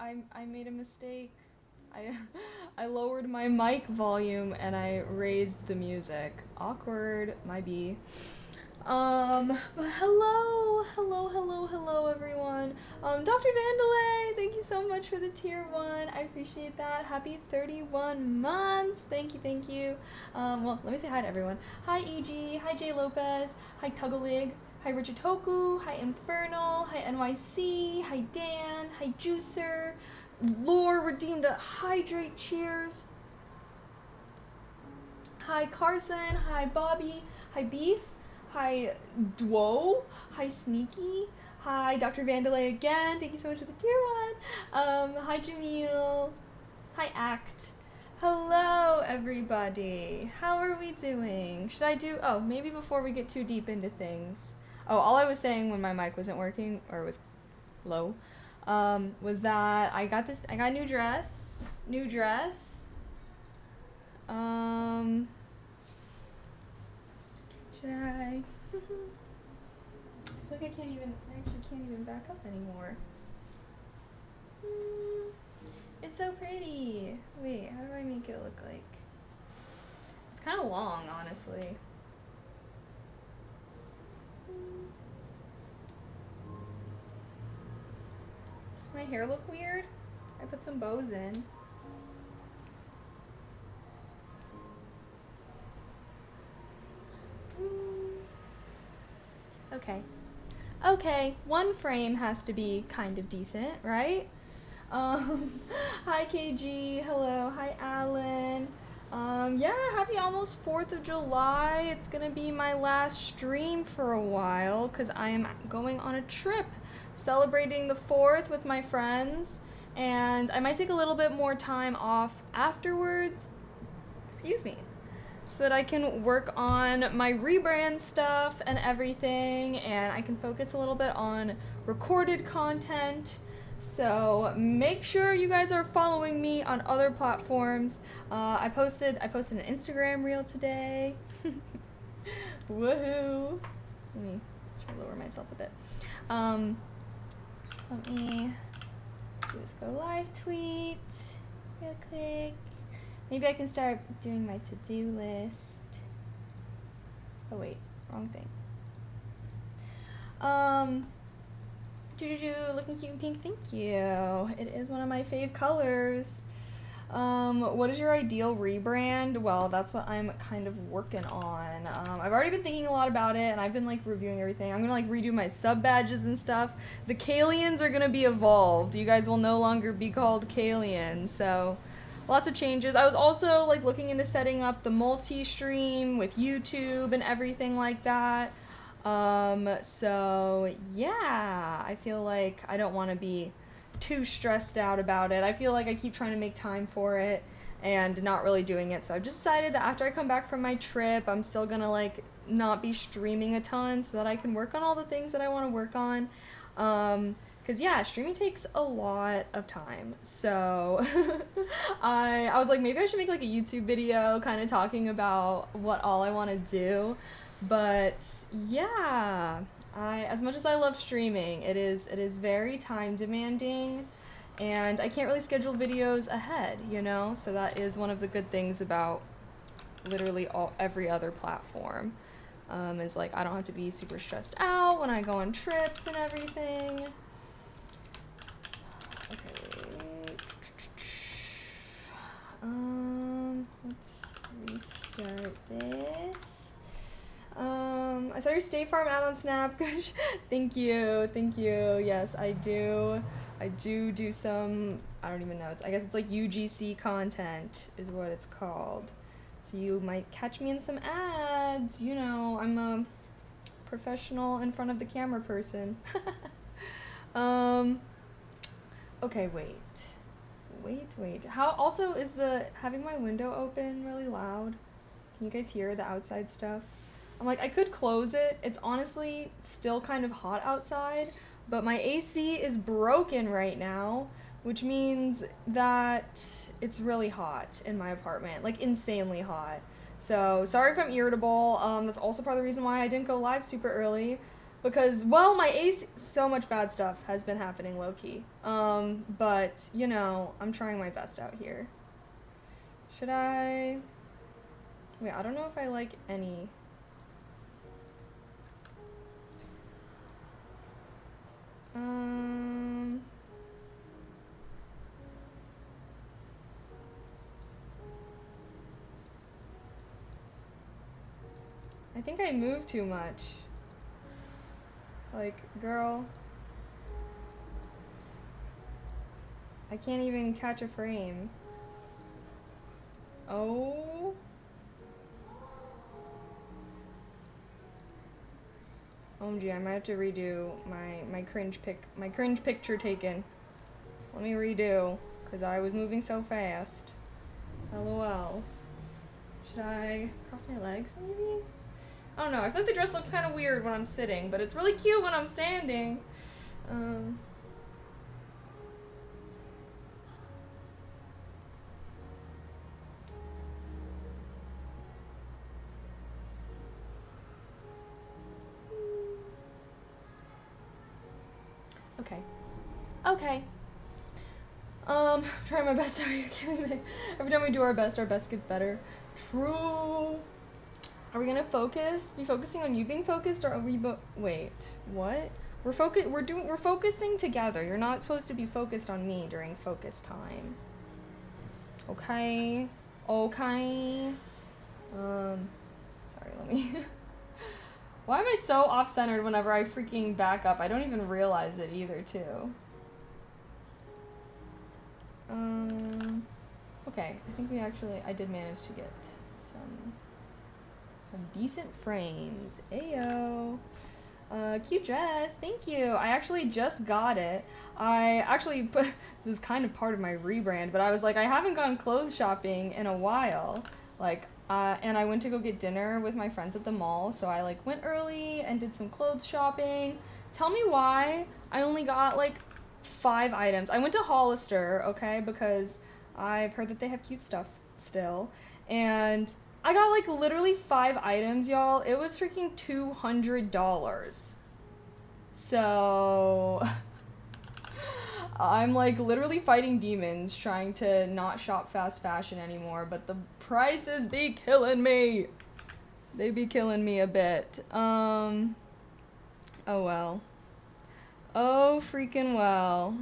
I made a mistake. I I lowered my mic volume and I raised the music. Awkward, my B. But hello, everyone. Dr. Vandelay, thank you so much for the tier 1. I appreciate that. Happy 31 months. Thank you. Well, let me say hi to everyone. Hi, EG. Hi, Jay Lopez. Hi, Tugalig. Hi, Richitoku. Hi, Infernal. Hi, NYC. Hi, Dan. Hi, Juicer. Lore redeemed a hydrate. Cheers. Hi, Carson. Hi, Bobby. Hi, Beef. Hi, Duo. Hi, Sneaky. Hi, Dr. Vandelay again. Thank you so much for the tier 1. Hi, Jamil. Hi, Act. Hello, everybody. How are we doing? Should I do... Oh, maybe before we get too deep into things. Oh, all I was saying when my mic wasn't working, or was low, was that I got a new dress. Should I? I feel like I actually can't even back up anymore. It's so pretty. Wait, how do I make it look like? It's kind of long, honestly. Does my hair look weird? I put some bows in. Okay, one frame has to be kind of decent, right? Hi KG, hello, hi Alan. Yeah, happy almost 4th of July. It's gonna be my last stream for a while because I am going on a trip celebrating the 4th with my friends, and I might take a little bit more time off afterwards. Excuse me. So that I can work on my rebrand stuff and everything, and I can focus a little bit on recorded content. So make sure you guys are following me on other platforms. I posted an Instagram reel today. Woohoo! Let me try to lower myself a bit. Let me do this go live tweet real quick. Maybe I can start doing my to-do list. Oh wait, wrong thing. Looking cute and pink, thank you. It is one of my fave colors. What is your ideal rebrand? Well, that's what I'm kind of working on. I've already been thinking a lot about it, and I've been like reviewing everything. I'm gonna like redo my sub badges and stuff. The Kalians are gonna be evolved. You guys will no longer be called Kalian, so lots of changes. I was also like looking into setting up the multi-stream with YouTube and everything like that. So yeah, I feel like I don't want to be too stressed out about it. I feel like I keep trying to make time for it and not really doing it. So I've just decided that after I come back from my trip, I'm still gonna like not be streaming a ton so that I can work on all the things that I want to work on. Cause yeah, streaming takes a lot of time. So I was like, maybe I should make like a YouTube video kind of talking about what all I want to do. But yeah, as much as I love streaming, it is very time demanding, and I can't really schedule videos ahead, you know? So that is one of the good things about literally every other platform. Is like I don't have to be super stressed out when I go on trips and everything. Let's restart this. I saw your State Farm ad on Snap. Thank you. Yes, I do some, I don't even know. I guess it's like UGC content is what it's called. So you might catch me in some ads. You know, I'm a professional in front of the camera person. Okay, wait. How also is having my window open really loud? Can you guys hear the outside stuff? I'm like, I could close it. It's honestly still kind of hot outside, but my AC is broken right now, which means that it's really hot in my apartment, like insanely hot. So sorry if I'm irritable. That's also part of the reason why I didn't go live super early. Because, well, my AC, so much bad stuff has been happening low-key. But, you know, I'm trying my best out here. Should I... Wait, I don't know if I like any... I think I move too much. Like, girl. I can't even catch a frame. Oh. OMG, I might have to redo my cringe picture taken. Let me redo, because I was moving so fast. LOL. Should I cross my legs, maybe? I don't know, I feel like the dress looks kind of weird when I'm sitting, but it's really cute when I'm standing. Okay. Okay. Trying my best out here. Every time we do our best gets better. True. Are we gonna focus? Be focusing on you being focused, or are we wait, what? We're focusing together. You're not supposed to be focused on me during focus time. Okay. Okay. Sorry, let me Why am I so off-centered whenever I freaking back up? I don't even realize it either, too. Okay, I think I did manage to get some decent frames. Ayo. Cute dress, thank you. I actually just got it. This is kind of part of my rebrand, but I was like, I haven't gone clothes shopping in a while. Like, and I went to go get dinner with my friends at the mall, so I like went early and did some clothes shopping. Tell me why I only got like 5 items. I went to Hollister, okay, because I've heard that they have cute stuff still, and I got like literally 5 items, y'all. It was freaking $200. So I'm like literally fighting demons trying to not shop fast fashion anymore, but the prices be killing me. They be killing me a bit. Oh well. Oh freaking well.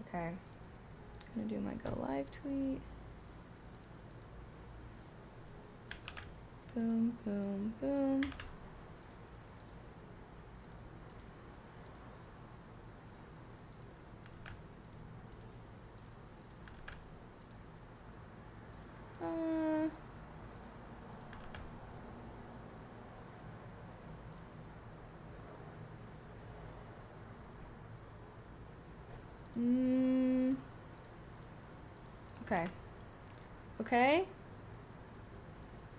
Okay. Gonna do my go live tweet. Boom, boom, boom. Okay. Okay.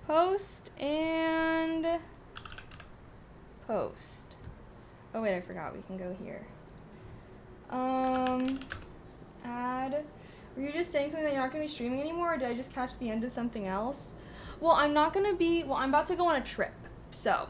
Post and post. Oh wait, I forgot we can go here. Add. Were you just saying something that you're not gonna be streaming anymore, or did I just catch the end of something else? Well, I'm about to go on a trip. So,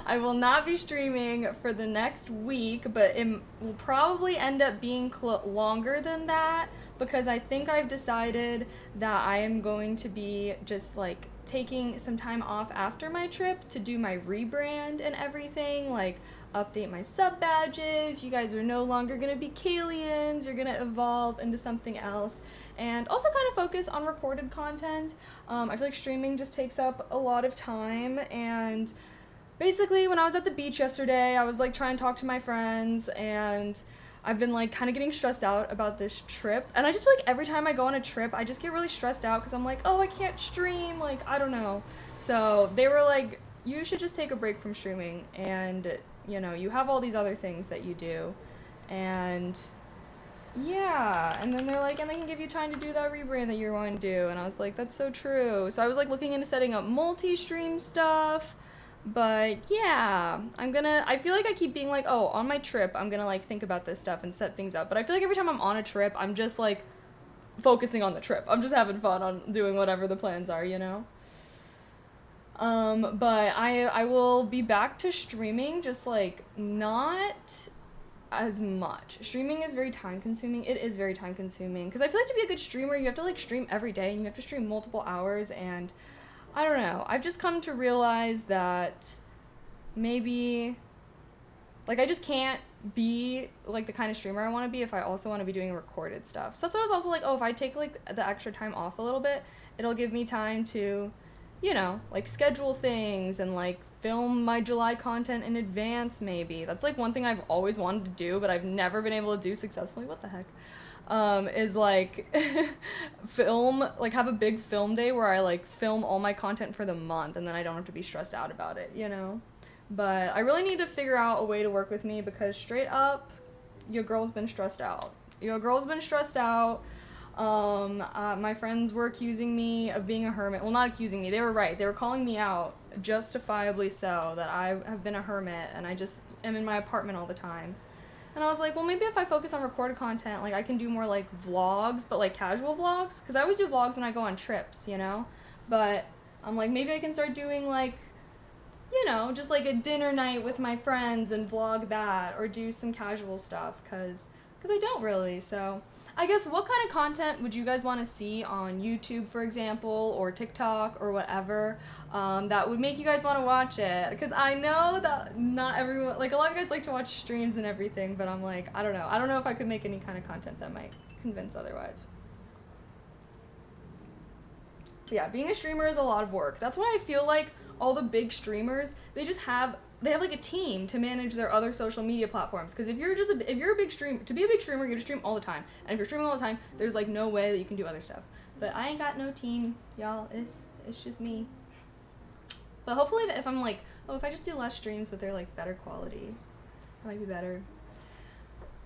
I will not be streaming for the next week, but it will probably end up being longer than that, because I think I've decided that I am going to be just like taking some time off after my trip to do my rebrand and everything, like update my sub badges. You guys are no longer gonna be Kalians, you're gonna evolve into something else, and also kind of focus on recorded content. I feel like streaming just takes up a lot of time, and basically when I was at the beach yesterday, I was like trying to talk to my friends, and I've been like kind of getting stressed out about this trip, and I just feel like every time I go on a trip, I just get really stressed out because I'm like, oh, I can't stream, like, I don't know. So they were like, you should just take a break from streaming, and you know, you have all these other things that you do, and yeah, and then they're like, and they can give you time to do that rebrand that you're wanting to do, and I was like, that's so true. So I was like looking into setting up multi-stream stuff, but yeah, I feel like I keep being like, oh, on my trip, I'm gonna like think about this stuff and set things up, but I feel like every time I'm on a trip, I'm just like focusing on the trip. I'm just having fun on doing whatever the plans are, you know? But I will be back to streaming, just like not as much. Streaming is very time consuming. It is very time consuming because I feel like to be a good streamer, you have to like stream every day and you have to stream multiple hours, and I don't know. I've just come to realize that maybe like I just can't be like the kind of streamer I want to be if I also want to be doing recorded stuff. So that's why I was also like, oh, if I take like the extra time off a little bit, it'll give me time to, you know, like schedule things and like film my July content in advance maybe. That's like one thing I've always wanted to do, but I've never been able to do successfully. What the heck? Is like film, like have a big film day where I like film all my content for the month and then I don't have to be stressed out about it, you know? But I really need to figure out a way to work with me because straight up, your girl's been stressed out. Your girl's been stressed out. My friends were accusing me of being a hermit. Well, not accusing me. They were right. They were calling me out, justifiably so, that I have been a hermit and I just am in my apartment all the time. And I was like, well, maybe if I focus on recorded content, like I can do more like vlogs, but like casual vlogs. Because I always do vlogs when I go on trips, you know? But I'm like, maybe I can start doing like, you know, just like a dinner night with my friends and vlog that or do some casual stuff because I don't really. So I guess what kind of content would you guys want to see on YouTube, for example, or TikTok or whatever, that would make you guys want to watch it? Because I know that not everyone, like a lot of you guys like to watch streams and everything, but I'm like, I don't know. I don't know if I could make any kind of content that might convince otherwise. But yeah, being a streamer is a lot of work. That's why I feel like all the big streamers, they have like a team to manage their other social media platforms. Because if you're a big streamer, to be a big streamer, you have to stream all the time. And if you're streaming all the time, there's like no way that you can do other stuff. But I ain't got no team, y'all. It's just me. But hopefully, if I'm like, oh, if I just do less streams, but they're like better quality, that might be better.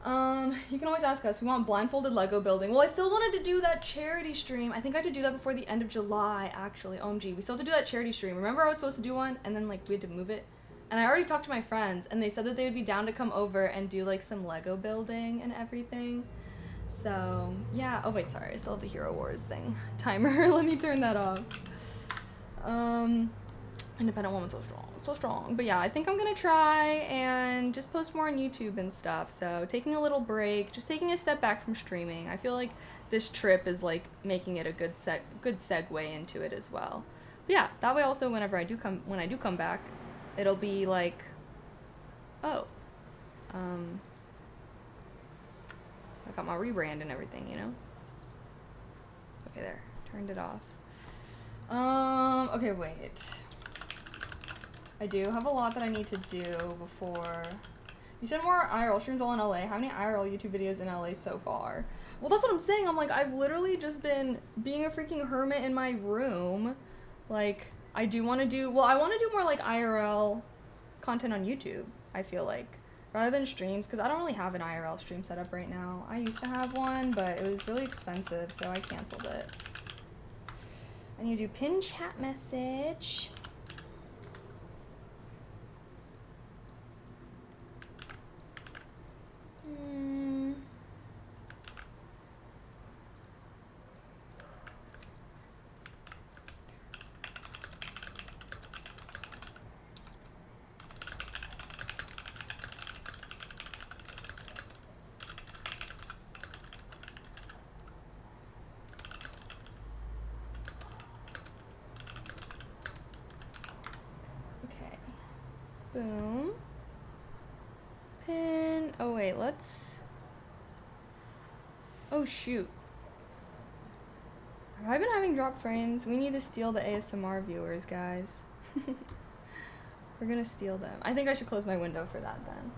You can always ask us. We want blindfolded Lego building. Well, I still wanted to do that charity stream. I think I have to do that before the end of July, actually. OMG, we still have to do that charity stream. Remember I was supposed to do one, and then like we had to move it? And I already talked to my friends, and they said that they would be down to come over and do like some Lego building and everything. So, yeah. Oh, wait, sorry. I still have the Hero Wars thing. Timer. Let me turn that off. Independent woman, so strong. But yeah, I think I'm gonna try and just post more on YouTube and stuff. So taking a little break, just taking a step back from streaming. I feel like this trip is like making it a good segue into it as well. But yeah, that way also when I do come back, it'll be like, oh, I got my rebrand and everything, you know. Okay, there, turned it off. Okay, wait. I do have a lot that I need to do before. You said more IRL streams all in LA. How many IRL YouTube videos in LA so far? Well, that's what I'm saying. I'm like, I've literally just been being a freaking hermit in my room. Like, I want to do more like IRL content on YouTube, I feel like, rather than streams, because I don't really have an IRL stream set up right now. I used to have one, but it was really expensive, so I canceled it. I need to do pin chat message. Boom. Pin. Oh, wait, oh, shoot. Have I been having drop frames? We need to steal the ASMR viewers, guys. We're gonna steal them. I think I should close my window for that then.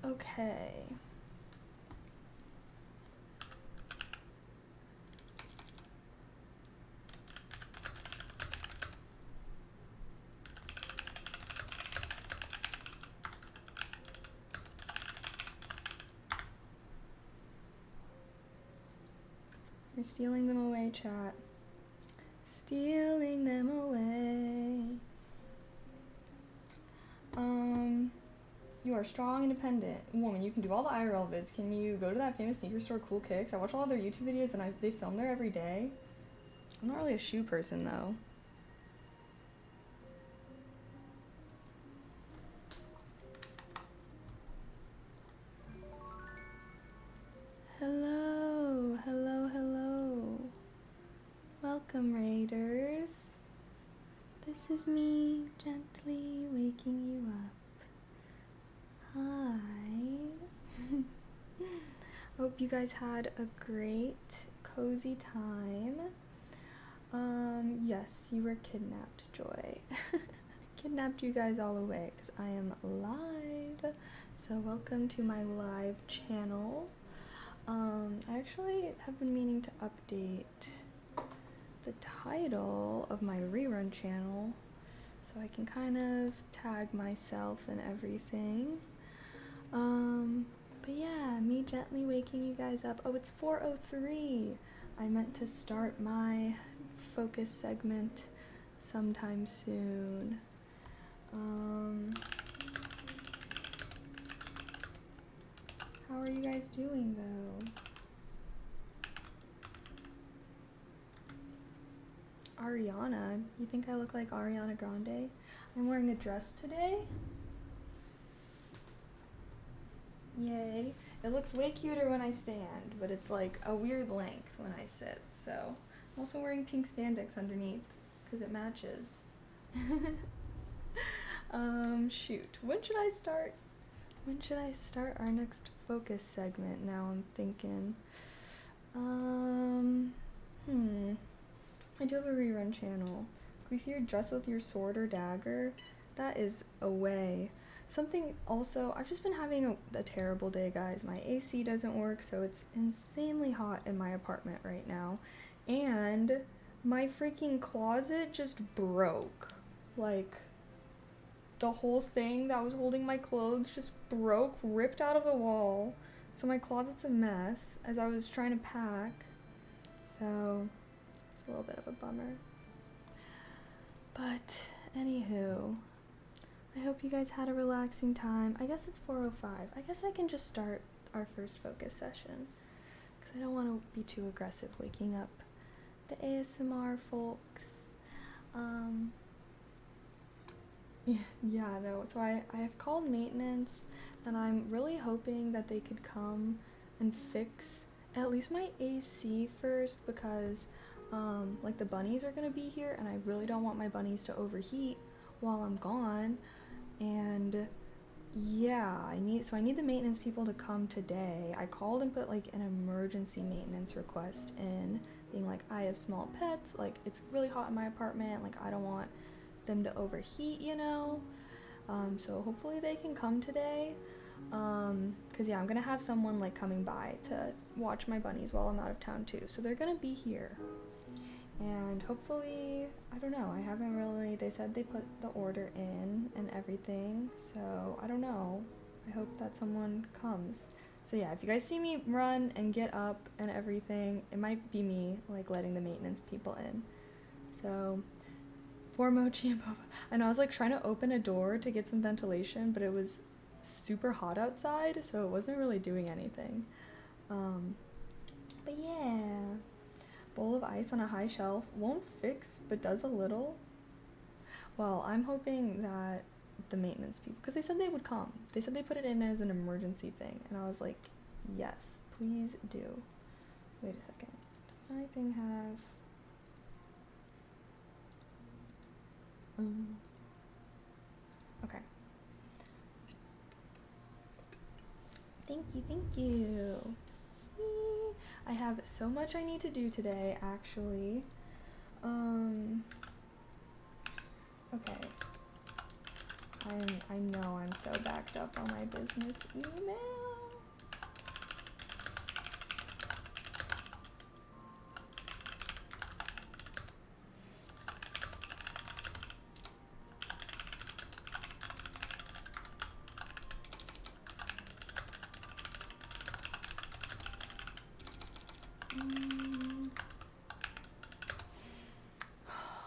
Okay. You're stealing them away, chat. Stealing them away. You are strong, independent woman. You can do all the IRL vids. Can you go to that famous sneaker store, Cool Kicks? I watch a lot of their YouTube videos and they film there every day. I'm not really a shoe person though. Hello, hello, hello. Welcome, Raiders. This is me gently waking you up. Hi. Hope you guys had a great, cozy time. Yes, you were kidnapped, Joy. I kidnapped you guys all away because I am live. So welcome to my live channel. I actually have been meaning to update the title of my rerun channel so I can kind of tag myself and everything. But yeah, me gently waking you guys up. Oh, it's 4:03. I meant to start my focus segment sometime soon. How are you guys doing though? Ariana, you think I look like Ariana Grande? I'm wearing a dress today. Yay. It looks way cuter when I stand, but it's like a weird length when I sit. So I'm also wearing pink spandex underneath because it matches. Shoot. When should I start? When should I start our next focus segment? Now I'm thinking. I do have a rerun channel. Can we see your dress with your sword or dagger? That is away. Something also, I've just been having a terrible day, guys. My AC doesn't work, so it's insanely hot in my apartment right now. And my freaking closet just broke. Like, the whole thing that was holding my clothes just broke, ripped out of the wall. So my closet's a mess as I was trying to pack. So it's a little bit of a bummer. But anywho, I hope you guys had a relaxing time. I guess it's 4:05. I guess I can just start our first focus session because I don't want to be too aggressive waking up the ASMR folks. Yeah, no, so I have called maintenance and I'm really hoping that they could come and fix at least my AC first because like the bunnies are gonna be here and I really don't want my bunnies to overheat while I'm gone. And yeah, I need the maintenance people to come today. I called and put like an emergency maintenance request in, being like, I have small pets, like it's really hot in my apartment, like I don't want them to overheat, you know. So hopefully they can come today. Cause yeah, I'm gonna have someone like coming by to watch my bunnies while I'm out of town too. So they're gonna be here. And hopefully, I don't know, they said they put the order in and everything, so I don't know. I hope that someone comes. So yeah, if you guys see me run and get up and everything, it might be me, like, letting the maintenance people in. So, poor Mochi and Boba. I know, I was like trying to open a door to get some ventilation, but it was super hot outside, so it wasn't really doing anything. But yeah. Bowl of ice on a high shelf won't fix, but does a little. Well, I'm hoping that the maintenance people, because they said they would come. They said they put it in as an emergency thing, and I was like, yes, please do. Wait a second. Does my thing have... Okay. Thank you, thank you. I have so much I need to do today, actually. Okay. I know I'm so backed up on my business email.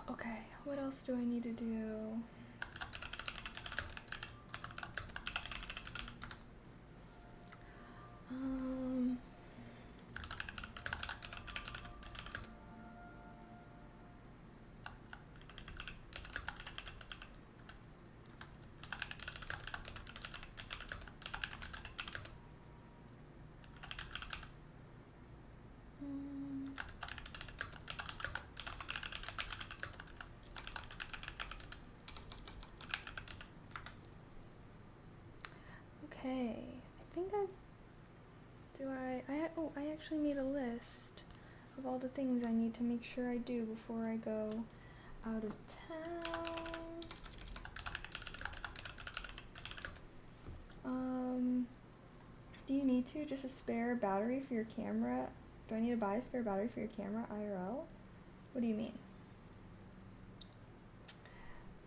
Okay, what else do I need to do? Okay, I think I actually made a list of all the things I need to make sure I do before I go out of town. Do you need just a spare battery for your camera? Do I need to buy a spare battery for your camera IRL? What do you mean?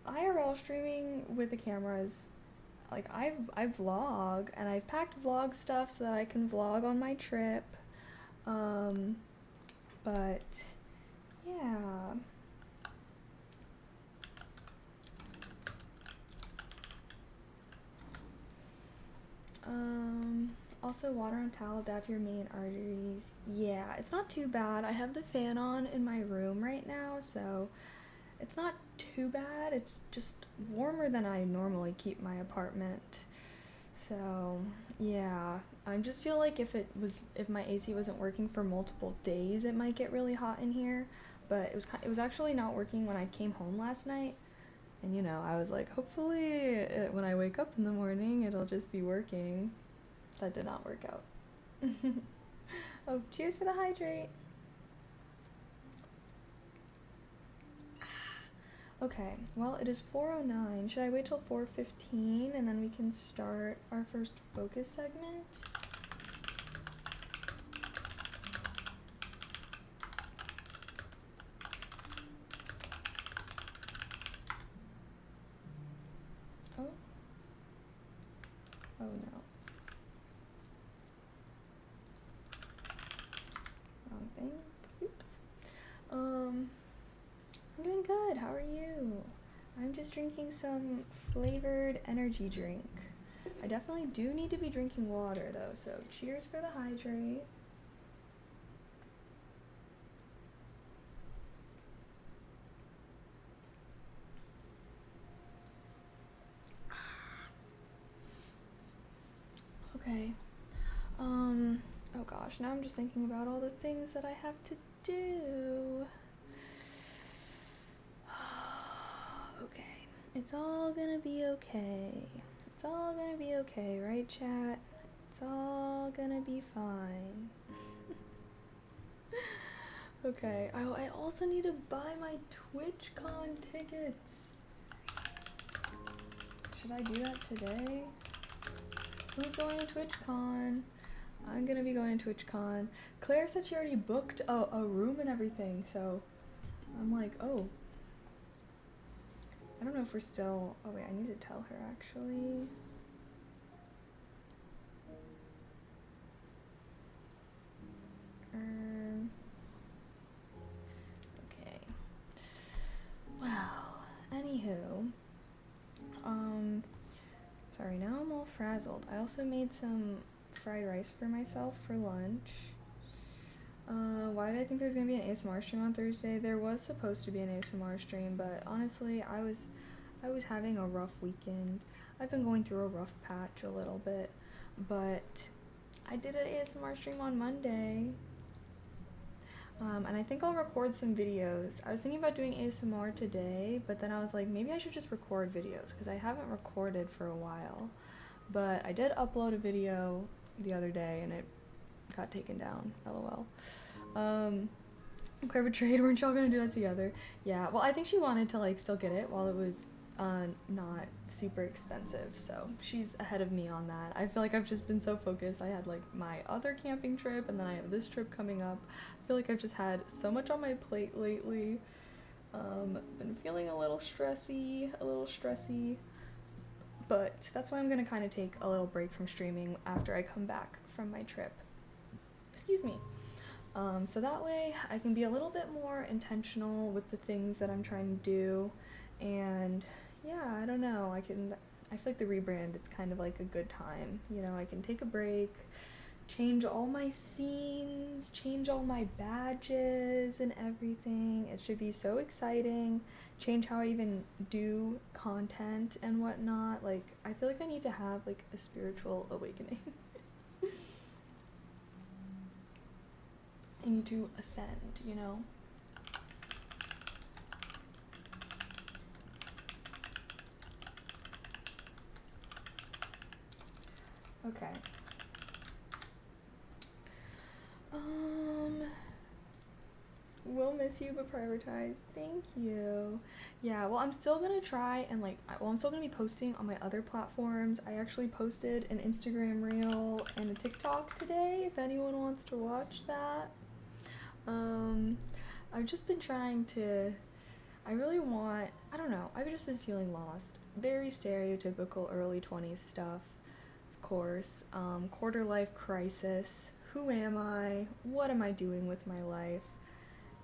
IRL streaming with a camera is like I vlog, and I've packed vlog stuff so that I can vlog on my trip. But yeah. Also water on towel, dab your main arteries. Yeah, it's not too bad. I have the fan on in my room right now, so it's not too bad. It's just warmer than I normally keep my apartment. So, yeah. I just feel like if my AC wasn't working for multiple days, it might get really hot in here, but it was actually not working when I came home last night. And I was like, hopefully when I wake up in the morning, it'll just be working. That did not work out. Oh, cheers for the hydrate. Okay, well, it is 4:09. Should I wait till 4:15 and then we can start our first focus segment? Oh. Oh no. Wrong thing. Oops. I'm doing good. How are you? I'm just drinking some flavored energy drink. I definitely do need to be drinking water though, so cheers for the hydrate. Okay. Oh gosh, now I'm just thinking about all the things that I have to do. Okay. It's all gonna be okay. It's all gonna be okay, right, chat? It's all gonna be fine. Okay. I also need to buy my TwitchCon tickets. Should I do that today? Who's going to TwitchCon? I'm gonna be going to TwitchCon. Claire said she already booked a room and everything, so I'm like, oh. I don't know if we're still... Oh wait, I need to tell her actually. Okay. Well, anywho. Sorry, now I'm all frazzled. I also made some fried rice for myself for lunch. Why did I think there's gonna be an ASMR stream on Thursday? There was supposed to be an ASMR stream, but honestly, I was having a rough weekend. I've been going through a rough patch a little bit, but I did an ASMR stream on Monday. And I think I'll record some videos. I was thinking about doing ASMR today, but then I was like, maybe I should just record videos, because I haven't recorded for a while. But I did upload a video the other day, and it got taken down, lol. Claire betrayed, weren't y'all gonna do that together? Yeah, well, I think she wanted to, still get it while it was not super expensive, so she's ahead of me on that. I feel like I've just been so focused. I had, my other camping trip, and then I have this trip coming up. I feel like I've just had so much on my plate lately. Been feeling a little stressy, but that's why I'm gonna kind of take a little break from streaming after I come back from my trip. Excuse me. So that way I can be a little bit more intentional with the things that I'm trying to do, and yeah, I don't know, I feel like the rebrand, it's kind of like a good time, I can take a break, change all my scenes, change all my badges and everything. It should be so exciting. Change how I even do content and whatnot. I feel like I need to have a spiritual awakening. I need to ascend, Okay. Um, Will miss you, but prioritize. Thank you. Yeah, well, I'm still gonna try and I'm still gonna be posting on my other platforms. I actually posted an Instagram reel and a TikTok today if anyone wants to watch that. Um, I've just been trying to, I really want, I don't know, I've just been feeling lost. Very stereotypical early 20s stuff, of course. Quarter life crisis. Who am I? What am I doing with my life?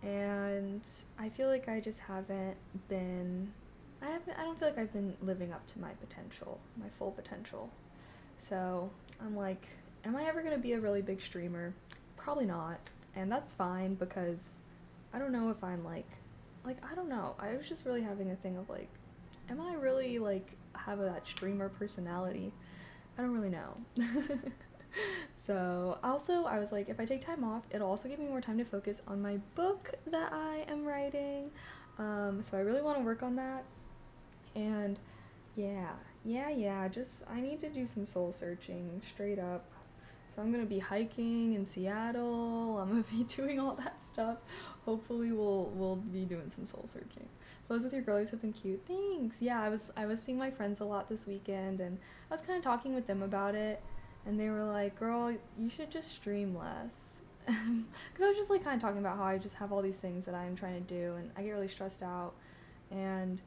And I feel like I just haven't been I don't feel like I've been living up to my potential, my full potential. So, I'm like, am I ever going to be a really big streamer? Probably not. And that's fine because I don't know if I'm I don't know. I was just really having a thing of like, am I really have that streamer personality? I don't really know. So, also, I was like, if I take time off, it'll also give me more time to focus on my book that I am writing. So, I really want to work on that. And just I need to do some soul searching straight up. So, I'm gonna be hiking in Seattle. I'm gonna be doing all that stuff. Hopefully, we'll be doing some soul searching. Photos with your girlies have been cute. Thanks. Yeah, I was seeing my friends a lot this weekend, and I was kind of talking with them about it, and they were like, "Girl, you should just stream less." Because I was just kind of talking about how I just have all these things that I'm trying to do, and I get really stressed out. And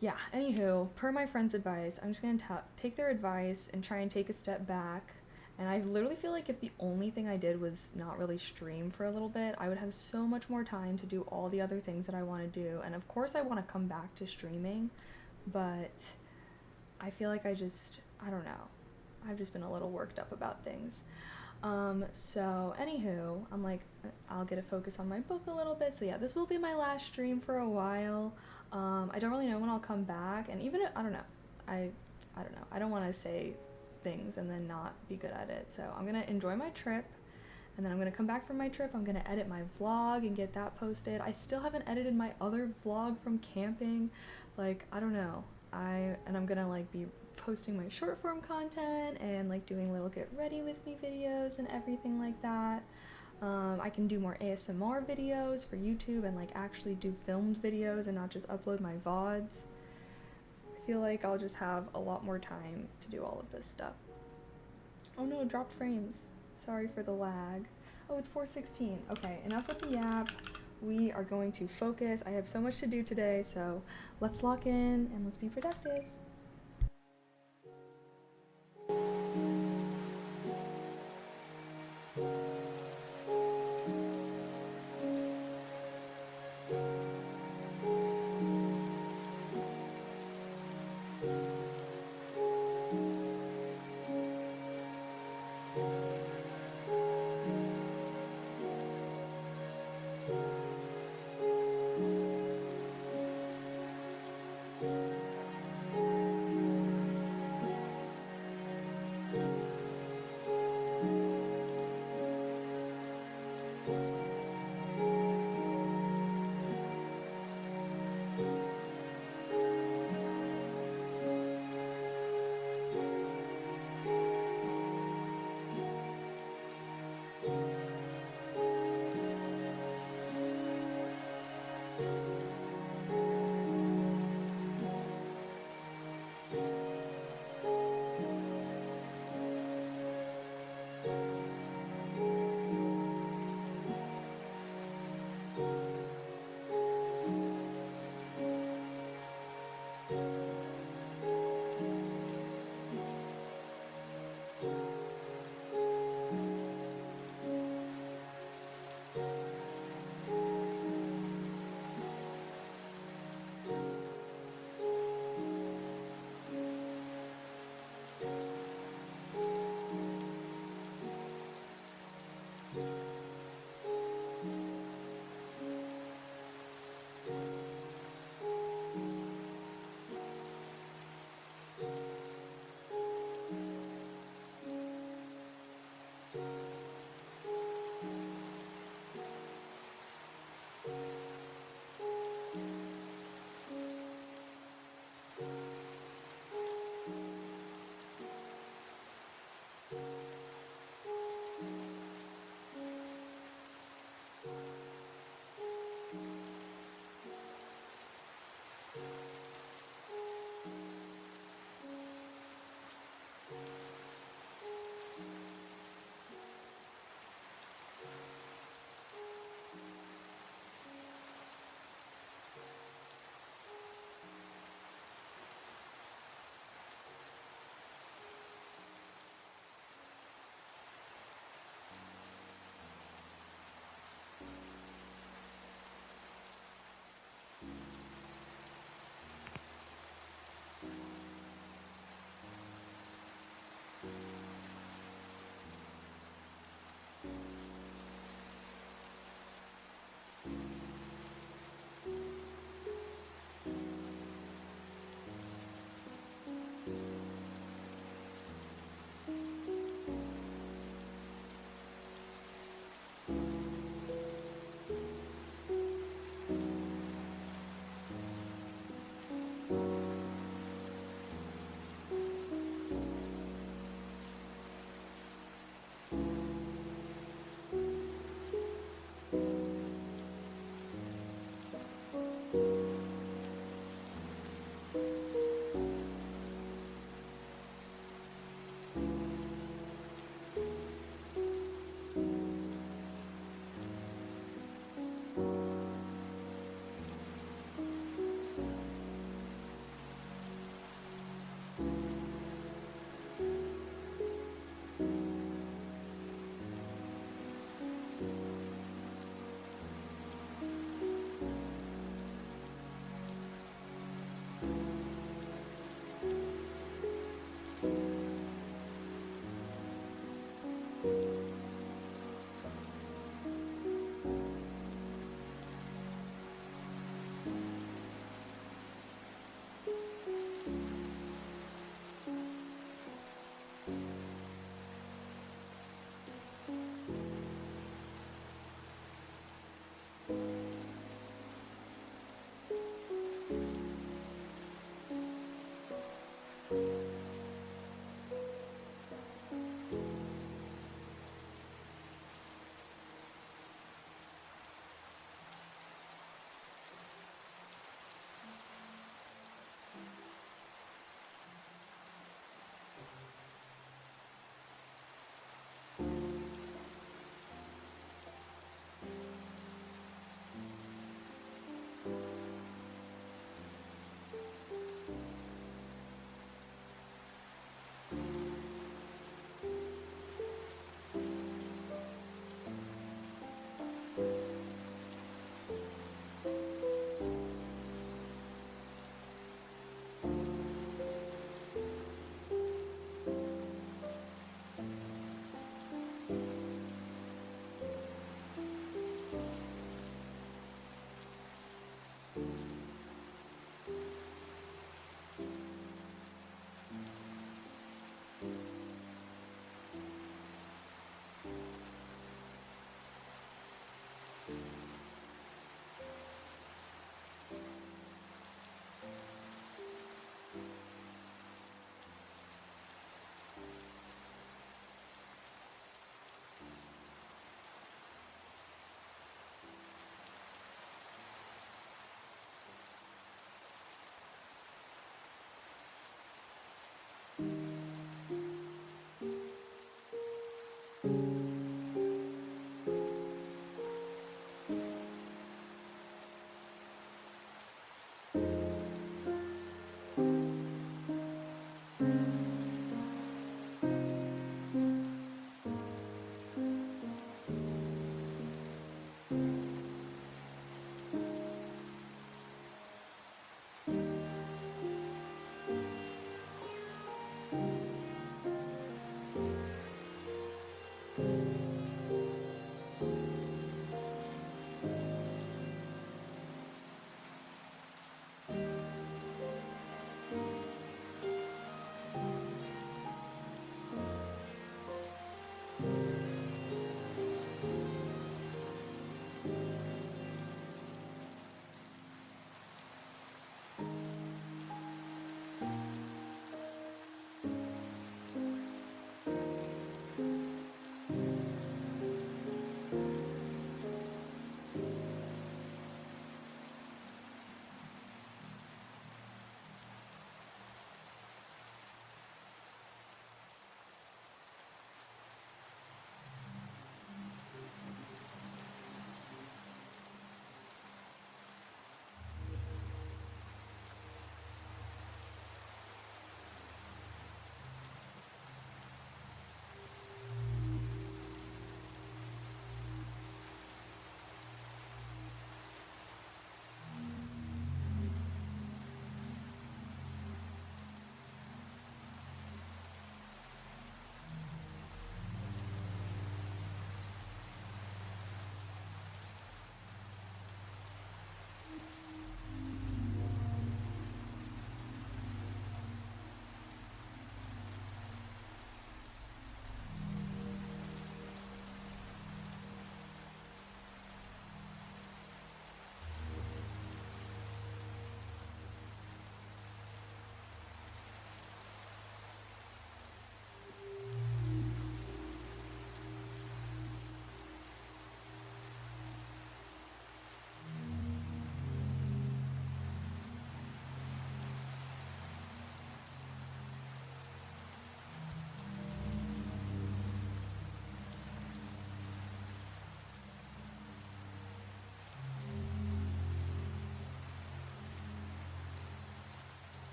yeah, anywho, per my friend's advice, I'm just gonna take their advice and try and take a step back. And I literally feel like if the only thing I did was not really stream for a little bit, I would have so much more time to do all the other things that I want to do. And of course, I want to come back to streaming, but I feel like I don't know. I've just been a little worked up about things. So anywho, I'm like, I'll get a focus on my book a little bit. So yeah, this will be my last stream for a while. I don't really know when I'll come back, and even if, I don't know. I don't know. I don't want to say things and then not be good at it. So I'm gonna enjoy my trip, and then I'm gonna come back from my trip. I'm gonna edit my vlog and get that posted. I still haven't edited my other vlog from camping. I don't know. I'm gonna be posting my short form content and doing little get ready with me videos and everything like that. I can do more ASMR videos for YouTube and actually do filmed videos and not just upload my VODs. I feel like I'll just have a lot more time to do all of this stuff. Oh no, dropped frames. Sorry for the lag. Oh, it's 4:16. Okay, enough with the yap. We are going to focus. I have so much to do today, so let's lock in and let's be productive.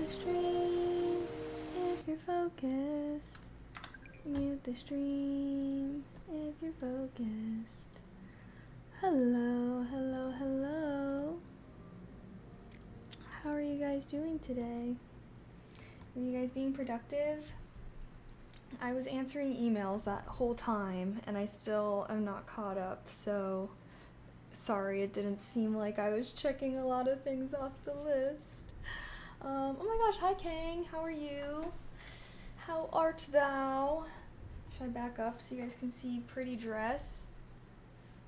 the stream if you're focused. Mute the stream if you're focused. Hello, hello, hello. How are you guys doing today? Are you guys being productive? I was answering emails that whole time and I still am not caught up, so sorry it didn't seem like I was checking a lot of things off the list. Oh my gosh, hi Kang, how are you? How art thou? Should I back up so you guys can see pretty dress?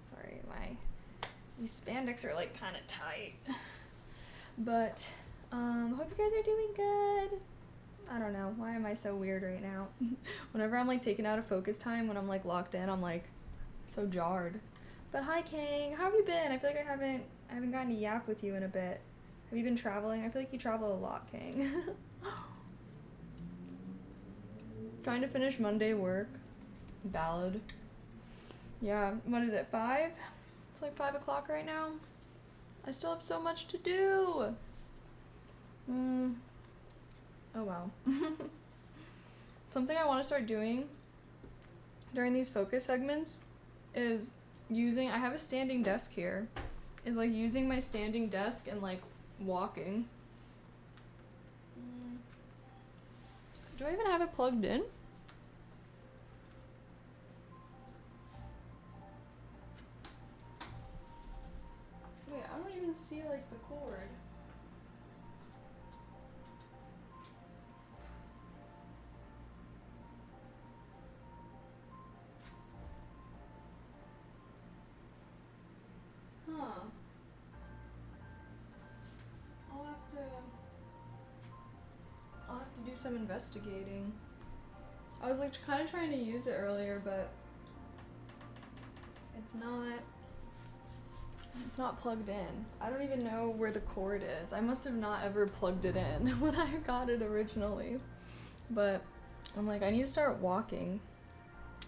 Sorry, these spandex are like kind of tight. But, hope you guys are doing good. I don't know, why am I so weird right now? Whenever I'm like taken out of focus time, when I'm like locked in, I'm like so jarred. But hi Kang, how have you been? I feel like I haven't gotten to yap with you in a bit. Have you been traveling? I feel like you travel a lot, Kang. Trying to finish Monday work. Ballad. Yeah, what is it, 5? It's like 5 o'clock right now. I still have so much to do. Oh wow. Something I want to start doing during these focus segments is I have a standing desk here, is like using my standing desk and like walking. Do I even have it plugged in? Wait, I don't even see like the cord. Huh. I'll have to do some investigating. I was like kind of trying to use it earlier, but it's not plugged in. I don't even know where the cord is. I must have not ever plugged it in when I got it originally. But I'm like, I need to start walking.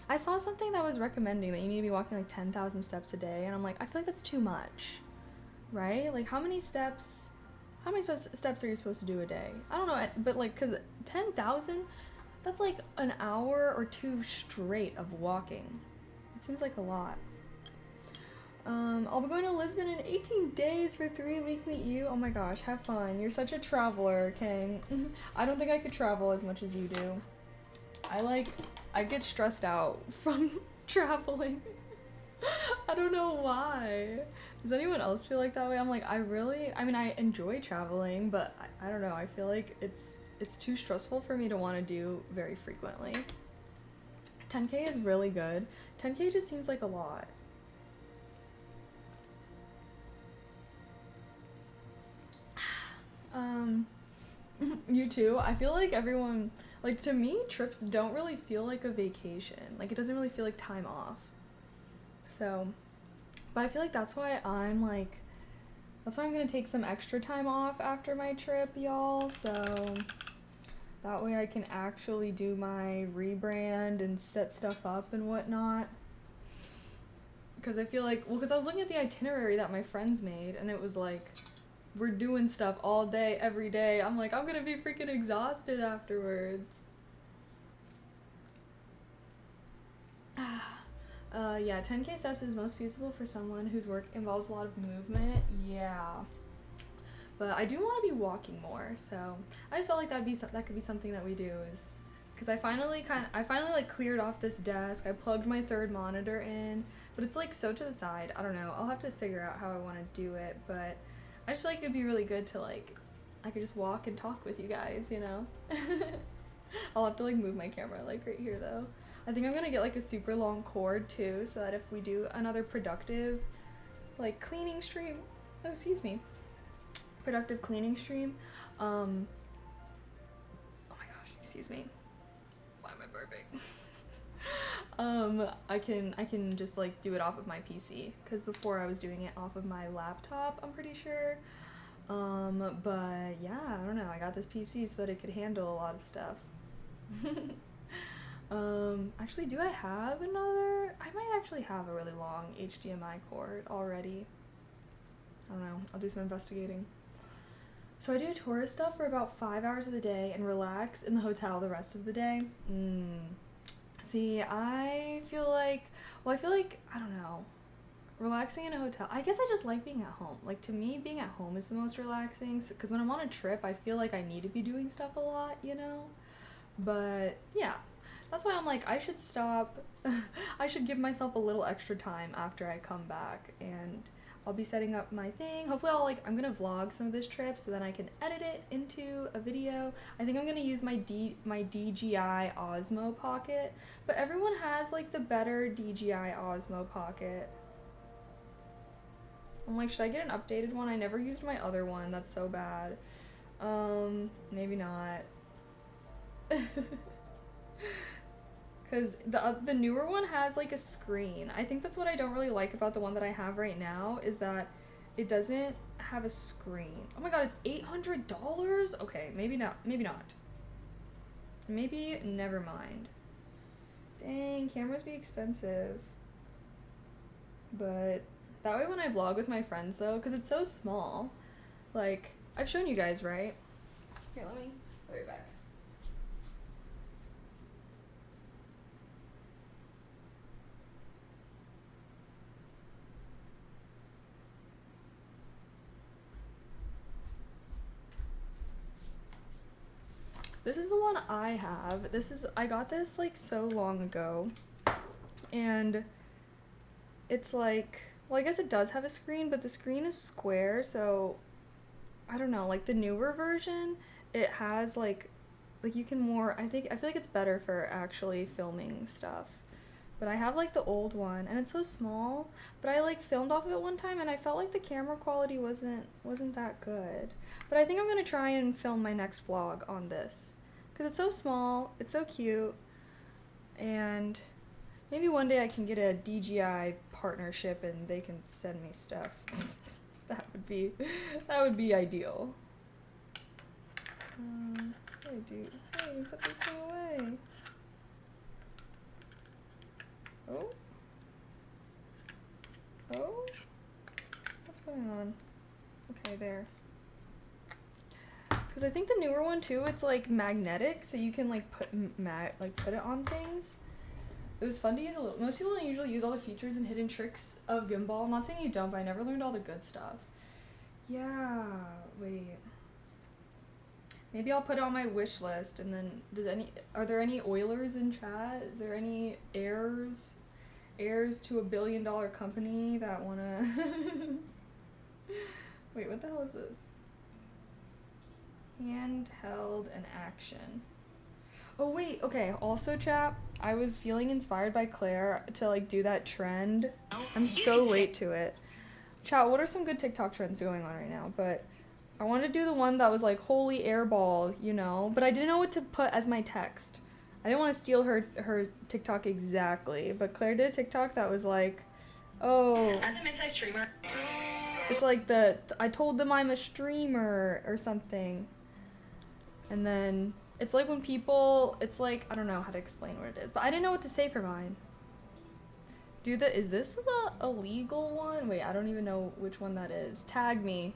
I saw something that was recommending that you need to be walking like 10,000 steps a day, and I'm like, I feel like that's too much, right? Like how many steps are you supposed to do a day? I don't know, but like, cause 10,000, that's like an hour or 2 straight of walking. It seems like a lot. I'll be going to Lisbon in 18 days for 3 weeks. Meet you. Oh my gosh, have fun. You're such a traveler, Kang. I don't think I could travel as much as you do. I get stressed out from traveling. I don't know why. Does anyone else feel like that way? I'm like, I enjoy traveling, but I don't know. I feel like it's too stressful for me to want to do very frequently. 10K is really good. 10K just seems like a lot. You too. I feel like everyone, like to me, trips don't really feel like a vacation. Like it doesn't really feel like time off. So, but I feel like that's why I'm gonna take some extra time off after my trip, y'all. So that way I can actually do my rebrand and set stuff up and whatnot. Because I feel like, because I was looking at the itinerary that my friends made, and it was like, we're doing stuff all day, every day. I'm like, I'm gonna be freaking exhausted afterwards. Yeah, 10K steps is most feasible for someone whose work involves a lot of movement. Yeah. But I do want to be walking more, so I just felt like that could be something that we do, is because I finally like cleared off this desk. I plugged my 3rd monitor in, but it's like so to the side. I don't know. I'll have to figure out how I want to do it, but I just feel like it'd be really good to like, I could just walk and talk with you guys, you know? I'll have to like move my camera like right here though. I think I'm gonna get like a super long cord too, so that if we do another productive like cleaning stream, productive cleaning stream, oh my gosh, excuse me. Why am I burping? I can just like do it off of my PC, because before I was doing it off of my laptop, I'm pretty sure. But yeah, I don't know. I got this PC so that it could handle a lot of stuff. Actually, do I have another? I might actually have a really long HDMI cord already. I don't know. I'll do some investigating. So I do tourist stuff for about 5 hours of the day and relax in the hotel the rest of the day. See, I feel like, I don't know, relaxing in a hotel. I guess I just like being at home. Like, to me, being at home is the most relaxing. Because when I'm on a trip, I feel like I need to be doing stuff a lot, you know? But yeah, that's why I'm like, I should stop. I should give myself a little extra time after I come back, and I'll be setting up my thing. Hopefully I'm gonna vlog some of this trip so then I can edit it into a video. I think I'm gonna use my DJI Osmo Pocket, but everyone has like the better DJI Osmo Pocket. I'm like, should I get an updated one? I never used my other one. That's so bad. Maybe not. Because the newer one has like a screen. I think that's what I don't really like about the one that I have right now, is that it doesn't have a screen. Oh my god, it's $800? Okay, maybe not. Maybe never mind. Dang, cameras be expensive. But that way when I vlog with my friends though, because it's so small, like, I've shown you guys, right? Here, let me put it back. This is the one I have. I got this like so long ago, and it's like, well, I guess it does have a screen, but the screen is square, so I don't know, like the newer version, it has like you can more, I feel like it's better for actually filming stuff. But I have like the old one, and it's so small, but I like filmed off of it one time and I felt like the camera quality wasn't that good. But I think I'm gonna try and film my next vlog on this, because it's so small, it's so cute, and maybe one day I can get a DJI partnership and they can send me stuff. That would be ideal. What do I do? Hey, put this thing away. Oh, what's going on? Okay, there. Because I think the newer one too, it's like magnetic, so you can like put it on things. It was fun to use a little. Most people don't usually use all the features and hidden tricks of gimbal. I'm not saying you don't, but I never learned all the good stuff. Yeah, wait. Maybe I'll put it on my wish list, and then are there any Oilers in chat? Is there any heirs to $1 billion company that wanna wait, what the hell is this? Handheld and action. Oh wait, okay, also chat, I was feeling inspired by Claire to like do that trend. I'm so late to it. Chat, what are some good TikTok trends going on right now? But I wanted to do the one that was like holy airball, you know, but I didn't know what to put as my text. I didn't want to steal her TikTok exactly, but Claire did a TikTok that was like, oh, as a mid-sized streamer, it's like I told them I'm a streamer or something. And then it's like when people, it's like, I don't know how to explain what it is, but I didn't know what to say for mine. Is this the illegal one? Wait, I don't even know which one that is. Tag me.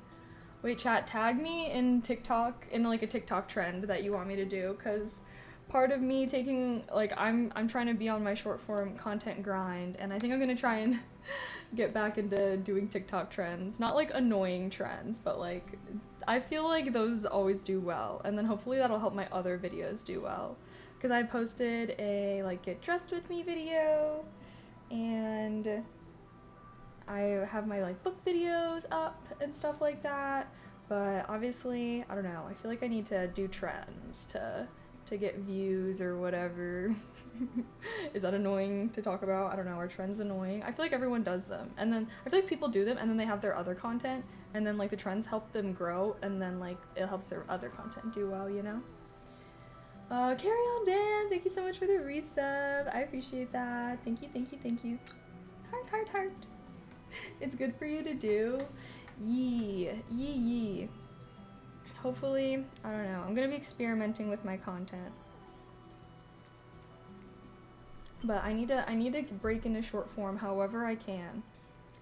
Wait, chat, tag me in TikTok, in like a TikTok trend that you want me to do, because part of me taking, like, I'm trying to be on my short form content grind, and I think I'm gonna try and get back into doing TikTok trends. Not like annoying trends, but like, I feel like those always do well, and then hopefully that'll help my other videos do well. Because I posted a like get dressed with me video, and I have my like book videos up and stuff like that, but obviously, I don't know, I feel like I need to do trends to get views or whatever. Is that annoying to talk about? I don't know, are trends annoying? I feel like everyone does them, and then I feel like people do them and then they have their other content, and then like the trends help them grow, and then like it helps their other content do well, you know? Carry on Dan, thank you so much for the resub. I appreciate that. Thank you. Heart. It's good for you to do. Yee. Hopefully, I don't know. I'm gonna be experimenting with my content. But I need to break into short form however I can.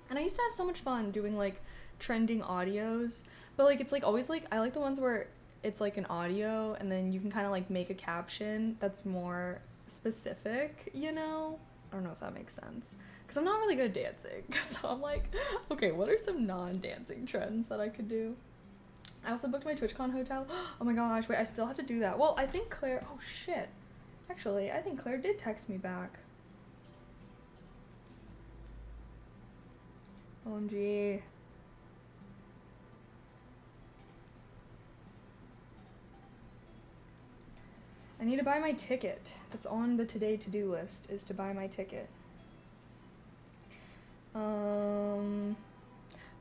And I used to have so much fun doing like trending audios, but like it's like always like I like the ones where it's like an audio and then you can kind of like make a caption that's more specific, you know? I don't know if that makes sense. Because I'm not really good at dancing. So I'm like, okay, what are some non-dancing trends that I could do? I also booked my TwitchCon hotel. Oh my gosh, wait, I still have to do that. Well, I think Claire, oh shit. Actually, I think Claire did text me back. OMG. I need to buy my ticket. That's on the today to-do list, is to buy my ticket.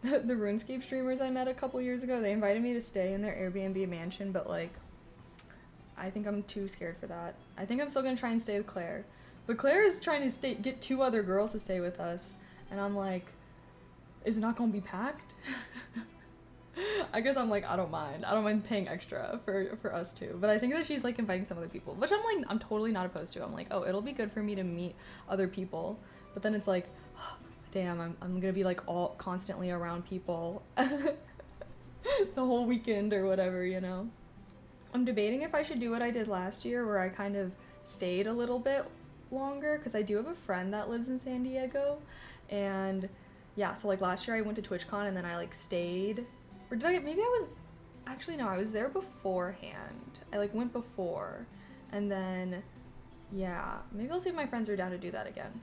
The RuneScape streamers I met a couple years ago, they invited me to stay in their Airbnb mansion, but like, I think I'm too scared for that. I think I'm still gonna try and stay with Claire. But Claire is trying to get 2 other girls to stay with us, and I'm like, is it not gonna be packed? I guess I'm like, I don't mind paying extra for us too. But I think that she's like inviting some other people, which I'm totally not opposed to. I'm like, oh, it'll be good for me to meet other people. But then it's like, oh, damn, I'm gonna be like all constantly around people the whole weekend or whatever, you know? I'm debating if I should do what I did last year where I kind of stayed a little bit longer, because I do have a friend that lives in San Diego, and yeah, so like last year I went to TwitchCon and then I like stayed, or did I, maybe I was, actually no, I was there beforehand. I like went before, and then yeah, maybe I'll see if my friends are down to do that again.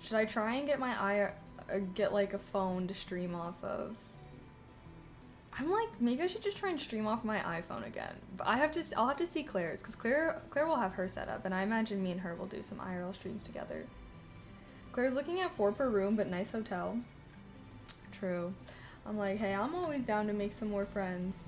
Should I try and get like a phone to stream off of? I'm like, maybe I should just try and stream off my iPhone again. But I'll have to see Claire's, because Claire will have her set up, and I imagine me and her will do some IRL streams together. Claire's looking at 4 per room, but nice hotel. True. I'm like, hey, I'm always down to make some more friends.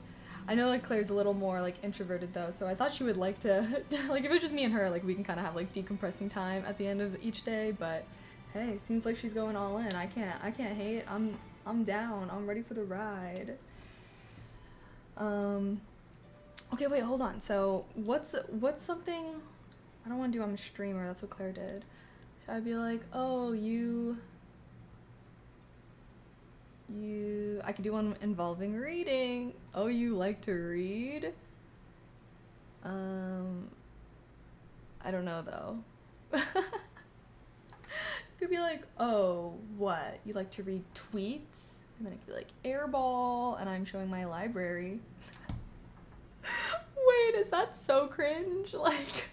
I know like Claire's a little more like introverted though, so I thought she would like to, like if it was just me and her, like we can kind of have like decompressing time at the end of each day, but hey, seems like she's going all in. I can't hate. I'm down. I'm ready for the ride. Okay, wait, hold on. So what's something I don't want to do? I'm a streamer. That's what Claire did. Should I be like, oh, I could do one involving reading. Oh, you like to read? I don't know though. Could be like, oh, what? You like to read tweets? And then it could be like airball, and I'm showing my library. Wait, is that so cringe? Like,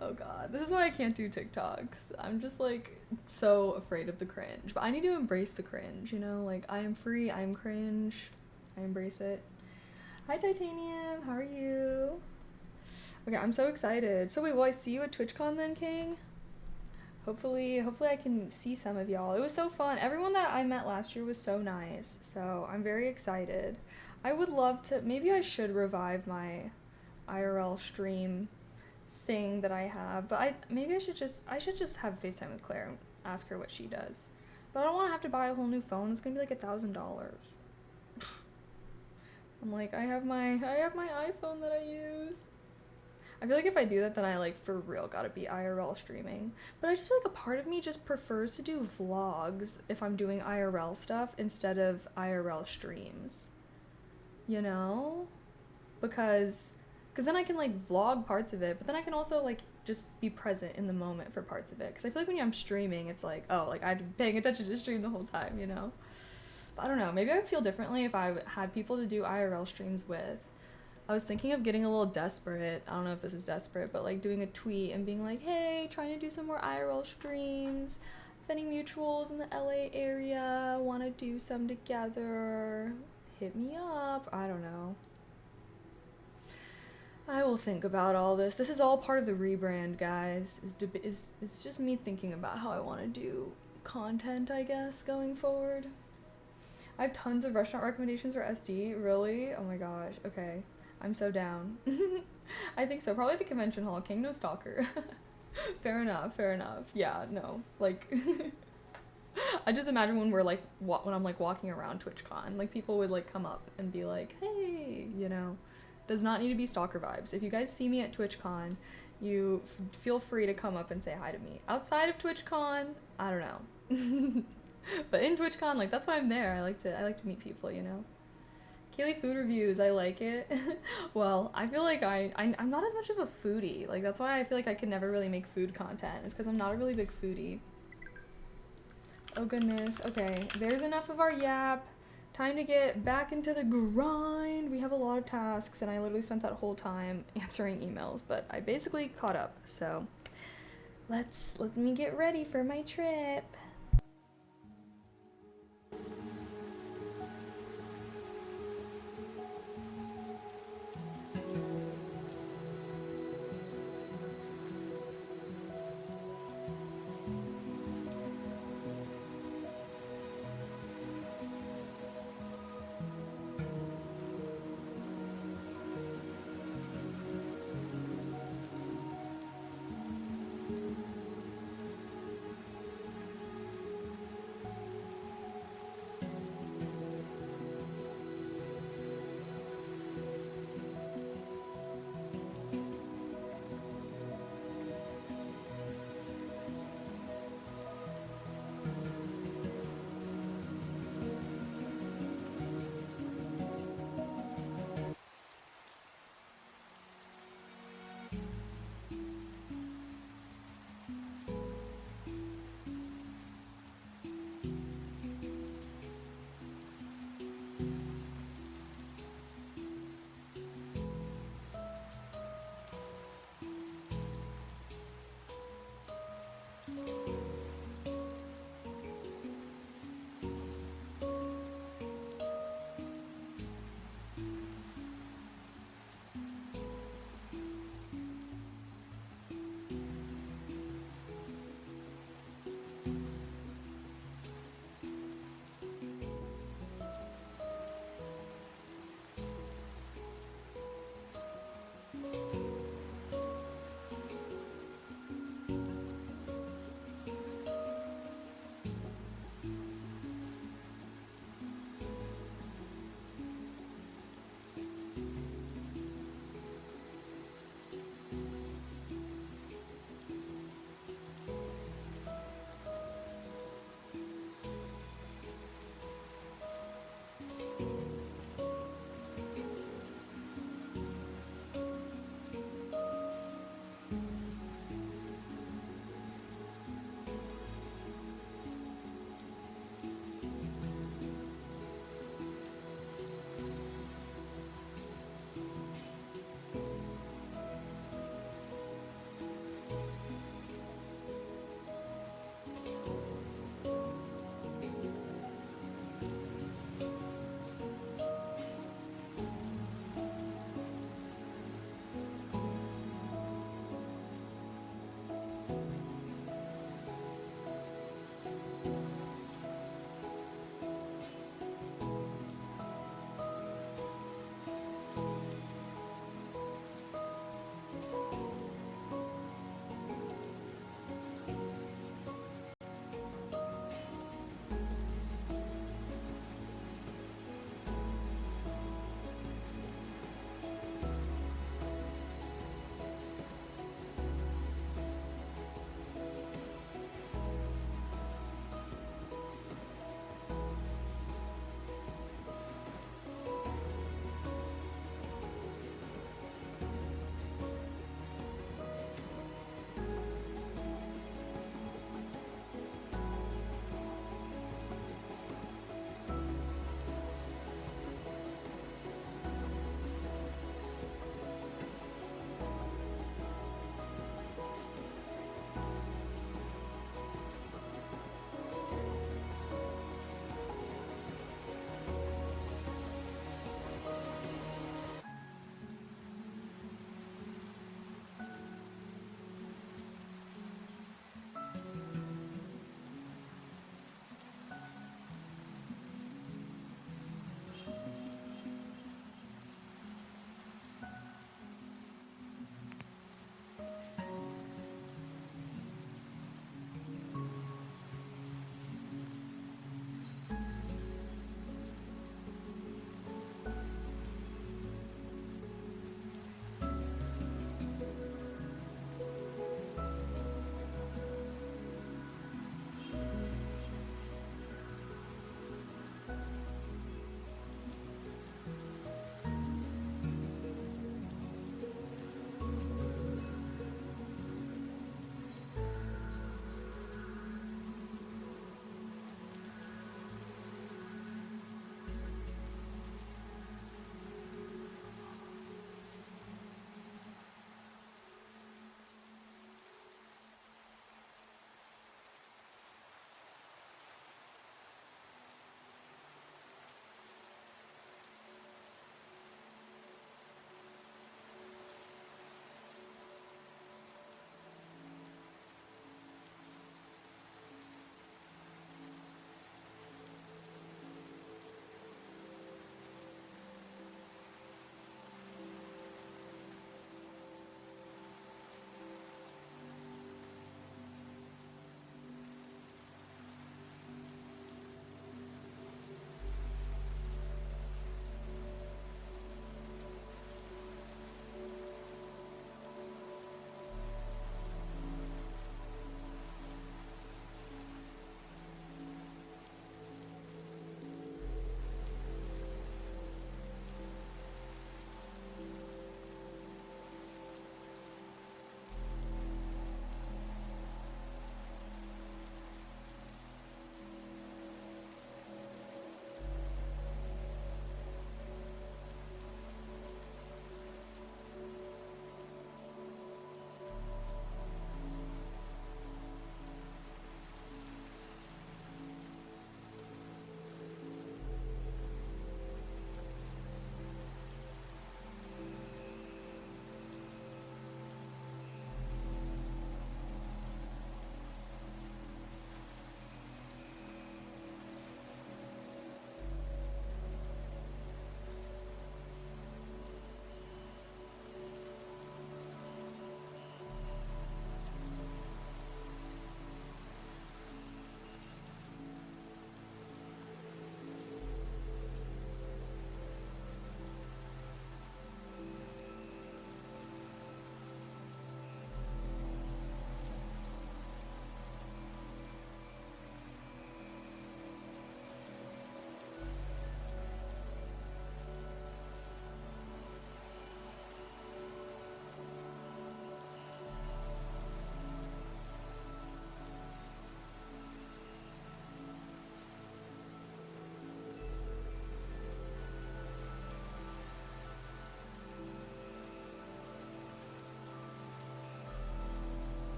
oh god, this is why I can't do TikToks. I'm just like so afraid of the cringe, but I need to embrace the cringe, you know? Like, I am free, I am cringe, I embrace it. Hi Titanium, how are you? Okay, I'm so excited. So wait, will I see you at TwitchCon then, King? Hopefully I can see some of y'all. It was so fun. Everyone that I met last year was so nice, so I'm very excited. I would love to, maybe I should revive my IRL stream thing that I have, but I should just have FaceTime with Claire and ask her what she does. But I don't want to have to buy a whole new phone. It's gonna be like $1,000. I'm like, I have my iPhone that I use. I feel like if I do that, then I like for real gotta be IRL streaming. But I just feel like a part of me just prefers to do vlogs if I'm doing IRL stuff instead of IRL streams. You know? Because then I can like vlog parts of it, but then I can also like just be present in the moment for parts of it. Because I feel like when I'm streaming, it's like, oh, like I'd be paying attention to the stream the whole time, you know? But I don't know, maybe I would feel differently if I had people to do IRL streams with. I was thinking of getting a little desperate. I don't know if this is desperate, but like doing a tweet and being like, hey, trying to do some more IRL streams. If any mutuals in the LA area want to do some together, hit me up. I don't know. I will think about all this. This is all part of the rebrand, guys. It's just me thinking about how I want to do content, I guess, going forward. I have tons of restaurant recommendations for SD. Really? Oh my gosh. Okay. I'm so down. I think so. Probably the convention hall. King no stalker. Fair enough. Yeah, no. Like, I just imagine when we're like, when I'm like walking around TwitchCon, like people would like come up and be like, hey, you know, does not need to be stalker vibes. If you guys see me at TwitchCon, feel free to come up and say hi to me. Outside of TwitchCon, I don't know. But in TwitchCon, like, that's why I'm there. I like to meet people, you know. Kaylee food reviews, I like it. Well, I feel like I'm not as much of a foodie. Like, that's why I feel like I could never really make food content. It's because I'm not a really big foodie. Oh goodness. Okay, there's enough of our yap. Time to get back into the grind. We have a lot of tasks, and I literally spent that whole time answering emails, but I basically caught up. So let me get ready for my trip.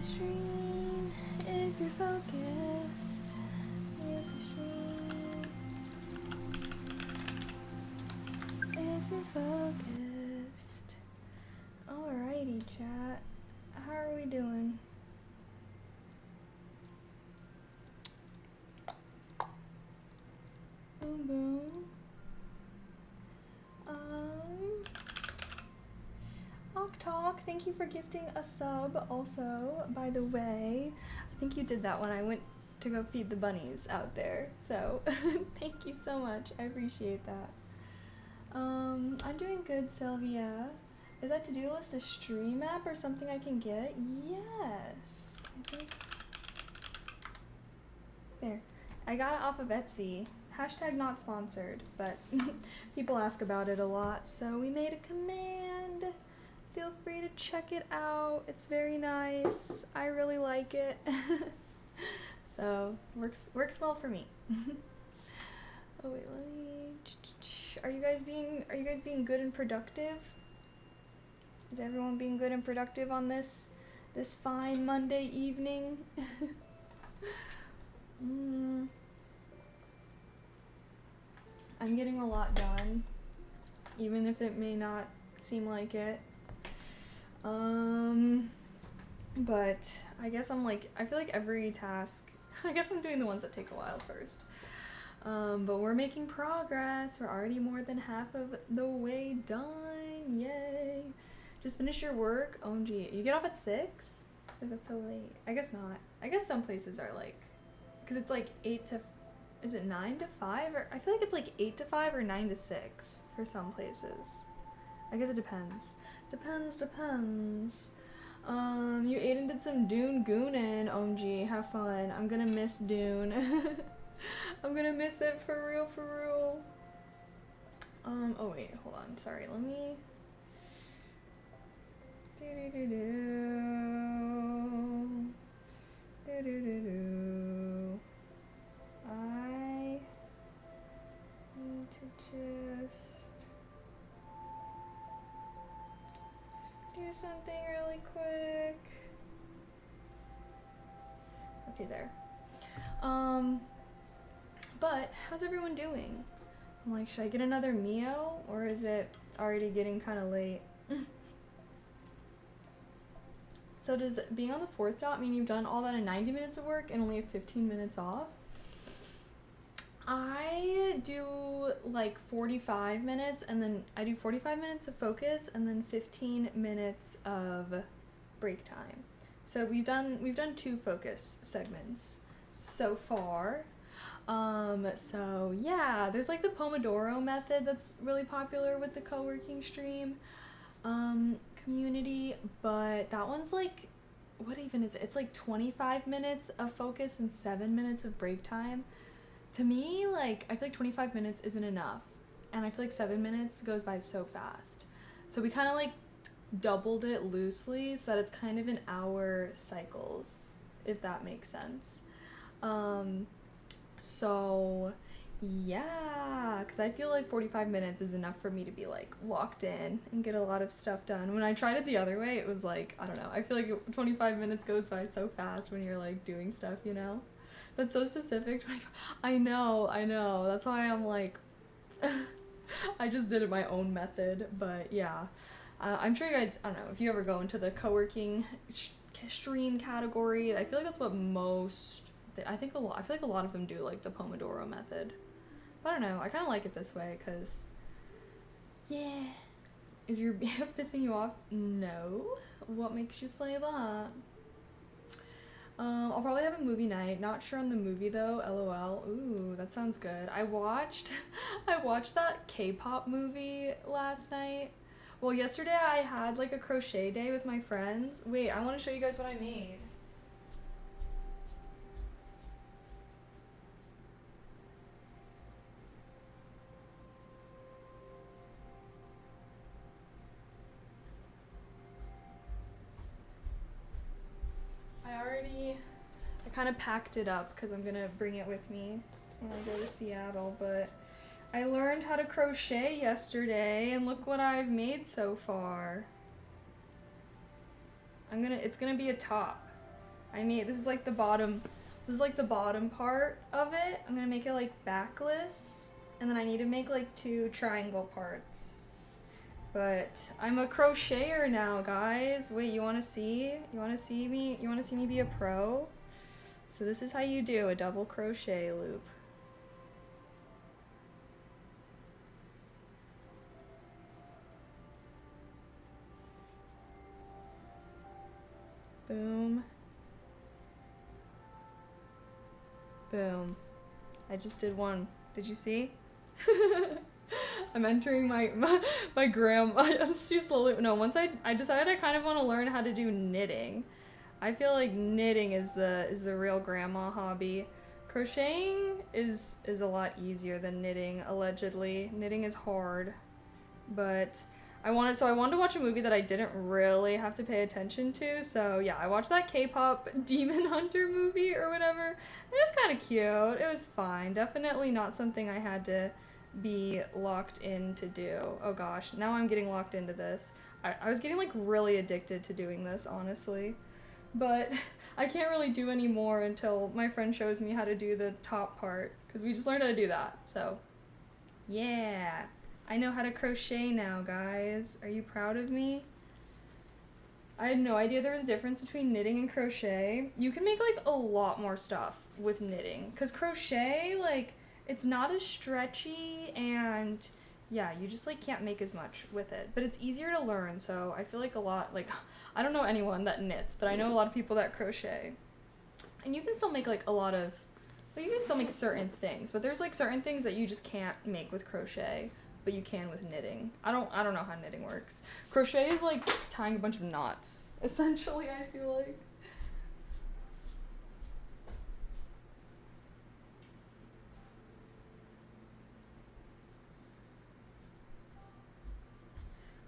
stream if you're focused. Mute the stream if you're focused. Alrighty, chat. How are we doing? Boom boom. Talk, thank you for gifting a sub also, by the way. I think you did that when I went to go feed the bunnies out there, so thank you so much. I appreciate that. I'm doing good, Sylvia. Is that to-do list a stream app or something I can get? Yes. I think. There. I got it off of Etsy. Hashtag not sponsored, but people ask about it a lot, so we made a command. Feel free to check it out. It's very nice. I really like it. So, works well for me. Oh wait, let me. Are you guys being good and productive? Is everyone being good and productive on this fine Monday evening? I'm getting a lot done, even if it may not seem like it. But I guess I feel like every task, I guess I'm doing the ones that take a while first. But we're making progress. We're already more than half of the way done. Yay. Just finished your work? OMG. You get off at 6? I think that's so late. I guess not. I guess some places are like, because it's like 8 to, is it 9 to 5? Or I feel like it's like 8 to 5 or 9 to 6 for some places. I guess it depends. Depends. You ate and did some Dune Goonin', OMG, have fun. I'm gonna miss Dune. I'm gonna miss it for real. Oh wait, hold on, sorry, let me... I need to just... do something really quick. Okay, there. But how's everyone doing? I'm like, should I get another Mio, or is it already getting kind of late? So does being on the 4th dot mean you've done all that in 90 minutes of work and only have 15 minutes off? I do like 45 minutes, and then I do 45 minutes of focus and then 15 minutes of break time. So we've done 2 focus segments so far. So yeah, there's like the Pomodoro method that's really popular with the co-working stream community, but that one's like, what even is it? It's like 25 minutes of focus and 7 minutes of break time. To me, like, I feel like 25 minutes isn't enough, and I feel like 7 minutes goes by so fast. So we kind of like doubled it loosely so that it's kind of in hour cycles, if that makes sense. So yeah, because I feel like 45 minutes is enough for me to be like locked in and get a lot of stuff done. When I tried it the other way, it was like, I don't know, I feel like 25 minutes goes by so fast when you're like doing stuff, you know? That's so specific. I know. That's why I'm like, I just did it my own method. But yeah, I'm sure you guys, I don't know, if you ever go into the co-working stream category, I feel like that's what most, I feel like a lot of them do like the Pomodoro method. But I don't know, I kind of like it this way because, yeah. Is your BF pissing you off? No. What makes you say that? I'll probably have a movie night. Not sure on the movie though. LOL. Ooh, that sounds good. I watched that K-pop movie last night. Well, yesterday I had like a crochet day with my friends. Wait, I want to show you guys what I made. I kind of packed it up because I'm gonna bring it with me when I go to Seattle, but I learned how to crochet yesterday and look what I've made so far. It's gonna be a top. this is like the bottom, part of it. I'm gonna make it like backless, and then I need to make like 2 triangle parts. But I'm a crocheter now, guys. Wait, you wanna see? You wanna see me be a pro? So this is how you do a double crochet loop. Boom. Boom. I just did one. Did you see? I'm entering my grandma. I'm just too slowly. No, once I decided I kind of want to learn how to do knitting. I feel like knitting is the real grandma hobby. Crocheting is a lot easier than knitting, allegedly. Knitting is hard. But I wanted to watch a movie that I didn't really have to pay attention to. So yeah, I watched that K-pop Demon Hunter movie or whatever. It was kind of cute. It was fine. Definitely not something I had to be locked in to do. Oh gosh, now I'm getting locked into this. I was getting like really addicted to doing this, honestly. But I can't really do any more until my friend shows me how to do the top part, because we just learned how to do that. So yeah, I know how to crochet now, guys. Are you proud of me? I had no idea there was a difference between knitting and crochet. You can make like a lot more stuff with knitting, because crochet, like, it's not as stretchy, and yeah, you just like can't make as much with it, but it's easier to learn. So I feel like I don't know anyone that knits, but I know a lot of people that crochet, and you can still make like you can still make certain things, but there's like certain things that you just can't make with crochet, but you can with knitting. I don't know how knitting works. Crochet is like tying a bunch of knots, essentially, I feel like.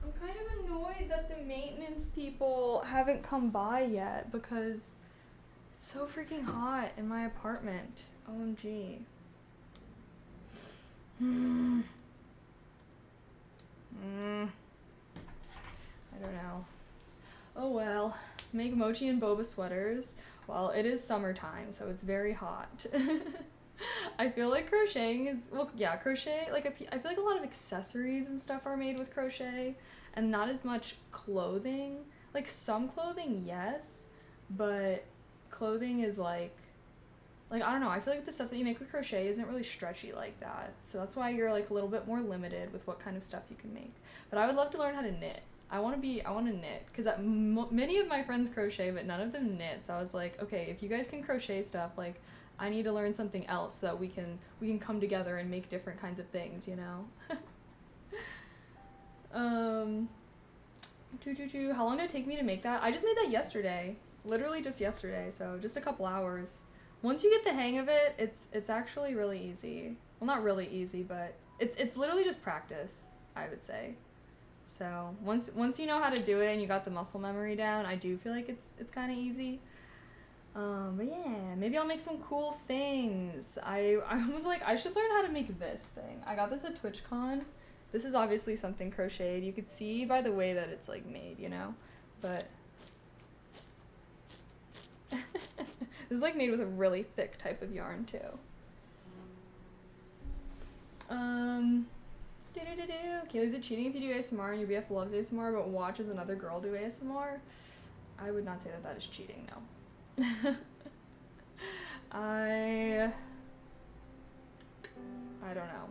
I'm kind of annoyed that the maintenance people haven't come by yet, because it's so freaking hot in my apartment. OMG. I don't know. Oh well. Make mochi and boba sweaters. Well, it is summertime, so it's very hot. I feel like crocheting is, well, yeah, crochet, like, I feel like a lot of accessories and stuff are made with crochet, and not as much clothing. Like, some clothing, yes, but clothing is like, I don't know, I feel like the stuff that you make with crochet isn't really stretchy like that, so that's why you're, like, a little bit more limited with what kind of stuff you can make. But I would love to learn how to knit. I want to knit, because many of my friends crochet, but none of them knit, so I was like, okay, if you guys can crochet stuff, like, I need to learn something else so that we can come together and make different kinds of things, you know? How long did it take me to make that? I just made that yesterday. Literally just yesterday, so just a couple hours. Once you get the hang of it, it's actually really easy. Well, not really easy, but it's literally just practice, I would say. So once you know how to do it and you got the muscle memory down, I do feel like it's kind of easy. But yeah, maybe I'll make some cool things. I was like, I should learn how to make this thing. I got this at TwitchCon. This is obviously something crocheted. You could see by the way that it's like made, you know? But this is like made with a really thick type of yarn too. Okay, is it cheating if you do ASMR and your BF loves ASMR but watches another girl do ASMR? I would not say that is cheating, no. I don't know.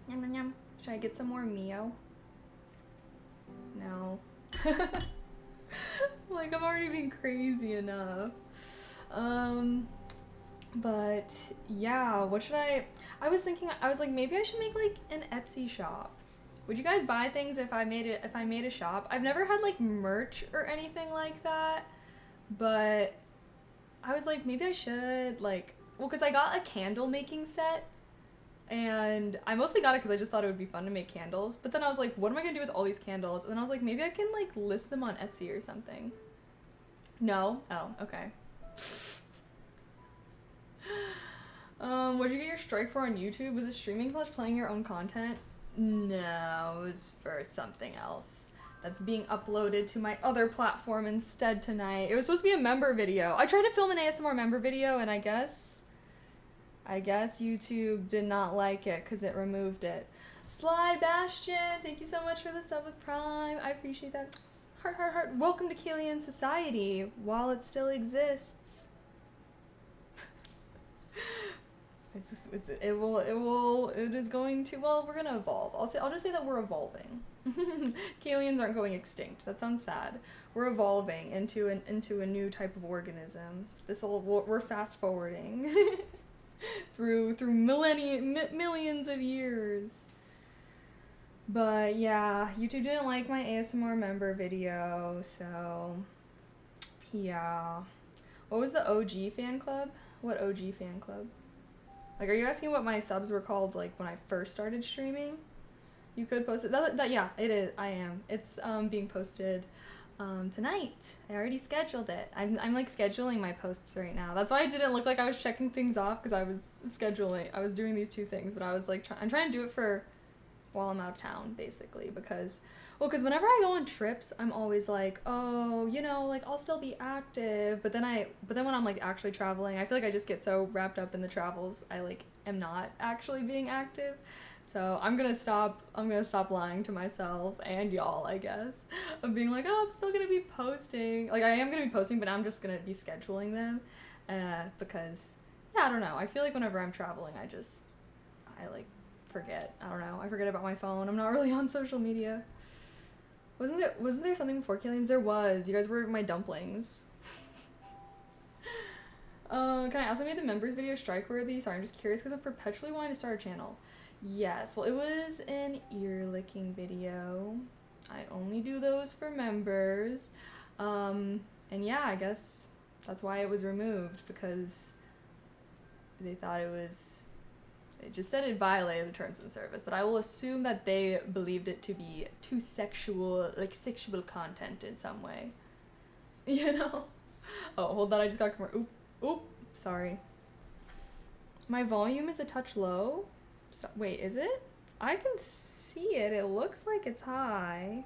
Yum, yum, yum. Should I get some more Mio? No. Like, I'm already being crazy enough. But yeah, what should I was like, maybe I should make like an Etsy shop. Would you guys buy things if I made a shop? I've never had like merch or anything like that, but I was like, maybe I should, like, well, because I got a candle making set, and I mostly got it because I just thought it would be fun to make candles, but then I was like, what am I gonna do with all these candles? And then I was like, maybe I can like list them on Etsy or something. No? Oh, okay. What did you get your strike for on YouTube? Was it streaming / playing your own content? No, it was for something else. that's being uploaded to my other platform instead tonight. It was supposed to be a member video. I tried to film an ASMR member video, and I guess YouTube did not like it because it removed it. Sly Bastion, thank you so much for the sub with Prime. I appreciate that. Heart, heart, heart. Welcome to Kalian Society while it still exists. It is going to, well, we're gonna evolve. I'll just say that we're evolving. Kalians aren't going extinct. That sounds sad. We're evolving into a new type of organism. We're fast forwarding through millions of years. But yeah, YouTube didn't like my ASMR member video, so yeah. What was the OG fan club? What OG fan club? Like, are you asking what my subs were called, like, when I first started streaming? You could post it. Yeah, it is. I am. It's being posted tonight. I already scheduled it. I'm like scheduling my posts right now. That's why I didn't look like I was checking things off, because I was scheduling. I was doing these two things, but I was like, I'm trying to do it for while I'm out of town, basically, because whenever I go on trips, I'm always like, oh, you know, like, I'll still be active, but then when I'm like actually traveling, I feel like I just get so wrapped up in the travels, I like am not actually being active. So I'm gonna stop lying to myself and y'all, I guess, of being like, oh, I'm still gonna be posting. Like, I am gonna be posting, but I'm just gonna be scheduling them, because, yeah, I don't know, I feel like whenever I'm traveling, I like forget. I don't know. I forget about my phone. I'm not really on social media. Wasn't there something before Kalians? There was. You guys were my dumplings. Can I also make the members video strike worthy? Sorry, I'm just curious because I'm perpetually wanting to start a channel. Yes. Well, it was an ear licking video. I only do those for members. And yeah, I guess that's why it was removed, because they thought it just said it violated the terms of service, but I will assume that they believed it to be too sexual content in some way. You know? Oh, hold on, I just got oop, sorry. My volume is a touch low. Wait, is it? I can see it. It looks like it's high.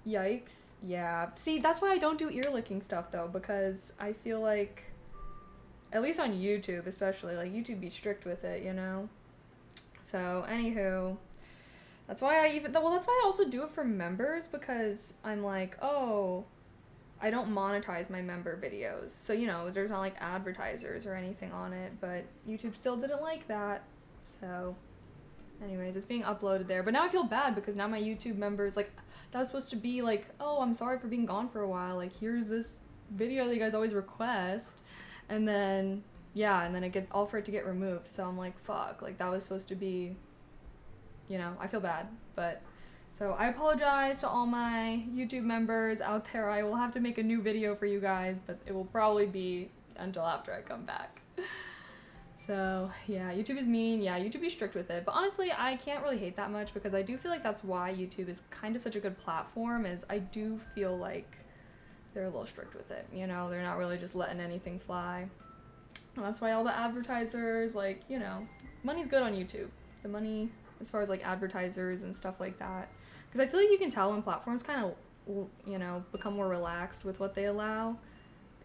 Yikes. Yeah. See, that's why I don't do ear licking stuff, though, because I feel like, at least on YouTube especially, like, YouTube be strict with it, you know? So, anywho, that's why that's why I also do it for members, because I'm like, oh, I don't monetize my member videos. So, you know, there's not, like, advertisers or anything on it, but YouTube still didn't like that. So, anyways, it's being uploaded there. But now I feel bad, because now my YouTube members, like, that was supposed to be, like, oh, I'm sorry for being gone for a while. Like, here's this video that you guys always request. And then, yeah, and then all for it to get removed. So I'm like, fuck, like, that was supposed to be, you know, I feel bad. But, so I apologize to all my YouTube members out there. I will have to make a new video for you guys, but it will probably be until after I come back. So, yeah, YouTube is mean. Yeah, YouTube be strict with it. But honestly, I can't really hate that much, because I do feel like that's why YouTube is kind of such a good platform, is I do feel like they're a little strict with it, you know? They're not really just letting anything fly. And that's why all the advertisers, like, you know, money's good on YouTube. The money, as far as, like, advertisers and stuff like that. Because I feel like you can tell when platforms kind of, you know, become more relaxed with what they allow.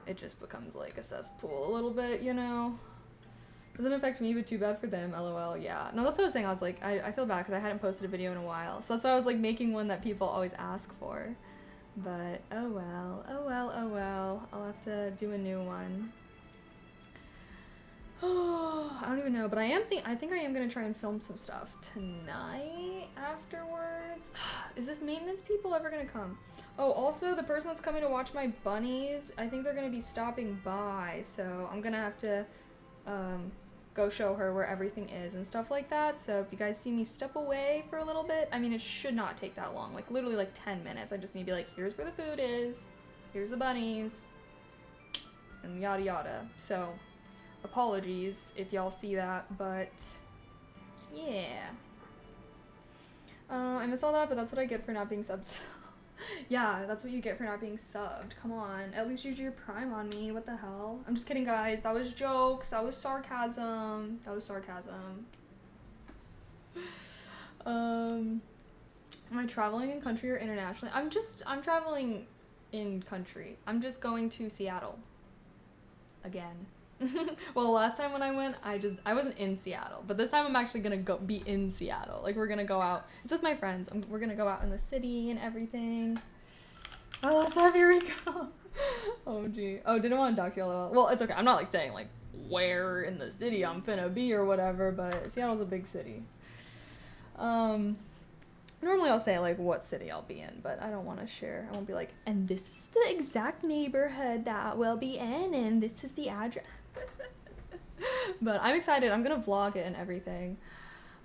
It just becomes, like, a cesspool a little bit, you know? Doesn't affect me, but too bad for them, lol. Yeah. No, that's what I was saying. I was like, I feel bad because I hadn't posted a video in a while. So that's why I was, like, making one that people always ask for. But, oh well, oh well, oh well. I'll have to do a new one. Oh, I don't even know, but I think I am gonna try and film some stuff tonight afterwards. Is this maintenance people ever gonna come? Oh, also, the person that's coming to watch my bunnies, I think they're gonna be stopping by, so I'm gonna have to, go show her where everything is and stuff like that. So if you guys see me step away for a little bit, I mean, it should not take that long, like literally like 10 minutes. I just need to be like, here's where the food is, here's the bunnies, and yada yada. So apologies if y'all see that, but yeah. I miss all that, but that's what I get for not being subbed. Yeah, that's what you get for not being subbed. Come on, at least use your Prime on me. What the hell? I'm just kidding, guys. That was jokes. That was sarcasm. That was sarcasm. Am I traveling in country or internationally? I'm traveling in country. I'm just going to Seattle again. Well, the last time when I went, I wasn't in Seattle, but this time I'm actually gonna go be in Seattle. Like, we're gonna go out. It's with my friends. We're gonna go out in the city and everything. Oh, so here we go. Oh gee. Oh, didn't want to dox you all. Well, it's okay. I'm not like saying like where in the city I'm finna be or whatever, but Seattle's a big city. Normally I'll say like what city I'll be in, but I don't want to share. I won't be like, and this is the exact neighborhood that we'll be in, and this is the address. But I'm excited. I'm gonna vlog it and everything.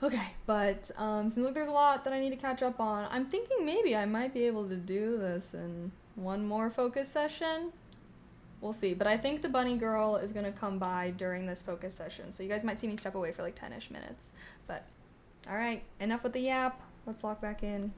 Okay, but seems like there's a lot that I need to catch up on. I'm thinking maybe I might be able to do this in one more focus session. We'll see. But I think the bunny girl is gonna come by during this focus session, so you guys might see me step away for like 10-ish minutes. But all right, enough with the yap. Let's lock back in.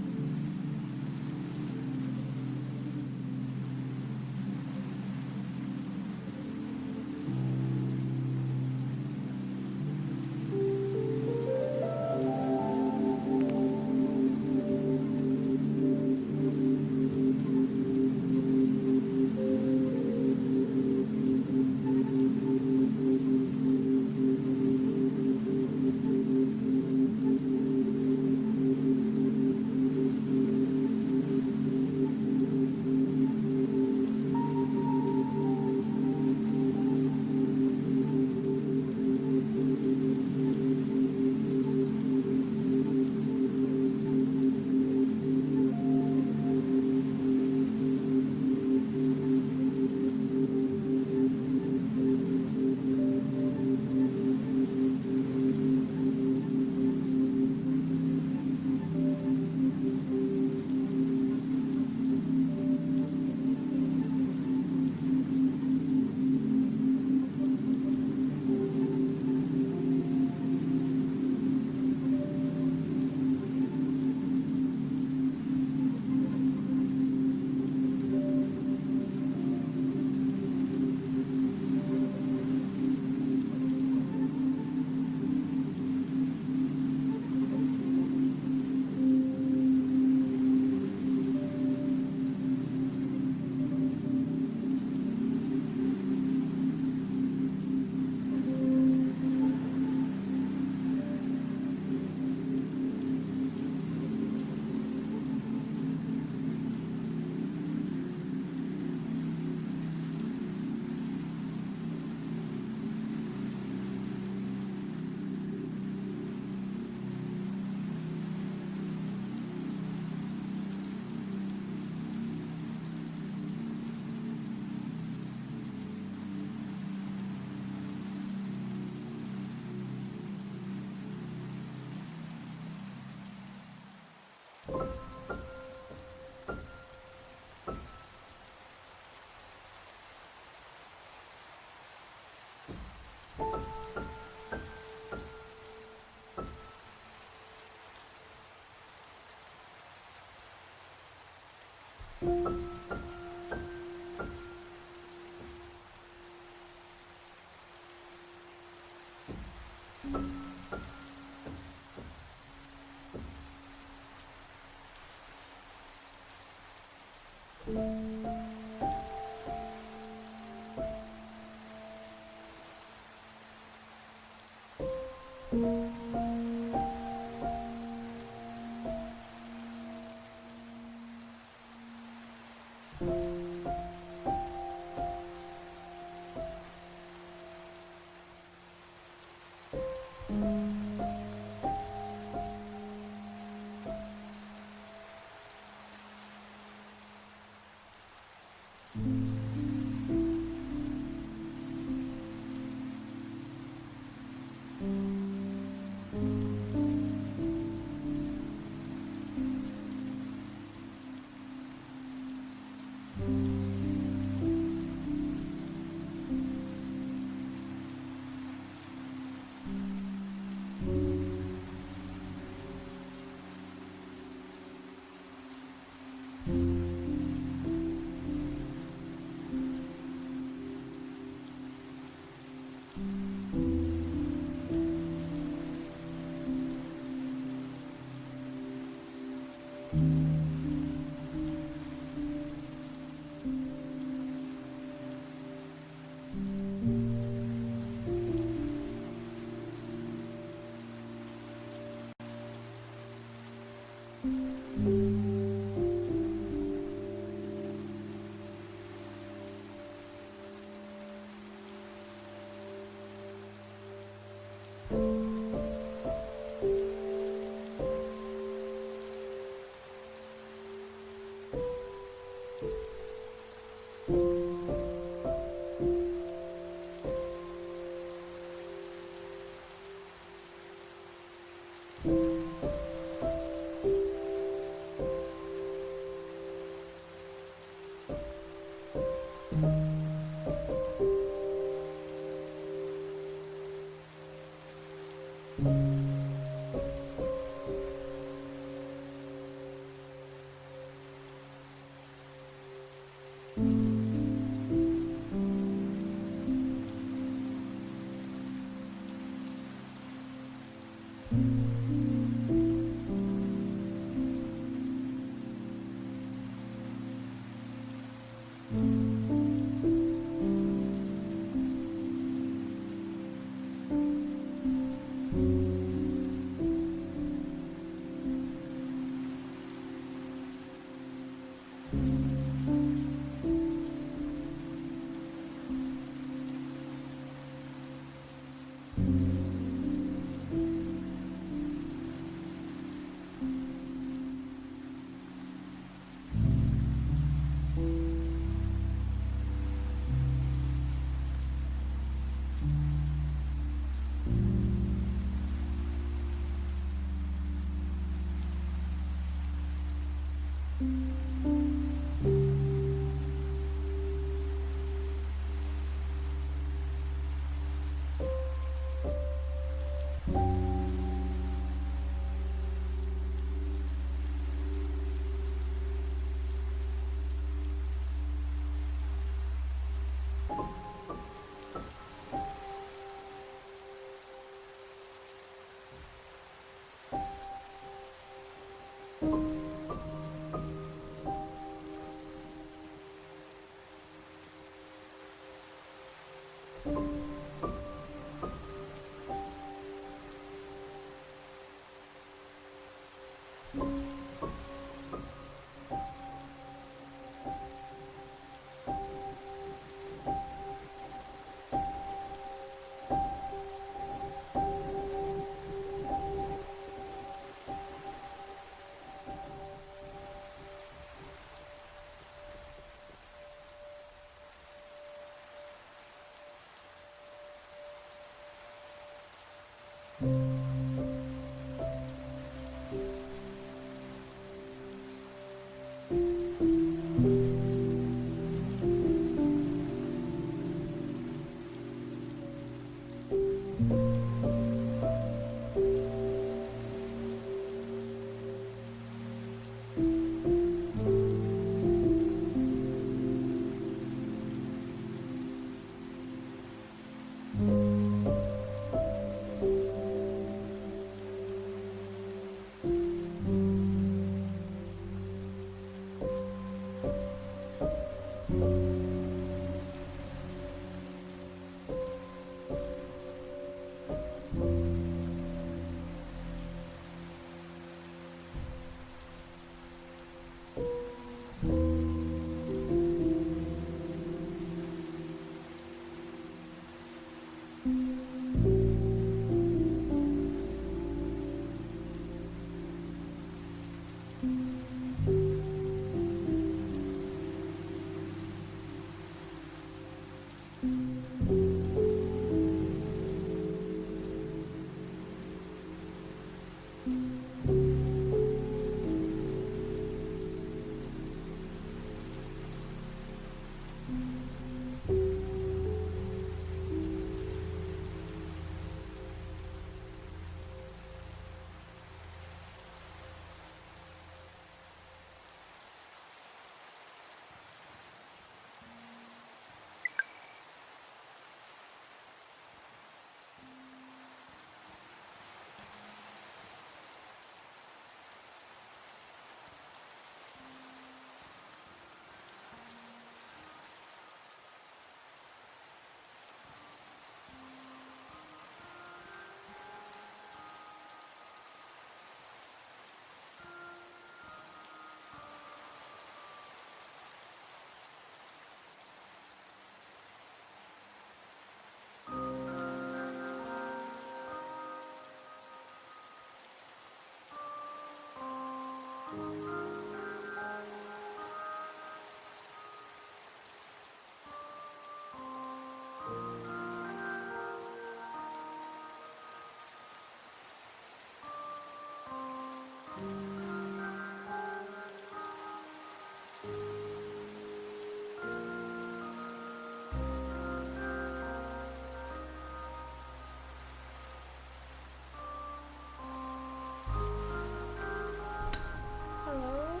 Hello?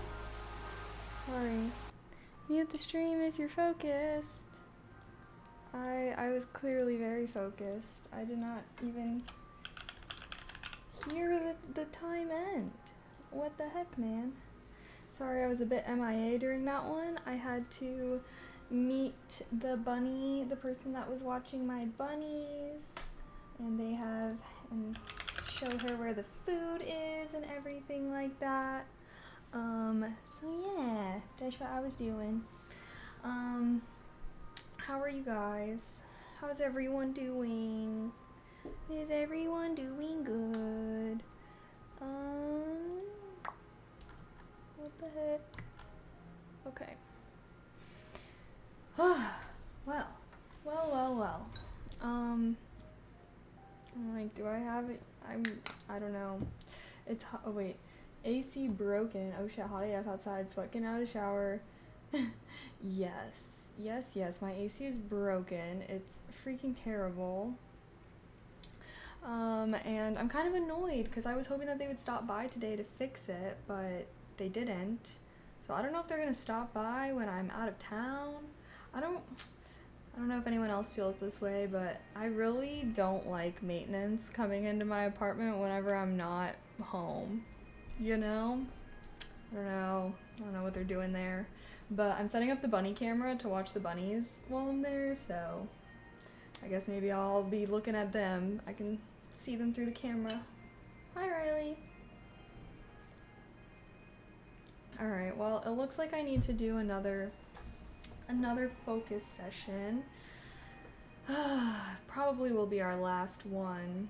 Sorry. Mute the stream if you're focused. I was clearly very focused. I did not even hear the time end. What the heck, man? Sorry, I was a bit MIA during that one. I had to meet the person that was watching my bunnies, and and show her where the food is and everything like that. So yeah, that's what I was doing. How are you guys? How's everyone doing? Is everyone doing good? What the heck? Okay. Well. I'm like, do I have it? I don't know. It's oh wait, AC broken. Oh shit, hot AF outside. Sweat getting out of the shower. Yes. My AC is broken. It's freaking terrible. And I'm kind of annoyed because I was hoping that they would stop by today to fix it, but they didn't. So I don't know if they're gonna stop by when I'm out of town. I don't know if anyone else feels this way, but I really don't like maintenance coming into my apartment whenever I'm not home. You know? I don't know what they're doing there. But I'm setting up the bunny camera to watch the bunnies while I'm there, so I guess maybe I'll be looking at them. I can see them through the camera. Hi, Riley. Alright, well, it looks like I need to do another focus session. Probably will be our last one.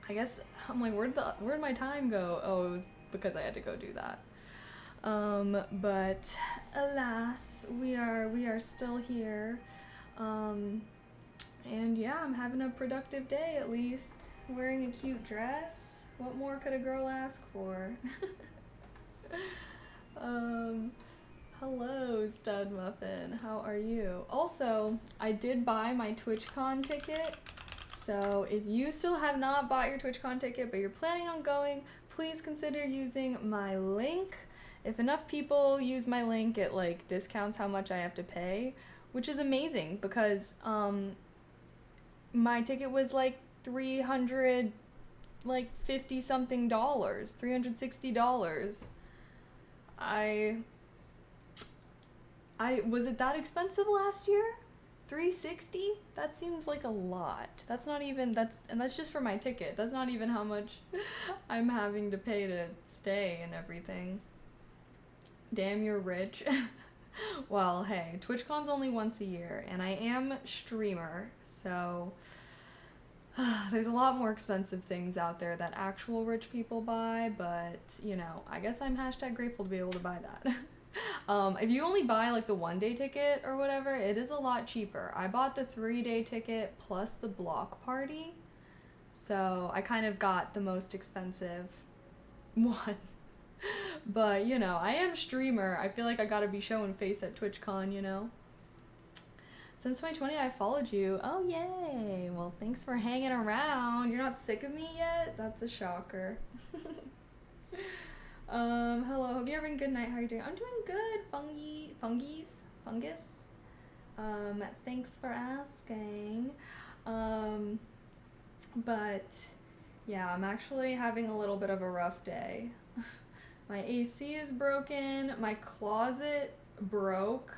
I guess I'm like, where'd my time go? Oh, it was because I had to go do that. But alas, we are still here. And yeah, I'm having a productive day at least. Wearing a cute dress. What more could a girl ask for? Hello, Stud Muffin. How are you? Also, I did buy my TwitchCon ticket. So if you still have not bought your TwitchCon ticket, but you're planning on going, please consider using my link. If enough people use my link, it like discounts how much I have to pay, which is amazing because my ticket was like $350 something, $360. I was it that expensive last year? $360? That seems like a lot. That's just for my ticket. That's not even how much I'm having to pay to stay and everything. Damn, you're rich. Well, hey, TwitchCon's only once a year, and I am streamer, so there's a lot more expensive things out there that actual rich people buy, but, you know, I guess I'm #grateful to be able to buy that. If you only buy like the 1 day ticket or whatever, it is a lot cheaper. I bought the 3 day ticket plus the block party. So I kind of got the most expensive one. But, you know, I am streamer. I feel like I gotta be showing face at TwitchCon, you know? Since 2020, I followed you. Oh, yay. Well, thanks for hanging around. You're not sick of me yet? That's a shocker. Hello. Hope you're having a good night. How are you doing? I'm doing good. Fungus. Thanks for asking. But yeah, I'm actually having a little bit of a rough day. My AC is broken. My closet broke.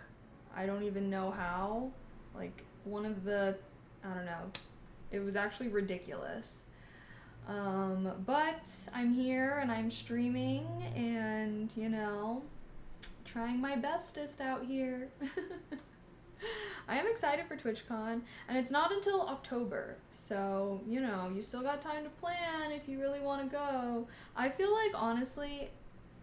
I don't even know how. Like, one of the, I don't know. It was actually ridiculous. But I'm here and I'm streaming and, you know, trying my bestest out here. I am excited for TwitchCon, and it's not until October, so, you know, you still got time to plan if you really want to go. I feel like, honestly,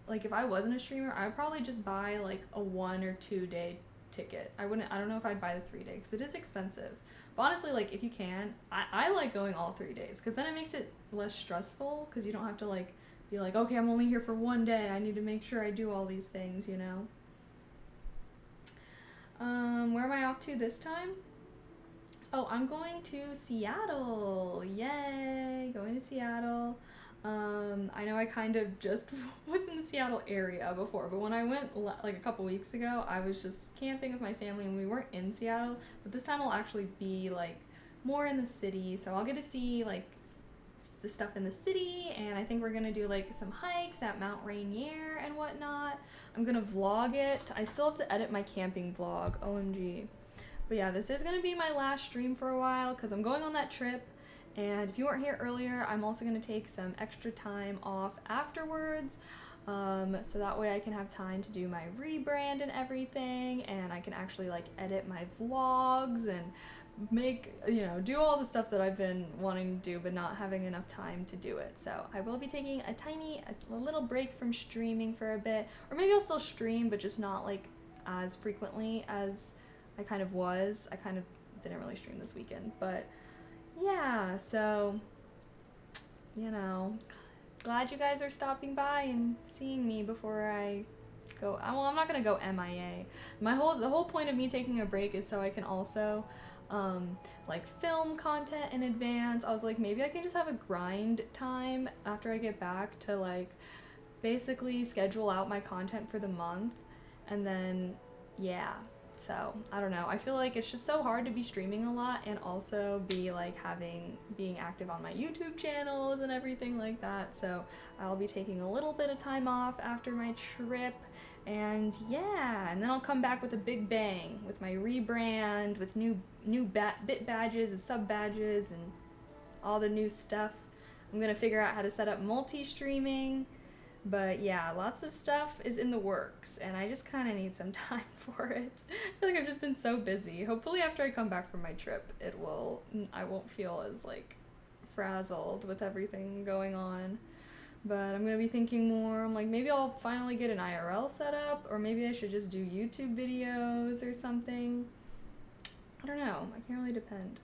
like, if I wasn't a streamer, I'd probably just buy, like, a 1 or 2 day ticket. I don't know if I'd buy the 3 day, because it is expensive. But honestly, like, if you can, I like going all 3 days, because then it makes it less stressful, because you don't have to, like, be like, okay, I'm only here for 1 day, I need to make sure I do all these things, you know? Where am I off to this time? Oh, I'm going to Seattle. Yay, going to Seattle. I know I kind of just was in the Seattle area before, but when I went like a couple weeks ago, I was just camping with my family and we weren't in Seattle, but this time I'll actually be like more in the city, so I'll get to see like the stuff in the city, and I think we're gonna do like some hikes at Mount Rainier and whatnot. I'm gonna vlog it. I still have to edit my camping vlog, OMG. But yeah, this is gonna be my last stream for a while because I'm going on that trip, and if you weren't here earlier, I'm also gonna take some extra time off afterwards, so that way I can have time to do my rebrand and everything, and I can actually like edit my vlogs and make, you know, do all the stuff that I've been wanting to do but not having enough time to do it. So I will be taking a little break from streaming for a bit, or maybe I'll still stream but just not like as frequently as I kind of was. I kind of didn't really stream this weekend, but yeah, so, you know, glad you guys are stopping by and seeing me before I go. Well, I'm not gonna go MIA. The whole point of me taking a break is so I can also like film content in advance. I was like, maybe I can just have a grind time after I get back to like basically schedule out my content for the month, and then yeah. So I don't know, I feel like it's just so hard to be streaming a lot and also be like being active on my YouTube channels and everything like that. So I'll be taking a little bit of time off after my trip, and yeah, and then I'll come back with a big bang with my rebrand, with new bit badges and sub badges and all the new stuff. I'm gonna figure out how to set up multi-streaming, but yeah, lots of stuff is in the works and I just kind of need some time for it. I feel like I've just been so busy. Hopefully after I come back from my trip, I won't feel as like frazzled with everything going on. But I'm gonna be thinking more. I'm like, maybe I'll finally get an IRL set up, or maybe I should just do YouTube videos or something. I don't know. I can't really depend.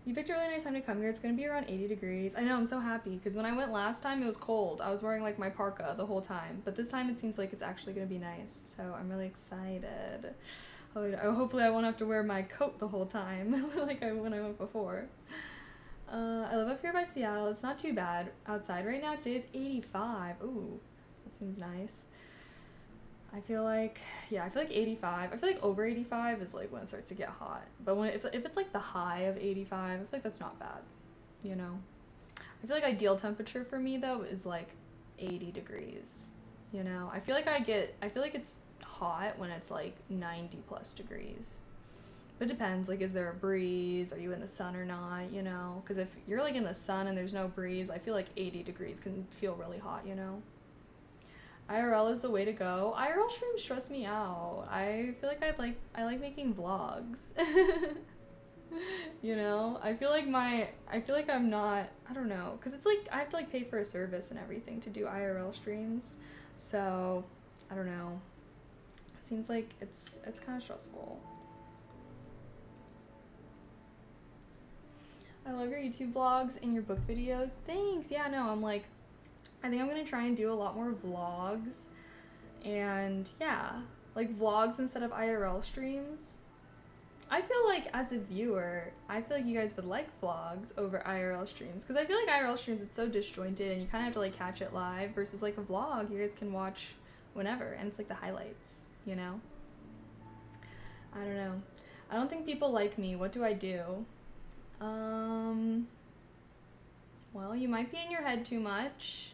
You picked a really nice time to come here. It's gonna be around 80 degrees. I know, I'm so happy, because when I went last time, it was cold. I was wearing like my parka the whole time, but this time it seems like it's actually gonna be nice, so I'm really excited. Hopefully I won't have to wear my coat the whole time, like when I went before. I live up here by Seattle. It's not too bad outside right now. Today is 85. Ooh, that seems nice. I feel like 85. I feel like over 85 is like when it starts to get hot. But if it's like the high of 85, I feel like that's not bad, you know? I feel like ideal temperature for me though is like 80 degrees, you know? I feel like it's hot when it's like 90 plus degrees. But it depends, like, is there a breeze? Are you in the sun or not, you know? Because if you're, like, in the sun and there's no breeze, I feel like 80 degrees can feel really hot, you know? IRL is the way to go. IRL streams stress me out. I feel like I like making vlogs. You know? I feel like I'm not, I don't know. Because it's, like, I have to, like, pay for a service and everything to do IRL streams. So, I don't know. seems like it's kind of stressful. I love your YouTube vlogs and your book videos. Thanks. Yeah, no, I think I'm gonna try and do a lot more vlogs, and yeah, like vlogs instead of IRL streams. I feel like as a viewer, I feel like you guys would like vlogs over IRL streams, because I feel like IRL streams, it's so disjointed and you kind of have to like catch it live, versus like a vlog you guys can watch whenever, and it's like the highlights, you know? I don't know. I don't think people like me. What do I do? Well, you might be in your head too much,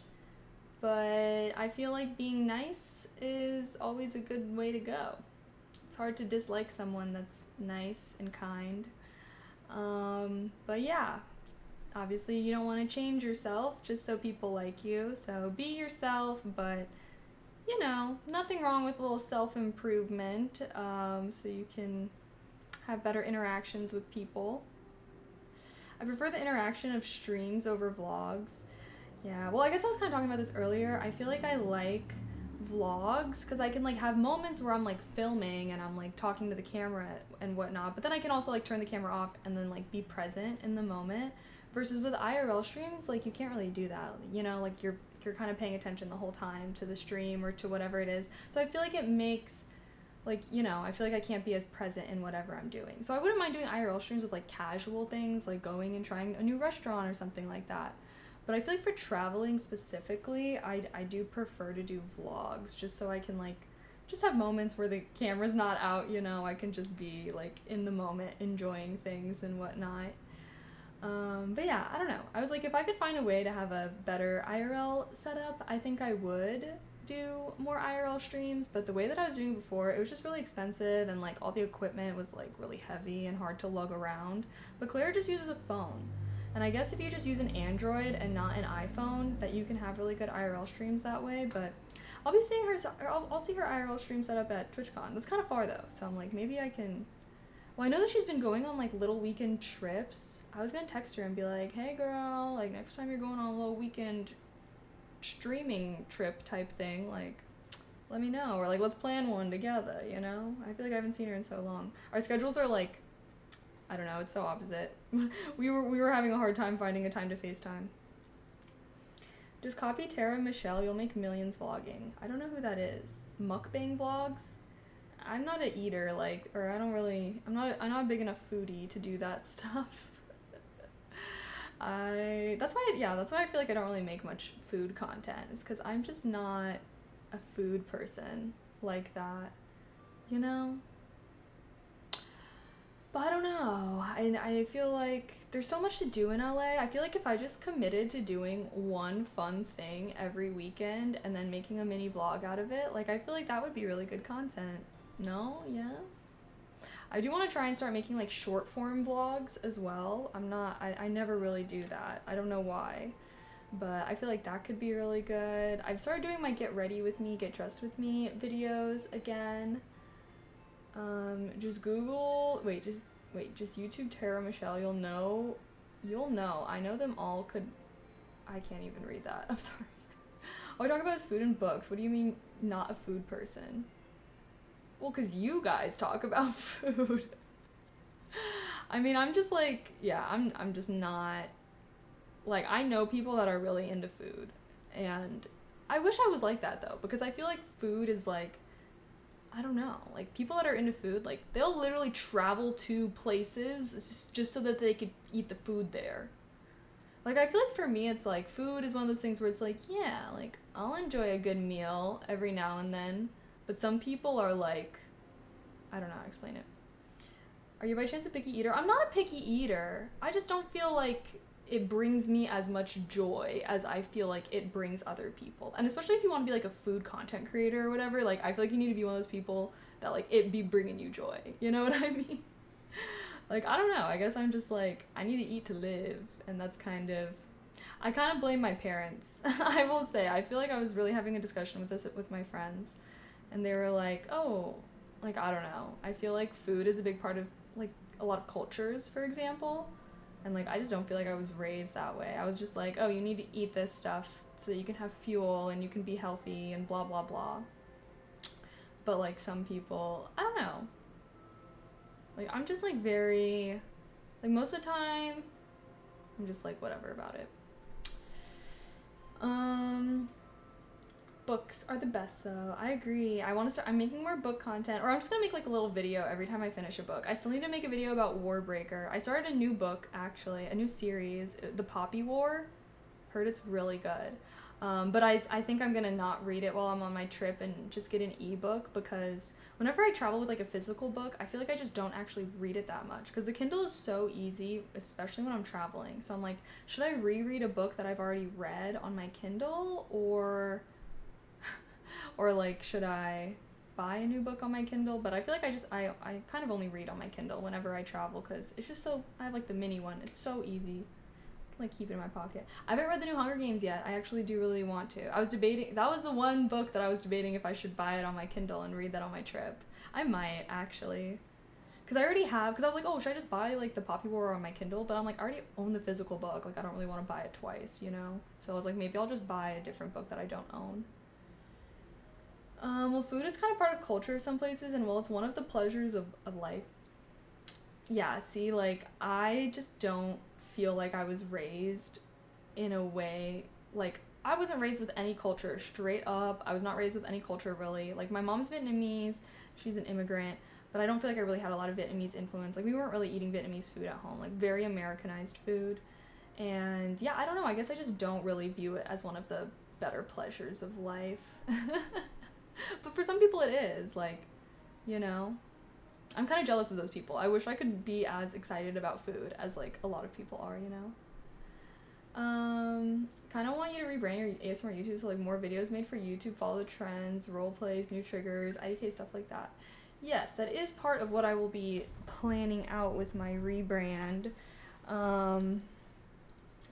but I feel like being nice is always a good way to go. It's hard to dislike someone that's nice and kind. But yeah, obviously you don't want to change yourself just so people like you. So be yourself, but you know, nothing wrong with a little self-improvement, so you can have better interactions with people. I prefer the interaction of streams over vlogs. Yeah, well, I guess I was kind of talking about this earlier. I feel like I like vlogs because I can like have moments where I'm like filming and I'm like talking to the camera and whatnot, but then I can also like turn the camera off and then like be present in the moment, versus with IRL streams, like you can't really do that, you know, like you're kind of paying attention the whole time to the stream or to whatever it is. So I feel like it makes, like, you know, I feel like I can't be as present in whatever I'm doing. So I wouldn't mind doing IRL streams with like casual things, like going and trying a new restaurant or something like that. But I feel like for traveling specifically, I do prefer to do vlogs, just so I can like just have moments where the camera's not out, you know, I can just be like in the moment enjoying things and whatnot. But yeah, I don't know. I was like, if I could find a way to have a better IRL setup, I think I would do more IRL streams, but the way that I was doing before, it was just really expensive, and like all the equipment was like really heavy and hard to lug around. But Claire just uses a phone. And I guess if you just use an Android and not an iPhone, that you can have really good IRL streams that way. But I'll be seeing her, I'll see her IRL stream set up at TwitchCon. That's kind of far though, so I'm like, maybe I can. Well, I know that she's been going on like little weekend trips. I was gonna text her and be like, hey girl, like next time you're going on a little weekend streaming trip type thing, like let me know, or like let's plan one together, you know? I feel like I haven't seen her in so long. Our schedules are like, I don't know, it's so opposite. we were having a hard time finding a time to FaceTime. Just copy Tara and Michelle, you'll make millions vlogging. I don't know who that is. Mukbang vlogs? I'm not an eater, like, or I don't really, I'm not a big enough foodie to do that stuff. That's why I feel like I don't really make much food content, is because I'm just not a food person like that, you know? But I don't know, I feel like there's so much to do in LA. I feel like if I just committed to doing one fun thing every weekend and then making a mini vlog out of it, like I feel like that would be really good content. No? Yes? I do want to try and start making like short form vlogs as well. I never really do that. I don't know why, but I feel like that could be really good. I've started doing my get ready with me, get dressed with me videos again. Just YouTube Tara Michelle, you'll know. I know them all I can't even read that. I'm sorry. All I talk about is food and books. What do you mean not a food person? Well, because you guys talk about food. I mean, I'm just like, yeah, I'm just not, like, I know people that are really into food, and I wish I was like that, though, because I feel like food is, like, I don't know, like, people that are into food, like, they'll literally travel to places just so that they could eat the food there. Like, I feel like for me, it's, like, food is one of those things where it's, like, yeah, like, I'll enjoy a good meal every now and then. But some people are like, I don't know how to explain it. Are you by chance a picky eater? I'm not a picky eater. I just don't feel like it brings me as much joy as I feel like it brings other people. And especially if you want to be like a food content creator or whatever, like I feel like you need to be one of those people that like it be bringing you joy. You know what I mean? Like, I don't know. I guess I'm just like, I need to eat to live. And that's I kind of blame my parents. I will say, I feel like I was really having a discussion with this with my friends. And they were like, oh, like, I don't know. I feel like food is a big part of, like, a lot of cultures, for example. And, like, I just don't feel like I was raised that way. I was just like, oh, you need to eat this stuff so that you can have fuel and you can be healthy and blah, blah, blah. But like some people, I don't know. Like I'm just like very, like most of the time, I'm just like whatever about it. Books are the best though. I agree. I want to start. I'm making more book content, or I'm just gonna make like a little video every time I finish a book. I still need to make a video about Warbreaker. I started a new book actually, a new series, The Poppy War. Heard it's really good. But I think I'm gonna not read it while I'm on my trip and just get an ebook, because whenever I travel with like a physical book, I feel like I just don't actually read it that much, because the Kindle is so easy, especially when I'm traveling. So I'm like, should I reread a book that I've already read on my Kindle, or like should I buy a new book on my Kindle? But I feel like I kind of only read on my Kindle whenever I travel, because it's just so, I have like the mini one. It's so easy. Like keep it in my pocket. I haven't read the new Hunger Games yet. I actually do really want to. I was debating, that was the one book that I was debating if I should buy it on my Kindle and read that on my trip. I might actually, because I already have, because I was like, oh, should I just buy like the Poppy War on my Kindle? But I'm like, I already own the physical book, like I don't really want to buy it twice, you know? So I was like, maybe I'll just buy a different book that I don't own. Well, food is kind of part of culture some places, and well, it's one of the pleasures of life. Yeah, see, like I just don't feel like I was raised in a way, like I wasn't raised with any culture, straight up. I was not raised with any culture really. Like my mom's Vietnamese, she's an immigrant, but I don't feel like I really had a lot of Vietnamese influence. Like we weren't really eating Vietnamese food at home, like very Americanized food. And yeah, I don't know, I guess I just don't really view it as one of the better pleasures of life. But for some people it is, like, you know, I'm kind of jealous of those people. I wish I could be as excited about food as like a lot of people are, you know. Kind of want you to rebrand your ASMR YouTube, so like more videos made for YouTube, follow the trends, role plays, new triggers, IDK, stuff like that. Yes, that is part of what I will be planning out with my rebrand.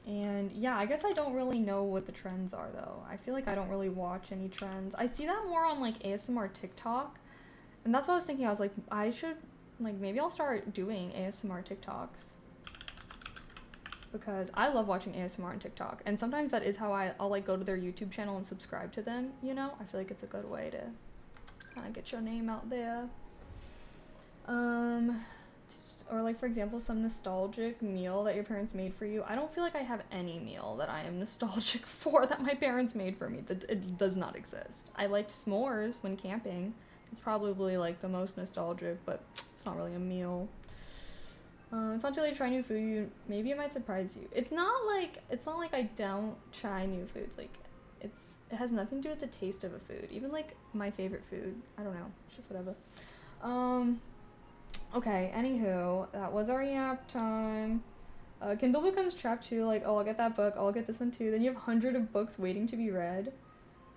And yeah, I guess I don't really know what the trends are though. I feel like I don't really watch any trends. I see that more on like ASMR TikTok. And that's what I was thinking. I was like, I should, like, maybe I'll start doing ASMR TikToks, because I love watching ASMR on TikTok. And sometimes that is how I'll like go to their YouTube channel and subscribe to them, you know? I feel like it's a good way to kind of get your name out there. Or like, for example, some nostalgic meal that your parents made for you. I don't feel like I have any meal that I am nostalgic for that my parents made for me. That it does not exist. I liked s'mores when camping. It's probably like the most nostalgic, but it's not really a meal. It's not too late to try new food. Maybe it might surprise you. It's not like I don't try new foods. Like it has nothing to do with the taste of a food. Even like my favorite food, I don't know. It's just whatever. Okay. Anywho, that was our yap time. Kindle becomes trapped too. Like, oh, I'll get that book. Oh, I'll get this one too. Then you have hundreds of books waiting to be read.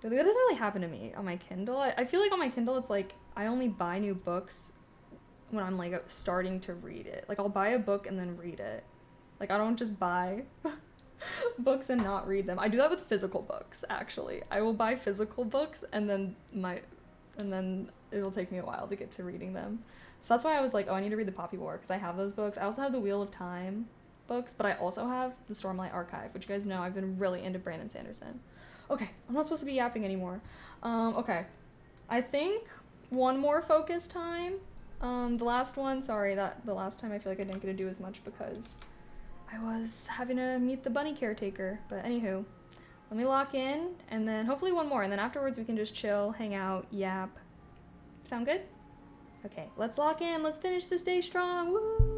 That doesn't really happen to me on my Kindle. I feel like on my Kindle, it's like I only buy new books when I'm like starting to read it. Like I'll buy a book and then read it. Like I don't just buy books and not read them. I do that with physical books, actually. I will buy physical books and then it'll take me a while to get to reading them. So that's why I was like, oh, I need to read the Poppy War, because I have those books. I also have the Wheel of Time books, but I also have the Stormlight Archive, which you guys know I've been really into Brandon Sanderson. Okay, I'm not supposed to be yapping anymore. Okay. I think one more focus time. The last one, sorry, the last time I feel like I didn't get to do as much because I was having to meet the bunny caretaker. But anywho, let me lock in, and then hopefully one more, and then afterwards we can just chill, hang out, yap. Sound good? Okay, let's lock in. Let's finish this day strong. Woo!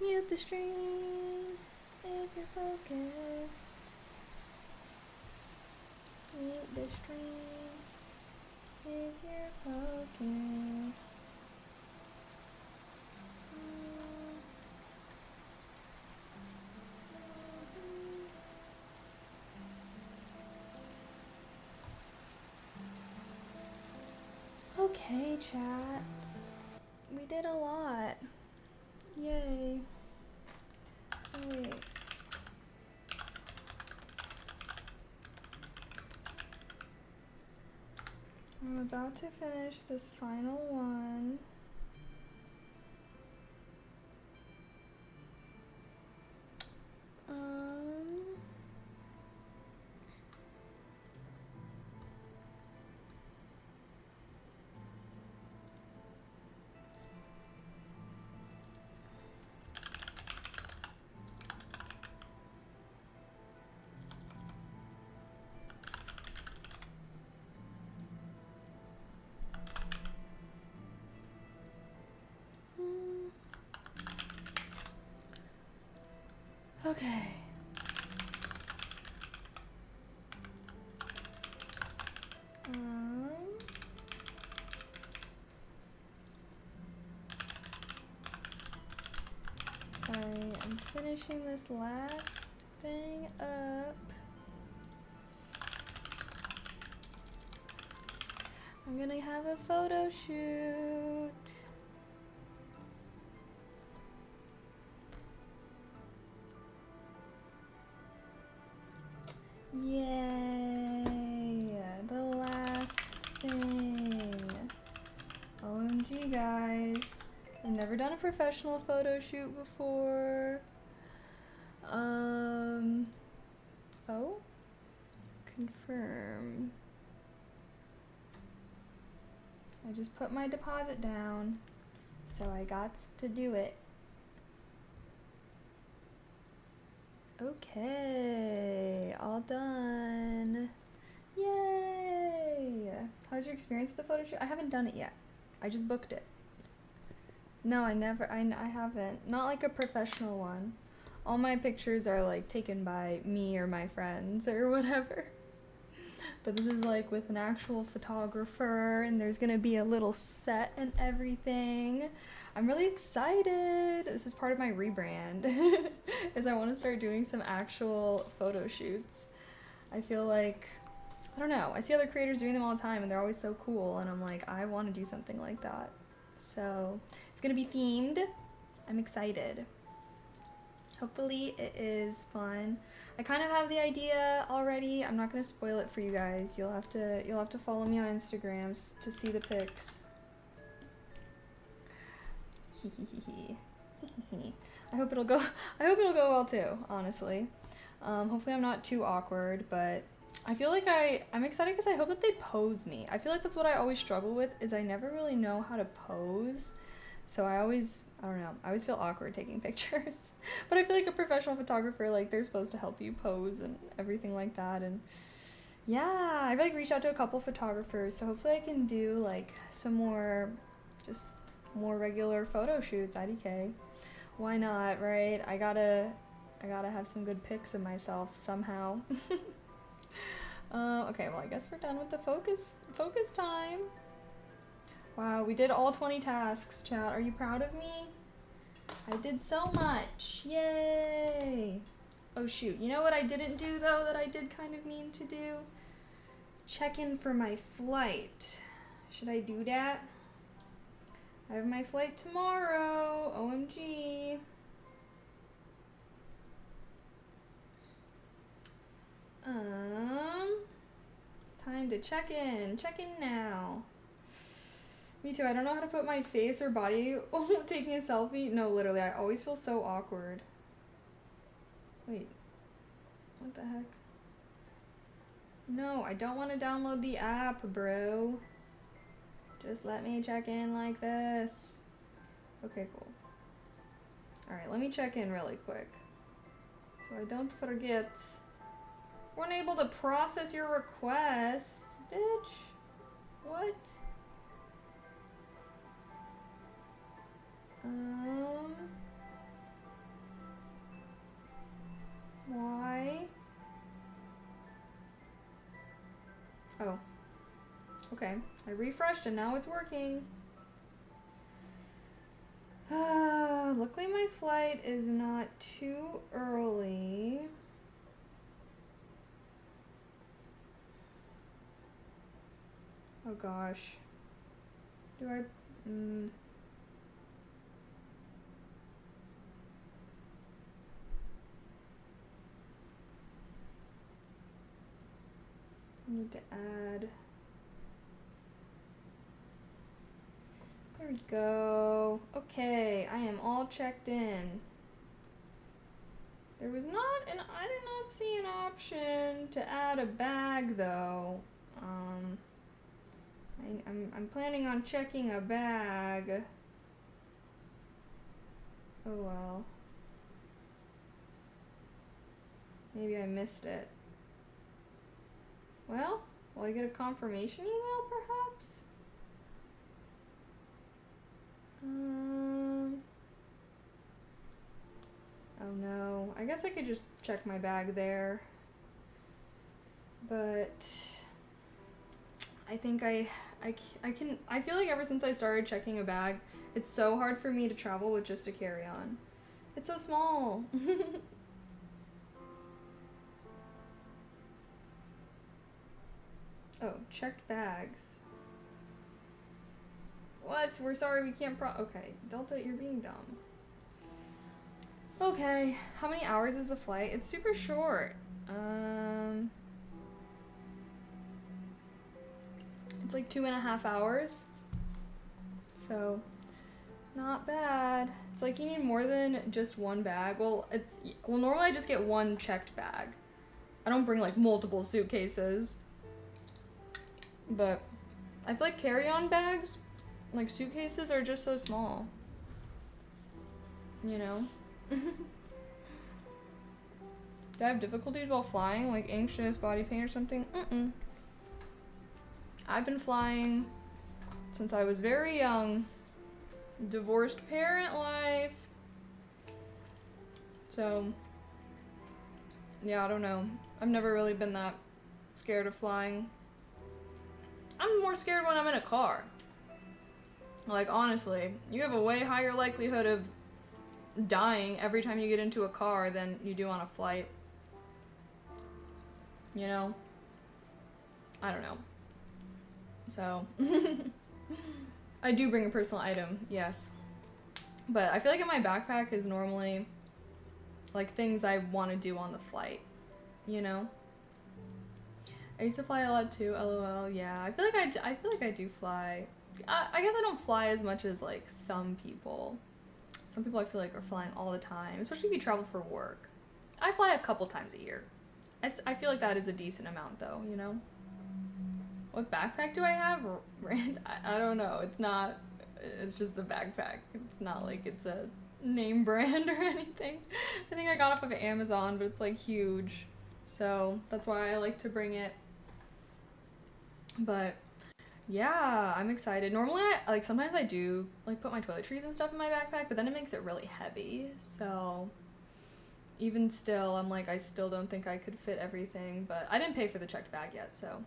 Mute the stream if you're focused. Mute the stream if you're focused. Okay, chat. We did a lot. Yay. Oh, wait. I'm about to finish this final one. Okay. Sorry, I'm finishing this last thing up. I'm gonna have a photo shoot. Yay! The last thing. OMG, guys. I've never done a professional photo shoot before. Oh? Confirm. I just put my deposit down, so I got to do it. Okay, all done. Yay! How's your experience with the photo shoot? I haven't done it yet. I just booked it. No, I haven't. Not like a professional one. All my pictures are like taken by me or my friends or whatever. But this is like with an actual photographer, and there's gonna be a little set and everything. I'm really excited. This is part of my rebrand, is I want to start doing some actual photo shoots. I feel like, I don't know, I see other creators doing them all the time and they're always so cool, and I'm like, I want to do something like that. So it's gonna be themed. I'm excited. Hopefully it is fun. I kind of have the idea already. I'm not gonna spoil it for you guys. You'll have to follow me on Instagram to see the pics. I hope it'll go well too, honestly. Hopefully I'm not too awkward, but I feel like I'm excited because I hope that they pose me. I feel like that's what I always struggle with, is I never really know how to pose. So I always feel awkward taking pictures. But I feel like a professional photographer, like, they're supposed to help you pose and everything like that. And yeah, I've like reached out to a couple photographers, so hopefully I can do like some more regular photo shoots. IDK. Why not, right? I gotta have some good pics of myself somehow. Okay, well, I guess we're done with the focus time. Wow, we did all 20 tasks, chat. Are you proud of me? I did so much. Yay! Oh shoot, you know what I didn't do though that I did kind of mean to do? Check in for my flight. Should I do that? I have my flight tomorrow. OMG. Time to check in. Check in now. Me too. I don't know how to put my face or body taking a selfie. No, literally, I always feel so awkward. Wait. What the heck? No, I don't want to download the app, bro. Just let me check in like this. Okay, cool. Alright, let me check in really quick, so I don't forget. Weren't able to process your request, bitch. What? Oh. Okay. I refreshed and now it's working. Luckily my flight is not too early. Oh gosh. Do I... need to add... There we go. Okay, I am all checked in. There was not I did not see an option to add a bag though. I'm planning on checking a bag. Oh well. Maybe I missed it. Well, will I get a confirmation email perhaps? Oh no. I guess I could just check my bag there. But I think I feel like ever since I started checking a bag, it's so hard for me to travel with just a carry-on. It's so small. Oh, checked bags. What? We're sorry, we can't okay, Delta, you're being dumb. Okay, how many hours is the flight? It's super short. It's like 2.5 hours. So, not bad. It's like you need more than just one bag. Well, normally I just get one checked bag. I don't bring like multiple suitcases. But I feel like carry-on bags, like suitcases, are just so small. You know? Do I have difficulties while flying? Like anxious, body pain or something? I've been flying since I was very young. Divorced parent life. So, yeah, I don't know. I've never really been that scared of flying. I'm more scared when I'm in a car. Like, honestly, you have a way higher likelihood of dying every time you get into a car than you do on a flight. You know? I don't know. So, I do bring a personal item, yes. But I feel like in my backpack is normally, like, things I want to do on the flight, you know? I used to fly a lot too, lol, yeah. I feel like I do fly. I guess I don't fly as much as, like, some people. Some people I feel like are flying all the time, especially if you travel for work. I fly a couple times a year. I feel like that is a decent amount, though, you know? What backpack do I have? Rand? I don't know. It's just a backpack. It's not like it's a name brand or anything. I think I got it off of Amazon, but it's, like, huge. So that's why I like to bring it. But yeah, I'm excited. Normally, sometimes I do, like, put my toiletries and stuff in my backpack, but then it makes it really heavy. So even still, I'm like, I still don't think I could fit everything, but I didn't pay for the checked bag yet, so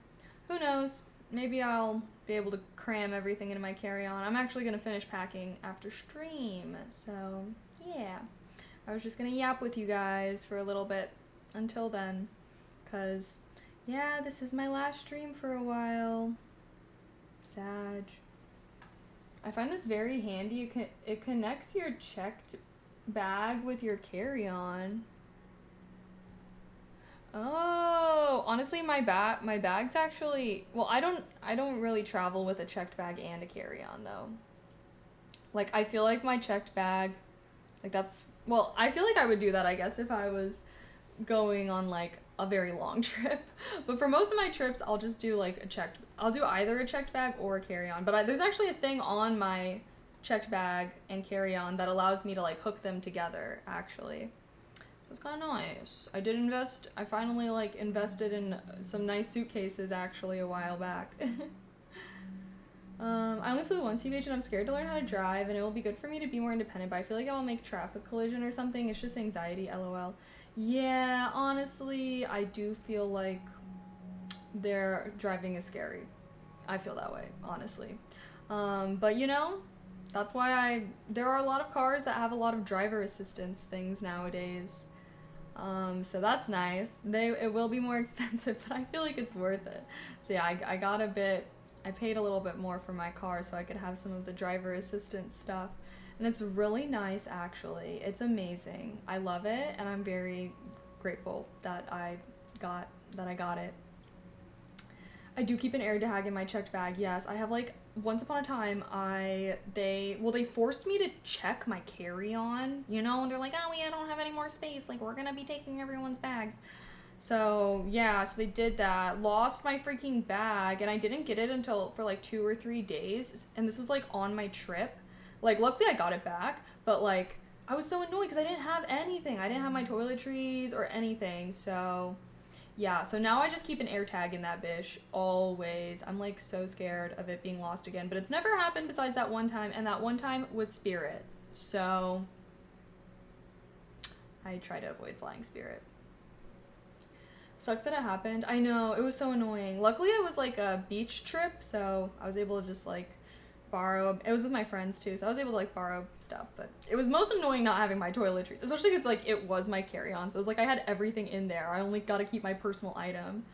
who knows? Maybe I'll be able to cram everything into my carry-on. I'm actually going to finish packing after stream, so yeah. I was just going to yap with you guys for a little bit until then, because, yeah, this is my last stream for a while. Sag. I find this very handy. It connects your checked bag with your carry-on. Oh, honestly, my bag's actually, well, I don't really travel with a checked bag and a carry-on though. Like, I feel like my checked bag, like, well, I feel like I would do that, I guess, if I was going on, like, a very long trip. But for most of my trips, I'll just do, like, I'll do either a checked bag or a carry-on. But there's actually a thing on my checked bag and carry-on that allows me to, like, hook them together, actually. So it's kind of nice. I finally, like, invested in some nice suitcases, actually, a while back. I only flew once CVH and I'm scared to learn how to drive, and it will be good for me to be more independent, but I feel like I'll make traffic collision or something. It's just anxiety, lol. Yeah, honestly, I do feel like Their driving is scary. I feel that way, honestly. But you know, that's why there are a lot of cars that have a lot of driver assistance things nowadays. So that's nice. It will be more expensive, but I feel like it's worth it. So yeah, I paid a little bit more for my car so I could have some of the driver assistance stuff. And it's really nice, actually. It's amazing. I love it, and I'm very grateful that I got it. I do keep an air tag in my checked bag. Yes, I have like once upon a time they forced me to check my carry-on, you know, and they're like, "Oh, I don't have any more space. Like we're going to be taking everyone's bags." So, yeah, so they did that. Lost my freaking bag, and I didn't get it until for like 2 or 3 days, and this was like on my trip. Like luckily I got it back, but like I was so annoyed because I didn't have anything. I didn't have my toiletries or anything. So yeah, so now I just keep an air tag in that bitch always. I'm like so scared of it being lost again, but it's never happened besides that one time, and that one time was Spirit. So I try to avoid flying Spirit. Sucks that it happened. I know, it was so annoying. Luckily it was like a beach trip, so I was able to just like borrow. It was with my friends too, so I was able to like borrow stuff, but it was most annoying not having my toiletries, especially because like it was my carry-on, so it was like I had everything in there. I only got to keep my personal item.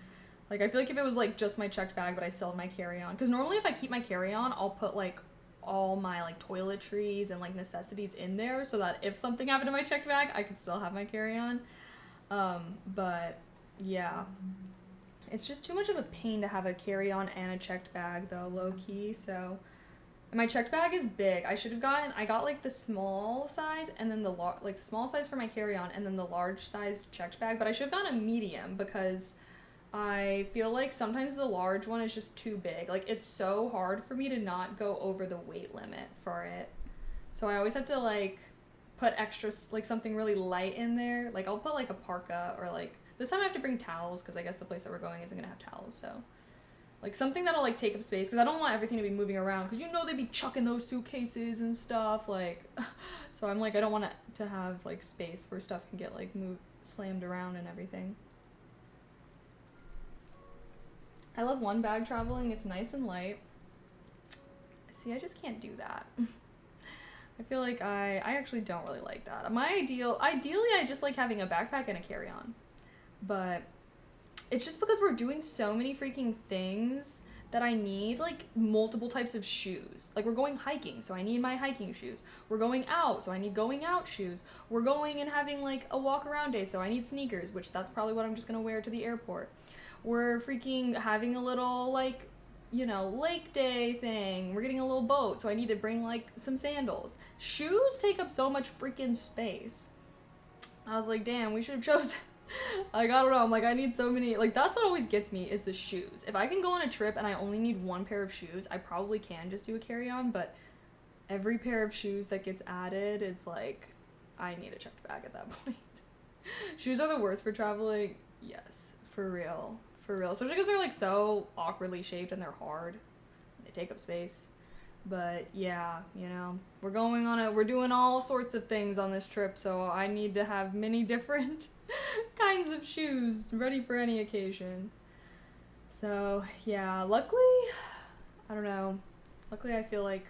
Like I feel like if it was like just my checked bag but I still had my carry-on, because normally if I keep my carry-on I'll put like all my like toiletries and like necessities in there so that if something happened to my checked bag I could still have my carry-on. But yeah, it's just too much of a pain to have a carry-on and a checked bag though, low-key. So my checked bag is big. I got like the small size and then the small size for my carry-on and then the large size checked bag, but I should have gotten a medium because I feel like sometimes the large one is just too big. Like it's so hard for me to not go over the weight limit for it. So I always have to like put extra, like something really light in there. Like I'll put like a parka, or like this time I have to bring towels because I guess the place that we're going isn't gonna have towels, so like something that'll like take up space, because I don't want everything to be moving around, because you know they'd be chucking those suitcases and stuff, like so I'm like I don't want it to have like space where stuff can get like slammed around and everything. I love one bag traveling. It's nice and light. See, I just can't do that. I feel like I actually don't really like that. Ideally I just like having a backpack and a carry-on, but it's just because we're doing so many freaking things that I need like multiple types of shoes. Like we're going hiking, so I need my hiking shoes. We're going out, so I need going out shoes. We're going and having like a walk around day, so I need sneakers, which that's probably what I'm just gonna wear to the airport. We're freaking having a little like, you know, lake day thing. We're getting a little boat, so I need to bring like some sandals. Shoes take up so much freaking space. I was like, damn, we should have chosen. Like, I don't know, I'm like, I need so many, like, that's what always gets me is the shoes. If I can go on a trip and I only need one pair of shoes, I probably can just do a carry-on, but every pair of shoes that gets added, it's like, I need a checked bag at that point. Shoes are the worst for traveling. Yes, for real, especially because they're like so awkwardly shaped and they're hard. They take up space. But yeah, you know, we're doing all sorts of things on this trip, so I need to have many different kinds of shoes ready for any occasion. So yeah, luckily I feel like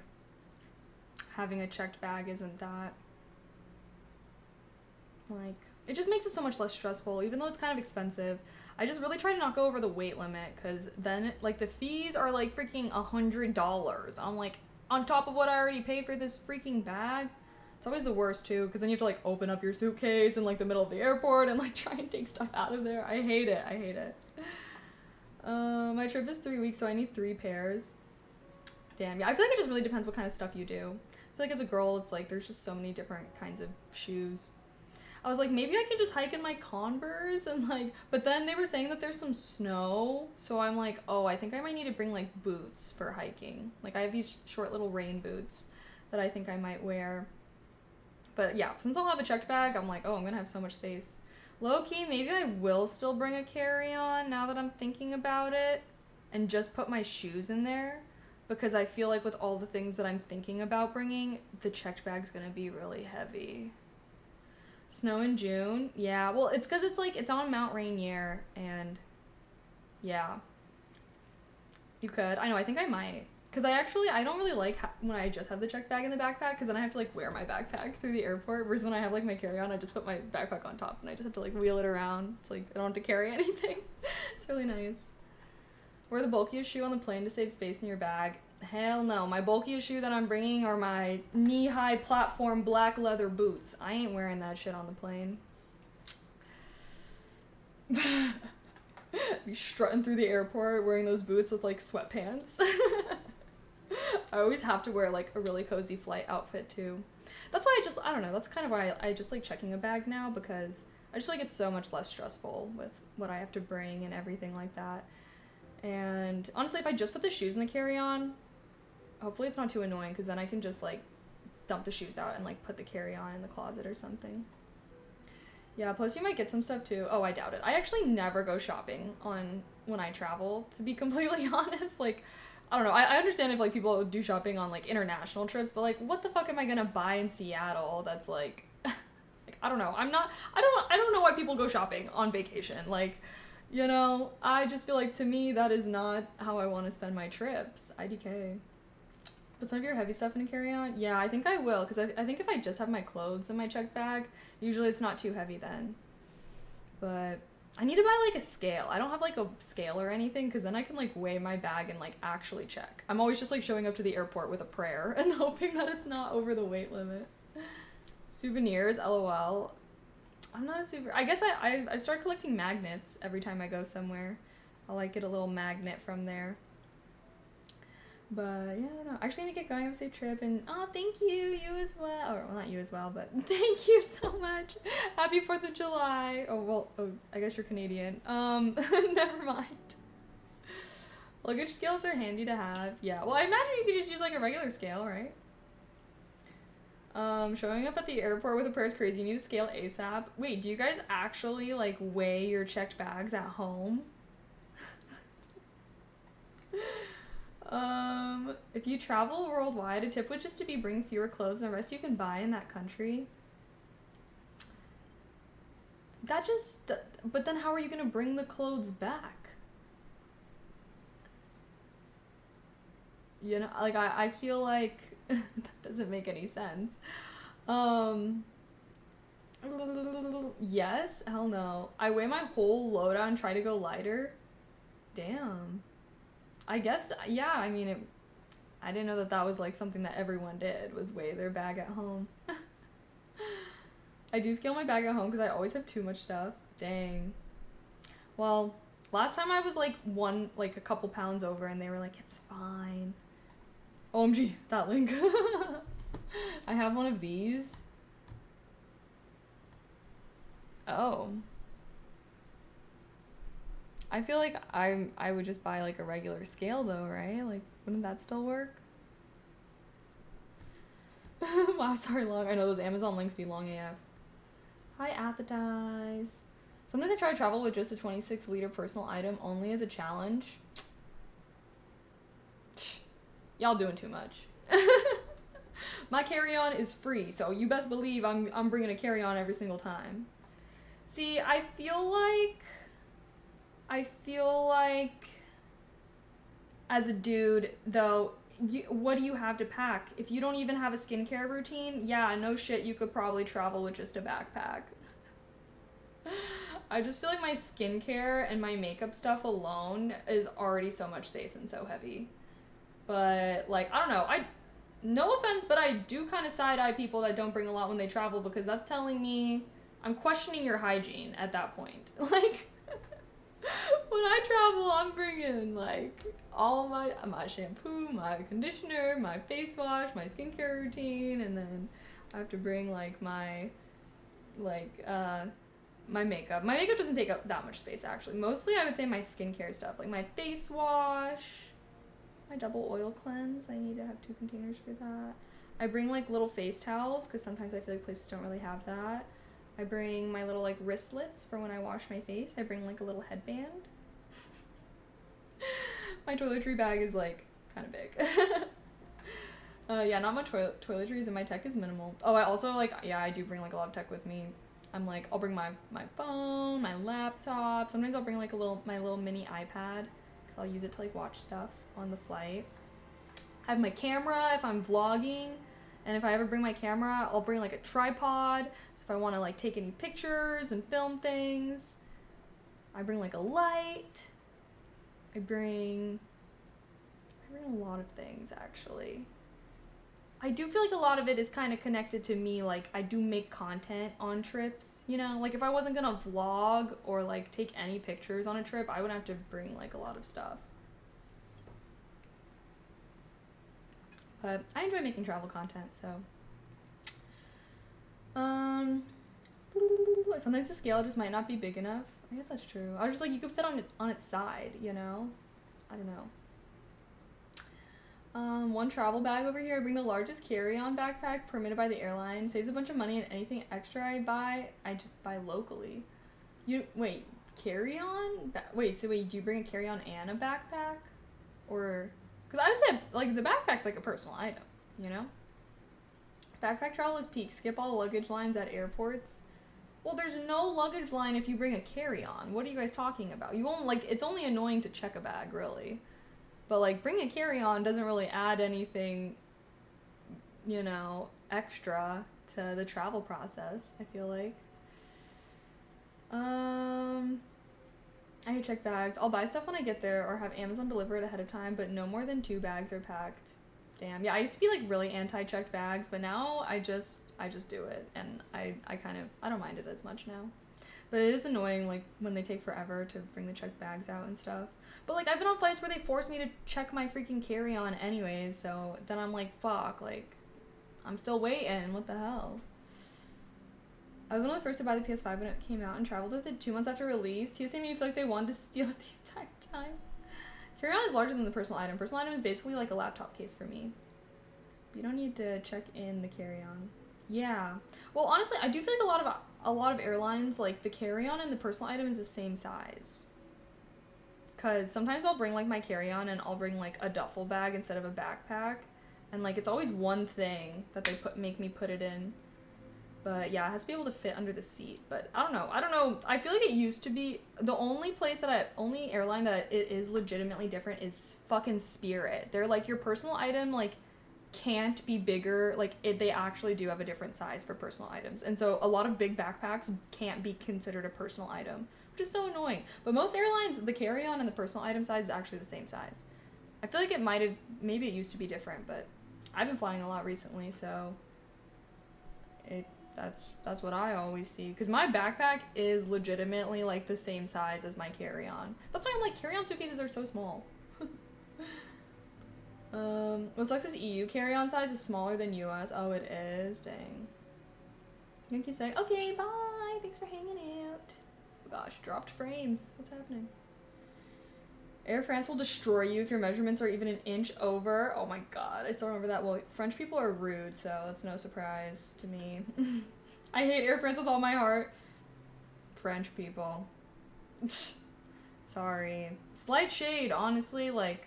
having a checked bag isn't that, like, it just makes it so much less stressful, even though it's kind of expensive. I just really try to not go over the weight limit, because then like the fees are like freaking $100. I'm like, on top of what I already paid for this freaking bag. It's always the worst too, because then you have to like open up your suitcase in like the middle of the airport and like try and take stuff out of there. I hate it. My trip is 3 weeks, so I need 3 pairs. Damn, yeah, I feel like it just really depends what kind of stuff you do. I feel like as a girl, it's like there's just so many different kinds of shoes. I was like, maybe I can just hike in my Converse and like, but then they were saying that there's some snow, so I'm like, oh, I think I might need to bring like boots for hiking. Like I have these short little rain boots that I think I might wear. But yeah, since I'll have a checked bag, I'm like, oh, I'm gonna have so much space. Low-key, maybe I will still bring a carry-on now that I'm thinking about it, and just put my shoes in there, because I feel like with all the things that I'm thinking about bringing, the checked bag's gonna be really heavy. Snow in June? Yeah, well, it's because it's like, it's on Mount Rainier, and yeah. You could. I know, I think I might. Because I don't really like when I just have the checked bag in the backpack, because then I have to, like, wear my backpack through the airport, versus when I have, like, my carry-on, I just put my backpack on top, and I just have to, like, wheel it around. It's, like, I don't have to carry anything. It's really nice. Wear the bulkiest shoe on the plane to save space in your bag. Hell no. My bulkiest shoe that I'm bringing are my knee-high platform black leather boots. I ain't wearing that shit on the plane. Be strutting through the airport wearing those boots with, like, sweatpants. I always have to wear, like, a really cozy flight outfit, too. That's why I don't know, that's kind of why I just like checking a bag now, because I just feel like it's so much less stressful with what I have to bring and everything like that. And honestly, if I just put the shoes in the carry-on, hopefully it's not too annoying, because then I can just, like, dump the shoes out and, like, put the carry-on in the closet or something. Yeah, plus you might get some stuff, too. Oh, I doubt it. I actually never go shopping when I travel, to be completely honest. Like, I don't know. I understand if, like, people do shopping on, like, international trips, but, like, what the fuck am I gonna buy in Seattle that's, like, like, I don't know. I don't know why people go shopping on vacation. Like, you know, I just feel like, to me, that is not how I want to spend my trips. IDK. Put some of your heavy stuff in a carry-on? Yeah, I think I will, because I think if I just have my clothes in my checked bag, usually it's not too heavy then. But I need to buy, like, a scale. I don't have, like, a scale or anything, because then I can, like, weigh my bag and, like, actually check. I'm always just, like, showing up to the airport with a prayer and hoping that it's not over the weight limit. Souvenirs, LOL. I'm not a I guess I start collecting magnets every time I go somewhere. I'll, like, get a little magnet from there. But, yeah, I don't know. I actually need to get going. Have a safe trip. And, oh, thank you. You as well. Or, well, not you as well, but thank you so much. Happy 4th of July. Oh, well, I guess you're Canadian. Never mind. Luggage scales are handy to have. Yeah, well, I imagine you could just use, like, a regular scale, right? Showing up at the airport with a prayer is crazy. You need a scale ASAP. Wait, do you guys actually, like, weigh your checked bags at home? If you travel worldwide, a tip would just to be bring fewer clothes than the rest you can buy in that country. But then how are you gonna bring the clothes back? You know, like, I feel like that doesn't make any sense. Yes? Hell no. I weigh my whole load out and try to go lighter. Damn. I guess, yeah, I mean, I didn't know that was, like, something that everyone did, was weigh their bag at home. I do scale my bag at home because I always have too much stuff. Dang. Well, last time I was, like, a couple pounds over, and they were like, it's fine. OMG, that link. I have one of these. Oh. I feel like I would just buy, like, a regular scale, though, right? Like, wouldn't that still work? Wow, sorry, long. I know those Amazon links be long AF. Hi, Athetize. Sometimes I try to travel with just a 26-liter personal item only as a challenge. Y'all doing too much. My carry-on is free, so you best believe I'm bringing a carry-on every single time. See, I feel like as a dude, though, what do you have to pack? If you don't even have a skincare routine, yeah, no shit, you could probably travel with just a backpack. I just feel like my skincare and my makeup stuff alone is already so much space and so heavy. But, like, I don't know, no offense, but I do kind of side-eye people that don't bring a lot when they travel, because that's telling me I'm questioning your hygiene at that point. Like, when I travel, I'm bringing, like, all my shampoo, my conditioner, my face wash, my skincare routine, and then I have to bring, like, my makeup. My makeup doesn't take up that much space, actually. Mostly, I would say my skincare stuff, like my face wash, my double oil cleanse. I need to have 2 containers for that. I bring, like, little face towels, because sometimes I feel like places don't really have that. I bring my little, like, wristlets for when I wash my face. I bring, like, a little headband. My toiletry bag is, like, kind of big. Yeah, not much toiletries, and my tech is minimal. Oh, I also, like, yeah, I do bring, like, a lot of tech with me. I'm, like, I'll bring my phone, my laptop. Sometimes I'll bring, like, my little mini iPad, because I'll use it to like watch stuff on the flight. I have my camera if I'm vlogging, and if I ever bring my camera, I'll bring like a tripod, so if I want to like take any pictures and film things. I bring like a light. I bring a lot of things, actually. I do feel like a lot of it is kind of connected to me, like I do make content on trips, you know? Like if I wasn't gonna vlog or like take any pictures on a trip, I would have to bring like a lot of stuff. But I enjoy making travel content, so. Sometimes the scale just might not be big enough. I guess that's true. I was just like, you could sit on its side, you know? I don't know. One travel bag over here. I bring the largest carry-on backpack permitted by the airline. Saves a bunch of money, and anything extra I just buy locally. Wait, carry-on? Wait, do you bring a carry-on and a backpack? Or, because I said, like, the backpack's like a personal item, you know? Backpack travel is peak. Skip all luggage lines at airports. Well, there's no luggage line if you bring a carry-on. What are you guys talking about? You won't, like, it's only annoying to check a bag, really. But, like, bring a carry-on doesn't really add anything, you know, extra to the travel process, I feel like. I hate checked bags. I'll buy stuff when I get there or have Amazon deliver it ahead of time, but no more than 2 bags are packed. Damn. Yeah, I used to be, like, really anti-checked bags, but now I just do it, and I don't mind it as much now. But it is annoying, like, when they take forever to bring the checked bags out and stuff. But, like, I've been on flights where they force me to check my freaking carry-on anyways, so then I'm like, fuck, like, I'm still waiting, what the hell? I was one of the first to buy the PS5 when it came out and traveled with it 2 months after release. TSA made me feel like they wanted to steal it the entire time. Carry-on is larger than the personal item. Personal item is basically like a laptop case for me. You don't need to check in the carry-on. Yeah. Well, honestly, I do feel like a lot of airlines, like, the carry-on and the personal item is the same size. Because sometimes I'll bring, like, my carry-on and I'll bring, like, a duffel bag instead of a backpack. And, like, it's always one thing that they make me put it in. But, yeah, it has to be able to fit under the seat. But, I don't know. I feel like it used to be, the only airline that it is legitimately different is fucking Spirit. They're, like, your personal item, like, can't be bigger. Like, they actually do have a different size for personal items, and so a lot of big backpacks can't be considered a personal item, which is so annoying. But most airlines, the carry-on and the personal item size is actually the same size. I feel like maybe it used to be different, but I've been flying a lot recently, so that's what I always see, because my backpack is legitimately like the same size as my carry-on. That's why I'm like, carry-on suitcases are so small. What sucks is EU carry-on size is smaller than US. Oh, it is? Dang. Thank you saying, okay, bye. Thanks for hanging out. Oh gosh, dropped frames. What's happening? Air France will destroy you if your measurements are even an inch over. Oh my god, I still remember that. Well, French people are rude, so that's no surprise to me. I hate Air France with all my heart. French people. Sorry. Slight shade, honestly, like,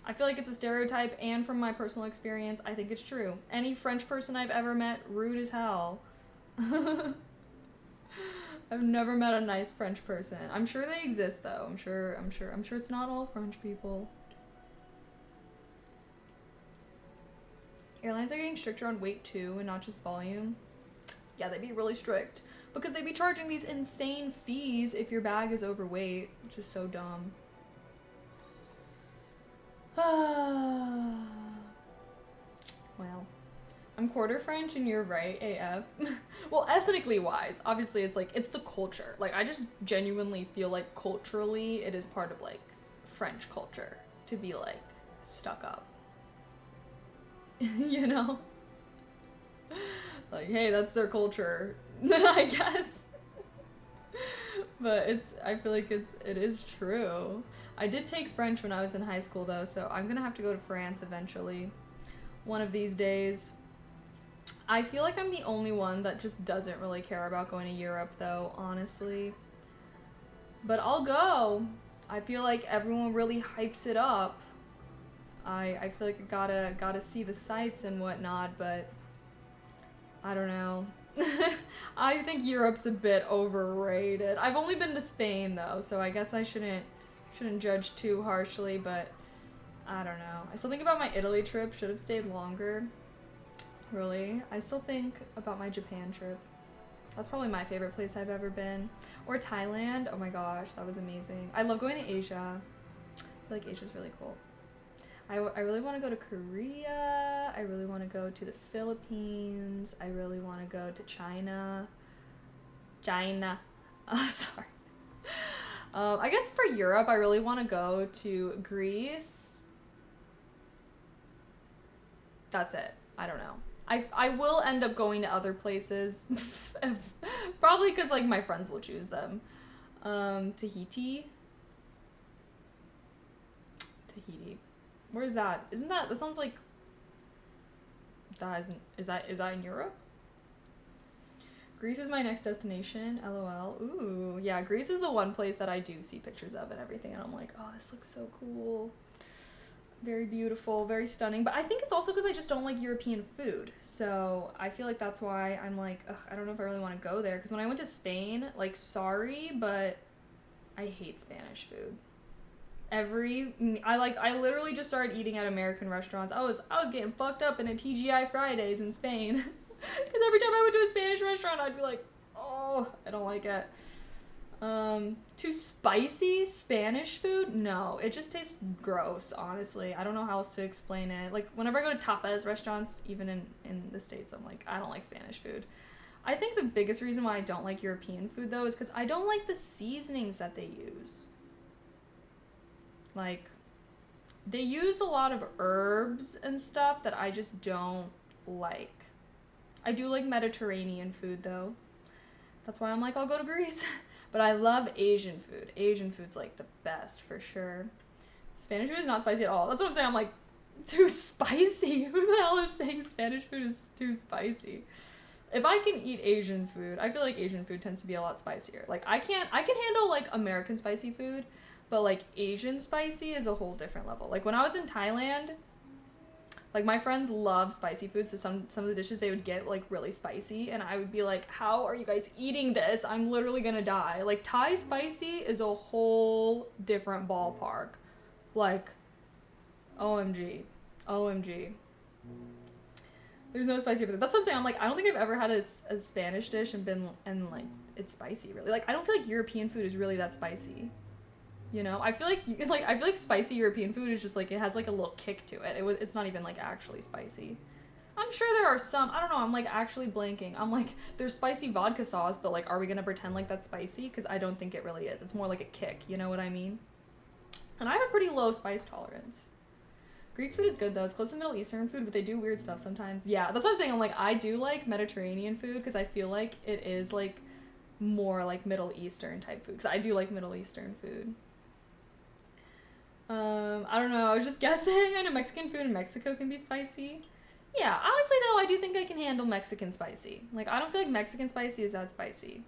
I feel like it's a stereotype, and from my personal experience, I think it's true. Any French person I've ever met, rude as hell. I've never met a nice French person. I'm sure they exist, though. I'm sure it's not all French people. Airlines are getting stricter on weight, too, and not just volume. Yeah, they'd be really strict, because they'd be charging these insane fees if your bag is overweight, which is so dumb. Well, I'm quarter French and you're right, AF. Well, ethnically wise, obviously it's like, it's the culture. Like, I just genuinely feel like culturally it is part of, like, French culture to be, like, stuck up. You know? Like, hey, that's their culture, I guess. But I feel like it is true. I did take French when I was in high school, though, so I'm gonna have to go to France eventually. One of these days. I feel like I'm the only one that just doesn't really care about going to Europe, though, honestly. But I'll go. I feel like everyone really hypes it up. I feel like I gotta see the sights and whatnot, but I don't know. I think Europe's a bit overrated. I've only been to Spain, though, so I guess I shouldn't Shouldn't judge too harshly, but I don't know. I still think about my Italy trip. Should have stayed longer. Really. I still think about my Japan trip. That's probably my favorite place I've ever been. Or Thailand. Oh my gosh, that was amazing. I love going to Asia. I feel like Asia's really cool. I really want to go to Korea. I really want to go to the Philippines. I really want to go to China. Sorry. I guess for Europe, I really want to go to Greece. That's it. I don't know. I will end up going to other places. Probably because, like, my friends will choose them. Tahiti. Where's that? That sounds like... Is that in Europe? Greece is my next destination, LOL. Ooh, yeah, Greece is the one place that I do see pictures of and everything, and I'm like, oh, this looks so cool. Very beautiful, very stunning. But I think it's also because I just don't like European food. So I feel like that's why I'm like, ugh, I don't know if I really want to go there. Because when I went to Spain, like, sorry, but I hate Spanish food. I literally just started eating at American restaurants. I was getting fucked up in a TGI Fridays in Spain. Because every time I went to a Spanish restaurant, I'd be like, oh, I don't like it. Too spicy Spanish food? No, it just tastes gross, honestly. I don't know how else to explain it. Like, whenever I go to tapas restaurants, even in the States, I'm like, I don't like Spanish food. I think the biggest reason why I don't like European food, though, is because I don't like the seasonings that they use. Like, they use a lot of herbs and stuff that I just don't like. I do like Mediterranean food, though. That's why I'm like, I'll go to Greece. But I love Asian food. Asian food's, like, the best, for sure. Spanish food is not spicy at all. That's what I'm saying. I'm like, too spicy. Who the hell is saying Spanish food is too spicy? If I can eat Asian food, I feel like Asian food tends to be a lot spicier. Like, I can handle, like, American spicy food, but, like, Asian spicy is a whole different level. Like, when I was in Thailand... Like, my friends love spicy food, so some of the dishes they would get, like, really spicy, and I would be like, how are you guys eating this? I'm literally gonna die. Like, Thai spicy is a whole different ballpark. Like, OMG. There's no spicy food. That's what I'm saying. I'm like, I don't think I've ever had a Spanish dish and like, it's spicy, really. Like, I don't feel like European food is really that spicy. You know, I feel like spicy European food is just like, it has like a little kick to it. It's not even like actually spicy. I'm sure there are some, I don't know, I'm like actually blanking. I'm like, there's spicy vodka sauce, but like, are we gonna pretend like that's spicy? Because I don't think it really is. It's more like a kick, you know what I mean? And I have a pretty low spice tolerance. Greek food is good though. It's close to Middle Eastern food, but they do weird stuff sometimes. Yeah, that's what I'm saying. I'm like, I do like Mediterranean food because I feel like it is like more like Middle Eastern type food. Because I do like Middle Eastern food. I don't know, I was just guessing. I know Mexican food in Mexico can be spicy. Yeah, honestly though, I do think I can handle Mexican spicy. Like, I don't feel like Mexican spicy is that spicy.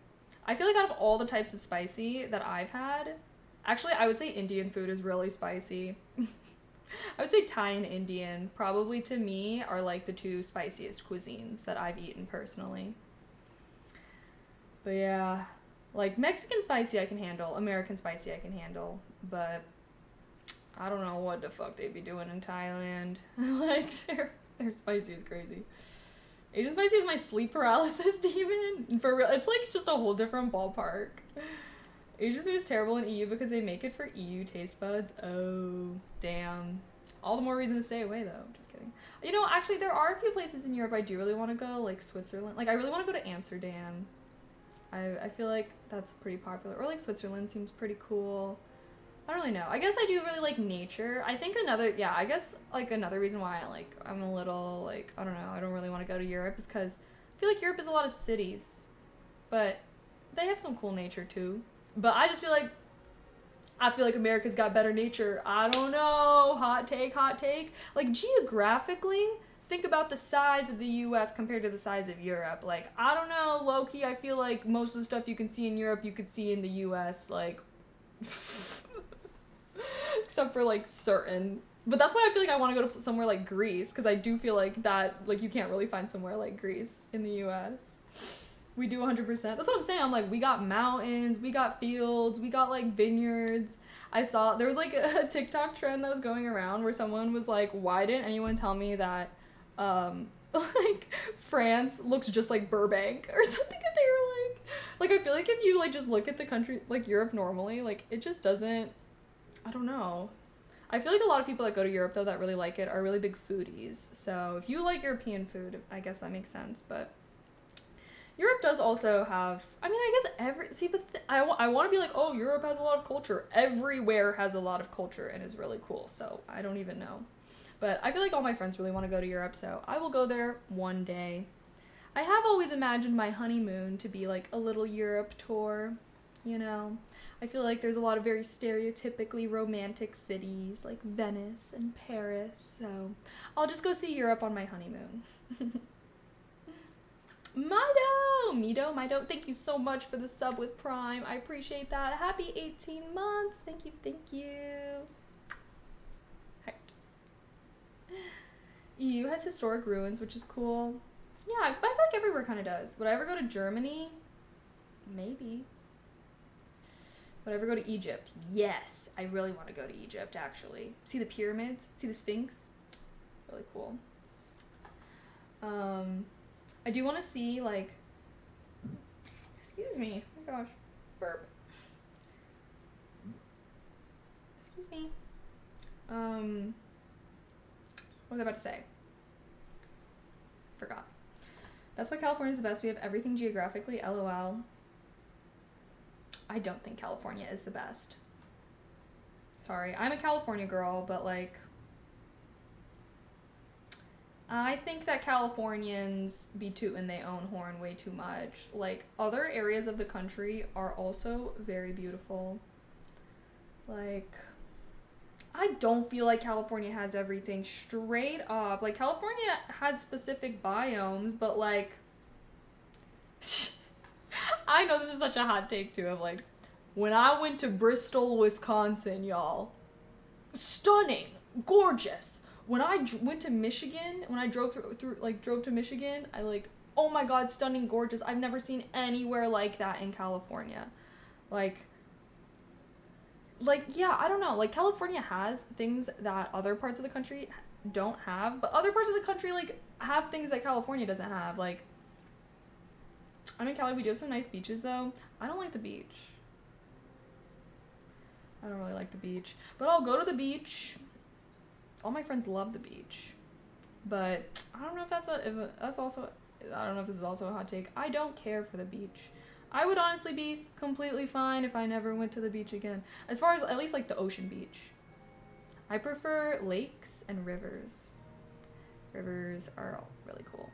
I feel like out of all the types of spicy that I've had, actually, I would say Indian food is really spicy. I would say Thai and Indian, probably to me, are like the two spiciest cuisines that I've eaten personally. But yeah, like Mexican spicy I can handle, American spicy I can handle, but I don't know what the fuck they'd be doing in Thailand. Like, their spicy is crazy. Asian spicy is my sleep paralysis demon. For real, it's like just a whole different ballpark. Asian food is terrible in EU because they make it for EU taste buds. Oh, damn. All the more reason to stay away, though. Just kidding. You know, actually, there are a few places in Europe I do really want to go, like Switzerland. Like, I really want to go to Amsterdam. I feel like that's pretty popular. Or, like, Switzerland seems pretty cool. I don't really know. I guess I do really like nature. I think another reason why I'm a little, like, I don't know, I don't really want to go to Europe is because I feel like Europe is a lot of cities. But they have some cool nature, too. But I feel like America's got better nature. I don't know. Hot take. Like, geographically, think about the size of the U.S. compared to the size of Europe. Like, I don't know, low-key, I feel like most of the stuff you can see in Europe, you could see in the U.S., like... Except for, like, certain... But that's why I feel like I want to go to somewhere like Greece, because I do feel like that, like, you can't really find somewhere like Greece in the U.S. We do 100%. That's what I'm saying. I'm like, we got mountains, we got fields, we got like vineyards. I saw there was like a TikTok trend that was going around where someone was like, why didn't anyone tell me that like France looks just like Burbank or something? And they were like I feel like if you like just look at the country like Europe normally, like it just doesn't, I don't know. I feel like a lot of people that go to Europe though that really like it are really big foodies. So if you like European food, I guess that makes sense, but Europe does also have, I mean, I guess I want to be like, oh, Europe has a lot of culture. Everywhere has a lot of culture and is really cool, so I don't even know. But I feel like all my friends really want to go to Europe, so I will go there one day. I have always imagined my honeymoon to be like a little Europe tour, you know? I feel like there's a lot of very stereotypically romantic cities like Venice and Paris, so I'll just go see Europe on my honeymoon. Mido, thank you so much for the sub with Prime. I appreciate that. Happy 18 months. Thank you. Heck. EU has historic ruins, which is cool. Yeah, I feel like everywhere kind of does. Would I ever go to Germany? Maybe. Would I ever go to Egypt? Yes. I really want to go to Egypt, actually. See the pyramids? See the Sphinx? Really cool. I do want to see, like, excuse me, oh my gosh, burp. Excuse me. What was I about to say? Forgot. That's why California's the best. We have everything geographically, LOL. I don't think California is the best. Sorry, I'm a California girl, but, like, I think that Californians be tooting their own horn way too much. Like, other areas of the country are also very beautiful. Like, I don't feel like California has everything straight up. Like, California has specific biomes, but, like, I know this is such a hot take, too, of, like, when I went to Bristol, Wisconsin, y'all, stunning, gorgeous. When I went to Michigan, when I drove drove to Michigan, I like, oh my god, stunning, gorgeous. I've never seen anywhere like that in California. Like, yeah, I don't know. Like, California has things that other parts of the country don't have, but other parts of the country, like, have things that California doesn't have. Like, I'm in Cali, we do have some nice beaches, though. I don't like the beach. I don't really like the beach. But I'll go to the beach. All my friends love the beach, but I don't know if I don't know if this is also a hot take. I don't care for the beach. I would honestly be completely fine if I never went to the beach again. As far as at least like the ocean beach. I prefer lakes and rivers. Rivers are really cool.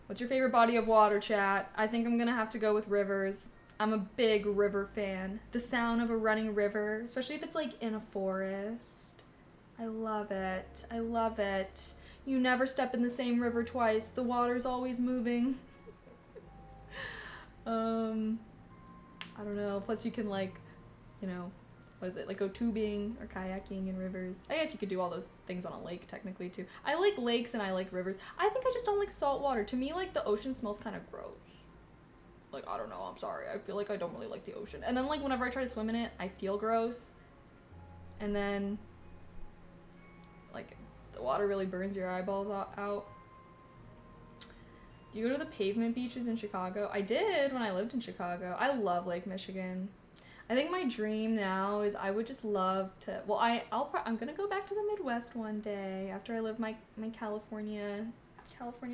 What's your favorite body of water, chat? I think I'm gonna have to go with rivers. I'm a big river fan. The sound of a running river, especially if it's like in a forest. I love it. I love it. You never step in the same river twice. The water's always moving. I don't know. Plus you can like, you know, what is it? Like go tubing or kayaking in rivers. I guess you could do all those things on a lake technically too. I like lakes and I like rivers. I think I just don't like salt water. To me, like the ocean smells kind of gross. Like, I don't know, I'm sorry. I feel like I don't really like the ocean. And then, like, whenever I try to swim in it, I feel gross. And then, like, the water really burns your eyeballs out. Do you go to the pavement beaches in Chicago? I did when I lived in Chicago. I love Lake Michigan. I think my dream now is I would just love to... Well, I'm gonna go back to the Midwest one day after I live my California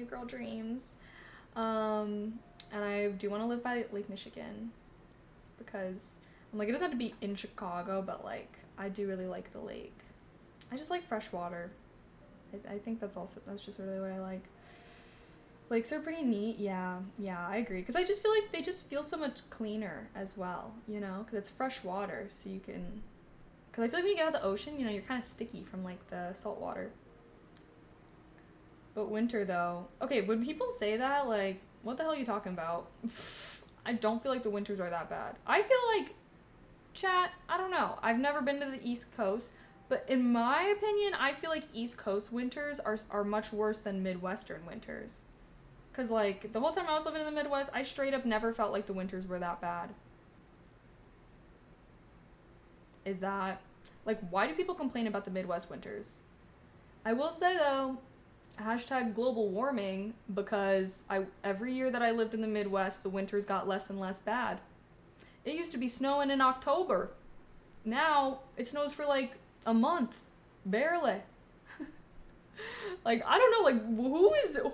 girl dreams. And I do want to live by Lake Michigan because I'm like, it doesn't have to be in Chicago, but like, I do really like the lake. I just like fresh water. I think that's just really what I like. Lakes are pretty neat. Yeah, I agree. Because I just feel like they just feel so much cleaner as well, you know, because it's fresh water. So you can, because I feel like when you get out of the ocean, you know, you're kind of sticky from like the salt water. But winter though, okay, when people say that, like, what the hell are you talking about? I don't feel like the winters are that bad. I feel like, chat, I don't know. I've never been to the East Coast, but in my opinion, I feel like East Coast winters are much worse than Midwestern winters. Because, like, the whole time I was living in the Midwest, I straight up never felt like the winters were that bad. Is that... Like, why do people complain about the Midwest winters? I will say, though, hashtag global warming, because every year that I lived in the Midwest, the winters got less and less bad. It used to be snowing in October. Now, it snows for, like, a month. Barely. Like, I don't know, like,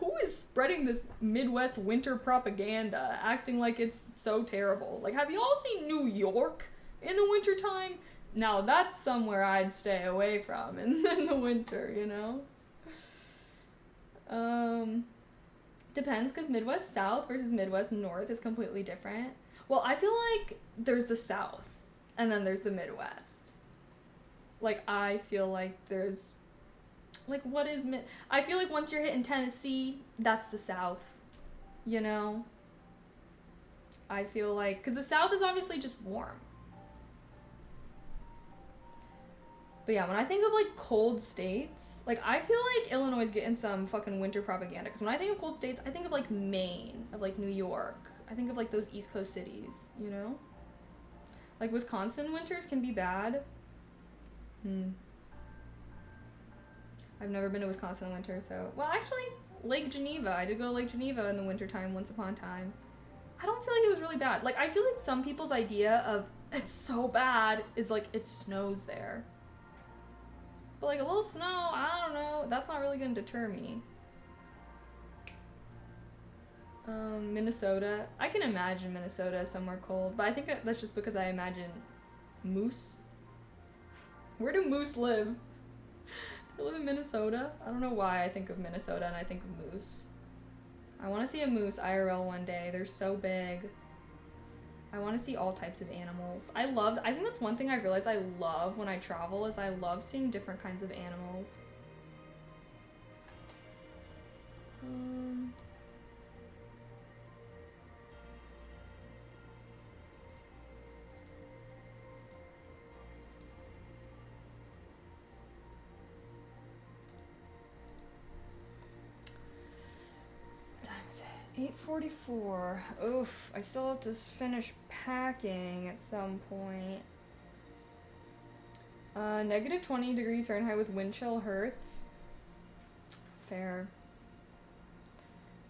who is spreading this Midwest winter propaganda, acting like it's so terrible? Like, have you all seen New York in the wintertime? Now, that's somewhere I'd stay away from in the winter, you know? Depends, because Midwest South versus Midwest North is completely different. Well, I feel like there's the South, and then there's the Midwest. Like, I feel like there's... Like, what is I feel like once you're hitting Tennessee, that's the South, you know? I feel like... Because the South is obviously just warm. But yeah, when I think of, like, cold states, like, I feel like Illinois is getting some fucking winter propaganda. Because when I think of cold states, I think of, like, Maine, of, like, New York. I think of, like, those East Coast cities, you know? Like, Wisconsin winters can be bad. I've never been to Wisconsin in winter, so... Well, actually, Lake Geneva. I did go to Lake Geneva in the wintertime once upon a time. I don't feel like it was really bad. Like, I feel like some people's idea of it's so bad is, like, it snows there. But, like, a little snow, I don't know. That's not really going to deter me. Minnesota. I can imagine Minnesota as somewhere cold, but I think that's just because I imagine moose. Where do moose live? I live in Minnesota. I don't know why I think of Minnesota and I think of moose. I want to see a moose IRL one day. They're so big. I want to see all types of animals. I think that's one thing I realize I love when I travel is I love seeing different kinds of animals. What time is it? 8:44. Oof, I still have to finish packing at some point. Negative 20 degrees Fahrenheit with wind chill hurts. Fair.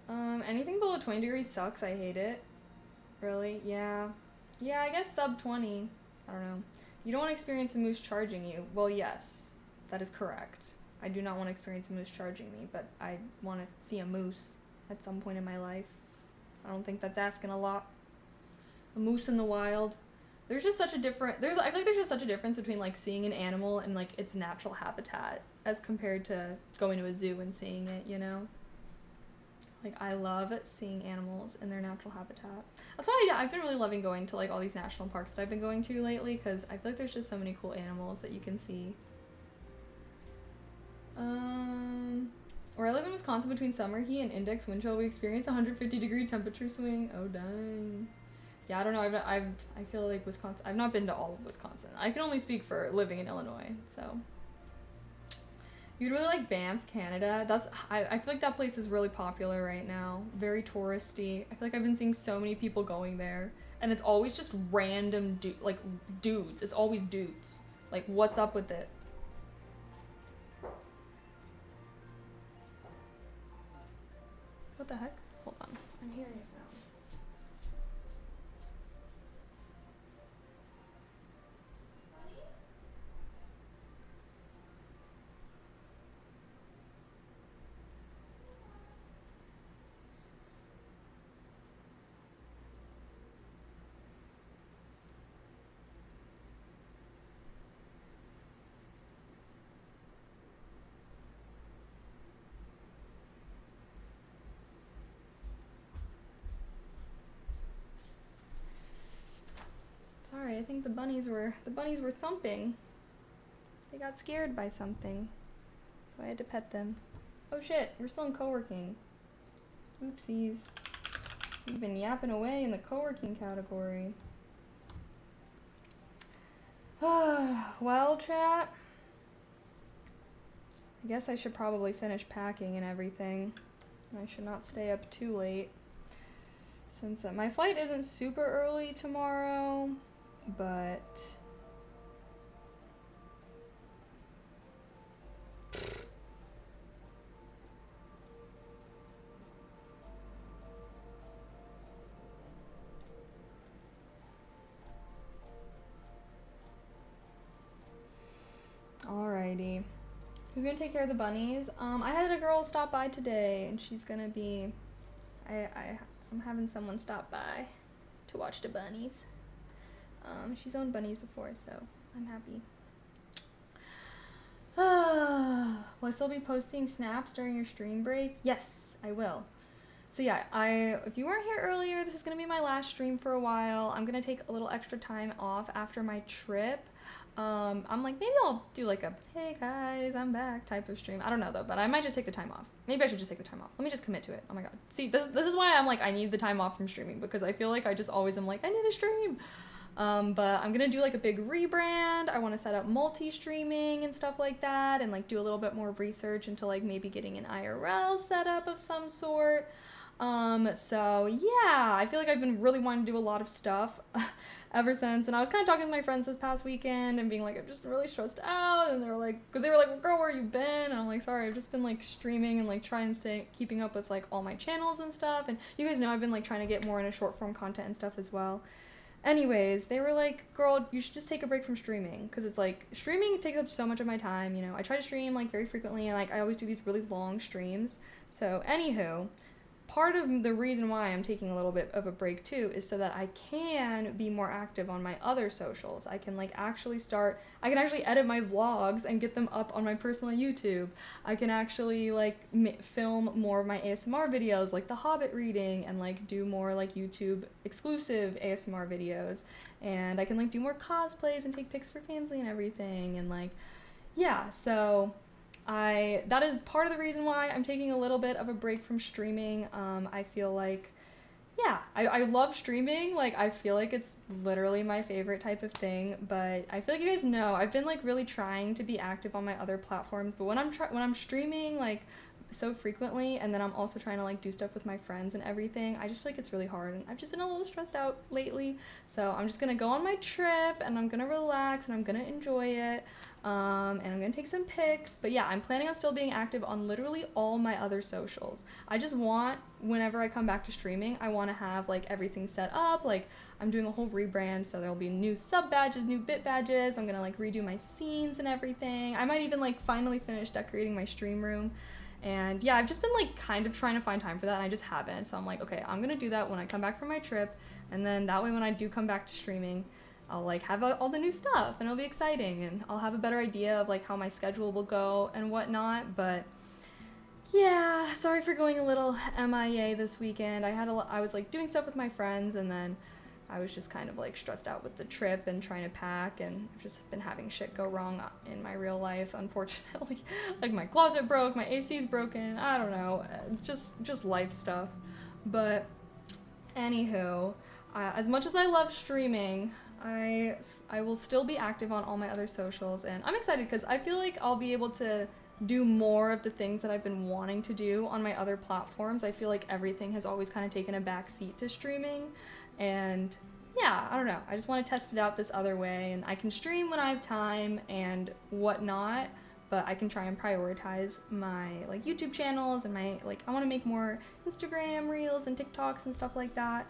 Anything below 20 degrees sucks. I hate it. Really? Yeah. Yeah, I guess sub 20. I don't know. You don't want to experience a moose charging you. Well, yes. That is correct. I do not want to experience a moose charging me, but I want to see a moose at some point in my life. I don't think that's asking a lot. A moose in the wild. There's just such a different... I feel like there's just such a difference between, like, seeing an animal in, like, its natural habitat as compared to going to a zoo and seeing it, you know? Like, I love seeing animals in their natural habitat. That's why I've been really loving going to, like, all these national parks that I've been going to lately, because I feel like there's just so many cool animals that you can see. Where I live in Wisconsin, between summer heat and index wind chill, we experience 150-degree temperature swing. Oh, dang. Yeah, I don't know. I feel like Wisconsin... I've not been to all of Wisconsin. I can only speak for living in Illinois, so... You'd really like Banff, Canada. I feel like that place is really popular right now. Very touristy. I feel like I've been seeing so many people going there. And it's always just random, dudes. It's always dudes. Like, what's up with it? What the heck? Hold on. I'm hearing a sound. Sorry, I think the bunnies were thumping. They got scared by something, so I had to pet them. Oh shit, we're still in co-working. Oopsies. We've been yapping away in the co-working category. Well, chat. I guess I should probably finish packing and everything. I should not stay up too late. Since my flight isn't super early tomorrow, but alrighty. Who's gonna take care of the bunnies? I had a girl stop by today, and she's gonna be. I'm having someone stop by to watch the bunnies. She's owned bunnies before, so I'm happy. Will I still be posting snaps during your stream break? Yes, I will. So yeah, if you weren't here earlier, this is gonna be my last stream for a while. I'm gonna take a little extra time off after my trip. I'm like, maybe I'll do like a, hey guys, I'm back type of stream. I don't know though, but I might just take the time off. Maybe I should just take the time off. Let me just commit to it. Oh my god. See, this is why I'm like, I need the time off from streaming, because I feel like I just always am like, I need a stream. But I'm gonna do like a big rebrand. I want to set up multi-streaming and stuff like that, and like do a little bit more research into like maybe getting an IRL setup of some sort. So yeah, I feel like I've been really wanting to do a lot of stuff ever since, and I was kind of talking with my friends this past weekend and being like, I've just been really stressed out, and they were like, well, girl, where you been? And I'm like, sorry, I've just been like streaming and like trying to keeping up with like all my channels and stuff, and you guys know I've been like trying to get more into short form content and stuff as well. Anyways, they were like, girl, you should just take a break from streaming, because it's like, streaming takes up so much of my time, you know. I try to stream like very frequently, and like I always do these really long streams. So anywho, part of the reason why I'm taking a little bit of a break too is so that I can be more active on my other socials. I can actually edit my vlogs and get them up on my personal YouTube. I can actually film more of my ASMR videos, like the Hobbit reading, and like do more like YouTube exclusive ASMR videos. And I can like do more cosplays and take pics for Fansly and everything. And like, yeah, so that is part of the reason why I'm taking a little bit of a break from streaming. I feel like, yeah, I love streaming. Like, I feel like it's literally my favorite type of thing, but I feel like you guys know, I've been like really trying to be active on my other platforms, but when I'm streaming like so frequently, and then I'm also trying to like do stuff with my friends and everything, I just feel like it's really hard, and I've just been a little stressed out lately. So I'm just gonna go on my trip, and I'm gonna relax, and I'm gonna enjoy it. And I'm gonna take some pics, but yeah, I'm planning on still being active on literally all my other socials. I just want, whenever I come back to streaming, I want to have like everything set up. Like, I'm doing a whole rebrand, so there'll be new sub badges, new bit badges. I'm gonna like redo my scenes and everything. I might even like finally finish decorating my stream room. And yeah, I've just been like kind of trying to find time for that, and I just haven't. So I'm like, okay, I'm gonna do that when I come back from my trip, and then that way when I do come back to streaming, I'll like have all the new stuff, and it'll be exciting, and I'll have a better idea of like how my schedule will go and whatnot. But yeah, sorry for going a little MIA this weekend. I was like doing stuff with my friends, and then I was just kind of like stressed out with the trip and trying to pack, and I've just been having shit go wrong in my real life, unfortunately. Like my closet broke, my AC's broken, I don't know, just life stuff. But anywho, as much as I love streaming, I will still be active on all my other socials, and I'm excited because I feel like I'll be able to do more of the things that I've been wanting to do on my other platforms. I feel like everything has always kind of taken a back seat to streaming, and yeah, I don't know. I just want to test it out this other way, and I can stream when I have time and whatnot, but I can try and prioritize my like YouTube channels and my I want to make more Instagram reels and TikToks and stuff like that.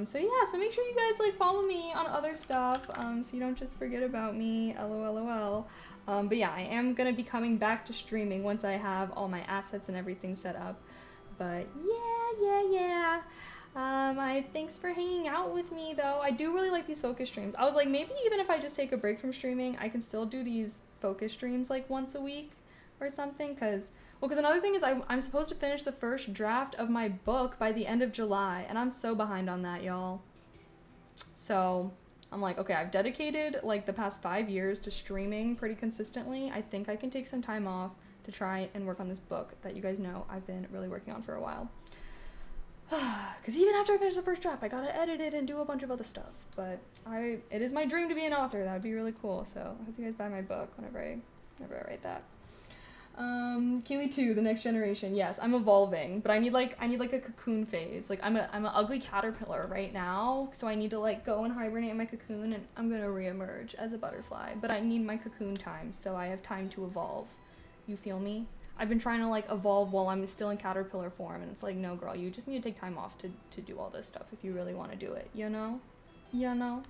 So yeah, so make sure you guys like follow me on other stuff, so you don't just forget about me, lol. But yeah, I am gonna be coming back to streaming once I have all my assets and everything set up. But yeah. Thanks for hanging out with me though. I do really like these focus streams. I was like, maybe even if I just take a break from streaming, I can still do these focus streams like once a week or something, because another thing is I'm supposed to finish the first draft of my book by the end of July, and I'm so behind on that, y'all. So I'm like, okay, I've dedicated like the past 5 years to streaming pretty consistently. I think I can take some time off to try and work on this book that you guys know I've been really working on for a while. Because even after I finish the first draft, I gotta edit it and do a bunch of other stuff. But it is my dream to be an author. That would be really cool. So I hope you guys buy my book whenever I write that. Kaylee 2, the next generation. Yes, I'm evolving, but I need like a cocoon phase. Like I'm an ugly caterpillar right now, so I need to like go and hibernate in my cocoon, and I'm gonna reemerge as a butterfly. But I need my cocoon time, so I have time to evolve. You feel me? I've been trying to like evolve while I'm still in caterpillar form, and it's like, no, girl, you just need to take time off to do all this stuff if you really want to do it. You know? You know?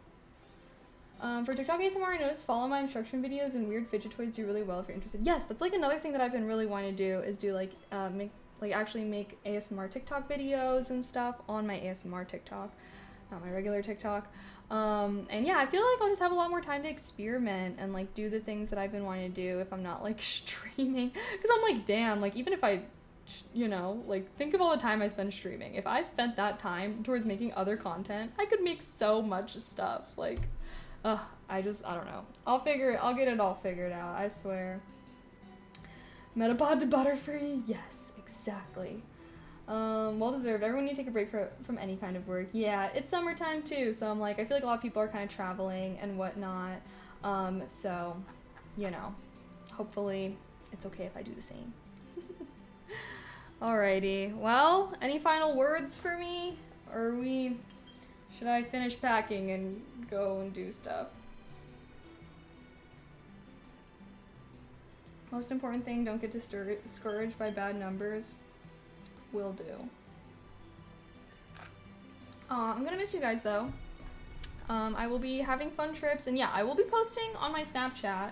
For TikTok ASMR, I noticed follow my instruction videos and weird fidget toys do really well if you're interested. Yes, that's like another thing that I've been really wanting to do is do like actually make ASMR TikTok videos and stuff on my ASMR TikTok, not my regular TikTok. And yeah, I feel like I'll just have a lot more time to experiment and like do the things that I've been wanting to do if I'm not like streaming. Because I'm like, damn, like even if I, you know, like think of all the time I spend streaming. If I spent that time towards making other content, I could make so much stuff. Like, I don't know. I'll get it all figured out, I swear. Metapod to Butterfree? Yes, exactly. Well deserved. Everyone need to take a break from any kind of work. Yeah, it's summertime too, so I'm like, I feel like a lot of people are kind of traveling and whatnot. So, you know, hopefully it's okay if I do the same. Alrighty. Well, any final words for me? Or should I finish packing and go and do stuff? Most important thing, don't get discouraged by bad numbers. Will do. I'm gonna miss you guys though. I will be having fun trips, and yeah, I will be posting on my Snapchat.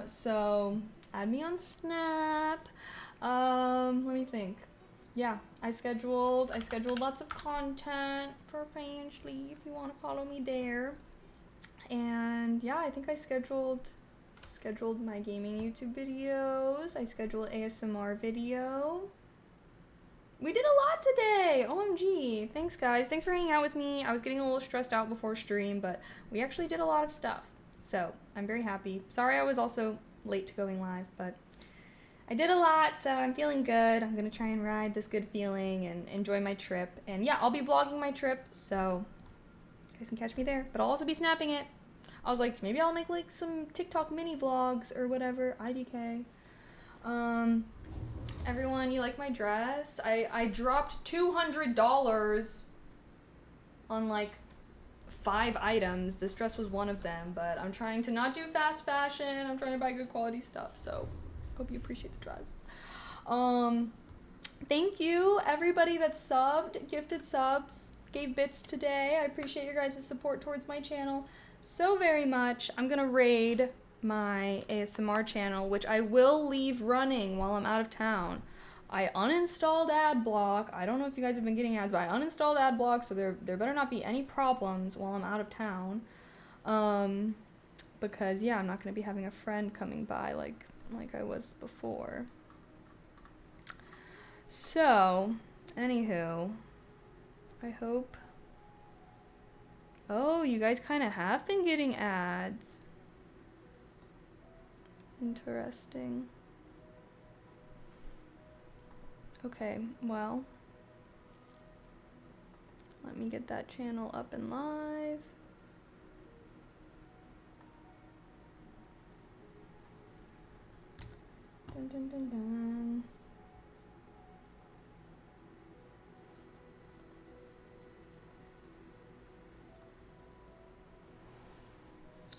So add me on Snap. Let me think. Yeah, I scheduled lots of content for Fanchly if you want to follow me there. And yeah, I think I scheduled my gaming YouTube videos. I scheduled ASMR video. We did a lot today. OMG. Thanks guys. Thanks for hanging out with me. I was getting a little stressed out before stream, but we actually did a lot of stuff. So I'm very happy. Sorry I was also late to going live, but I did a lot, so I'm feeling good. I'm gonna try and ride this good feeling and enjoy my trip. And yeah, I'll be vlogging my trip, so you guys can catch me there. But I'll also be snapping it. I was like, maybe I'll make like some TikTok mini vlogs or whatever. IDK. Everyone, you like my dress? I dropped $200 on like 5 items. This dress was one of them, but I'm trying to not do fast fashion. I'm trying to buy good quality stuff, so hope you appreciate the dress. Thank you everybody that subbed, gifted subs, gave bits today. I appreciate your guys' support towards my channel so very much. I'm gonna raid my ASMR channel, which I will leave running while I'm out of town. I uninstalled Adblock. I don't know if you guys have been getting ads, but I uninstalled Adblock, so there better not be any problems while I'm out of town. Because yeah, I'm not gonna be having a friend coming by like I was before. So, anywho, I hope. Oh, you guys kind of have been getting ads. Interesting. Okay, well, let me get that channel up and live. Dun, dun, dun, dun.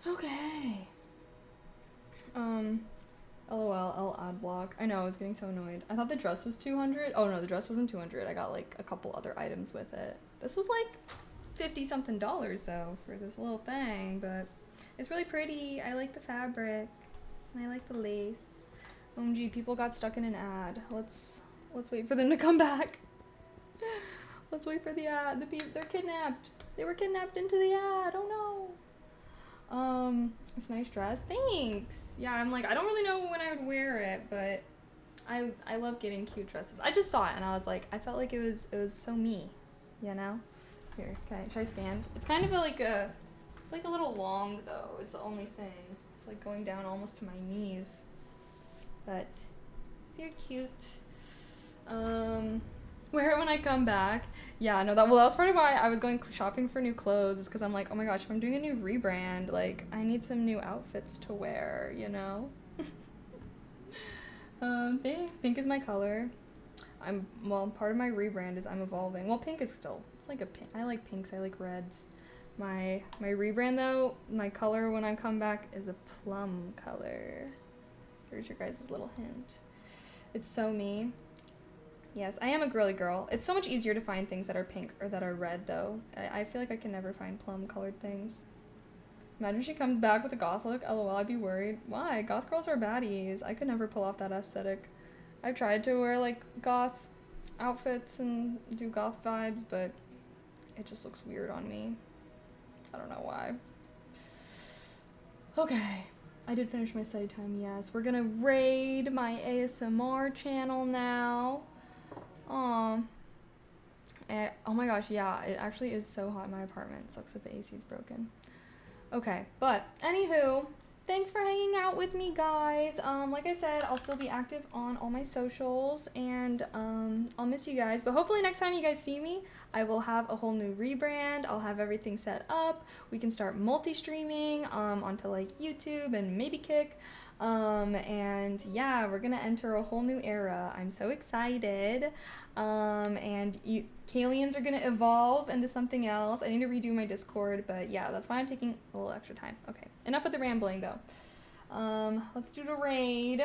Okay. LOL, L ad block. I know, I was getting so annoyed. I thought the dress was 200. Oh no, the dress wasn't 200. I got like a couple other items with it. This was like 50 something dollars though for this little thing, but it's really pretty. I like the fabric and I like the lace. OMG, people got stuck in an ad. Let's wait for them to come back. Let's wait for the ad. They're kidnapped. They were kidnapped into the ad. Oh no. It's a nice dress. Thanks. Yeah, I'm like, I don't really know when I would wear it, but I love getting cute dresses. I just saw it and I was like, I felt like it was so me, you know? Here, should I stand? It's kind of it's like a little long though, is the only thing. It's like going down almost to my knees. But you're cute. Wear it when I come back. Yeah, no, that was part of why I was going shopping for new clothes, because I'm like, oh my gosh, if I'm doing a new rebrand, like, I need some new outfits to wear, you know? Thanks. Pink is my color. Well, part of my rebrand is I'm evolving. Well, pink is still, it's like a pink. I like pinks, I like reds. My rebrand though, my color when I come back is a plum color. Here's your guys' little hint. It's so me. Yes, I am a girly girl. It's so much easier to find things that are pink or that are red though. I feel like I can never find plum colored things. Imagine she comes back with a goth look. LOL, I'd be worried. Why? Goth girls are baddies. I could never pull off that aesthetic. I've tried to wear like goth outfits and do goth vibes, but it just looks weird on me. I don't know why. Okay, I did finish my study time, yes. We're gonna raid my ASMR channel now. Oh my gosh, yeah, it actually is so hot in my apartment. It sucks that the AC's broken. Okay, but anywho, thanks for hanging out with me, guys. Like I said, I'll still be active on all my socials, and I'll miss you guys. But hopefully next time you guys see me, I will have a whole new rebrand. I'll have everything set up. We can start multi-streaming onto like YouTube and maybe Kick. And yeah, we're gonna enter a whole new era. I'm so excited. And Kalians are gonna evolve into something else. I need to redo my Discord, but yeah, that's why I'm taking a little extra time. Okay, enough with the rambling though. Let's do the raid.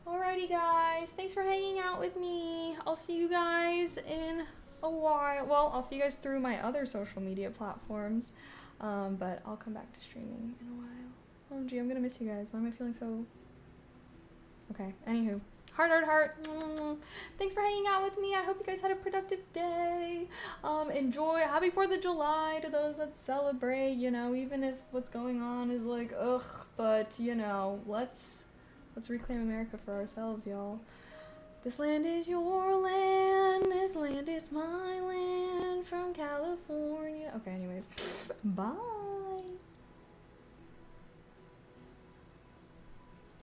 Alrighty guys, thanks for hanging out with me. I'll see you guys in a while. Well, I'll see you guys through my other social media platforms, but I'll come back to streaming in a while. OMG, I'm gonna miss you guys. Why am I feeling so... Okay, anywho. Heart. Thanks for hanging out with me. I hope you guys had a productive day. Enjoy. Happy 4th of July to those that celebrate, you know, even if what's going on is like, ugh, but, you know, let's reclaim America for ourselves, y'all. This land is your land. This land is my land from California. Okay, anyways. Bye.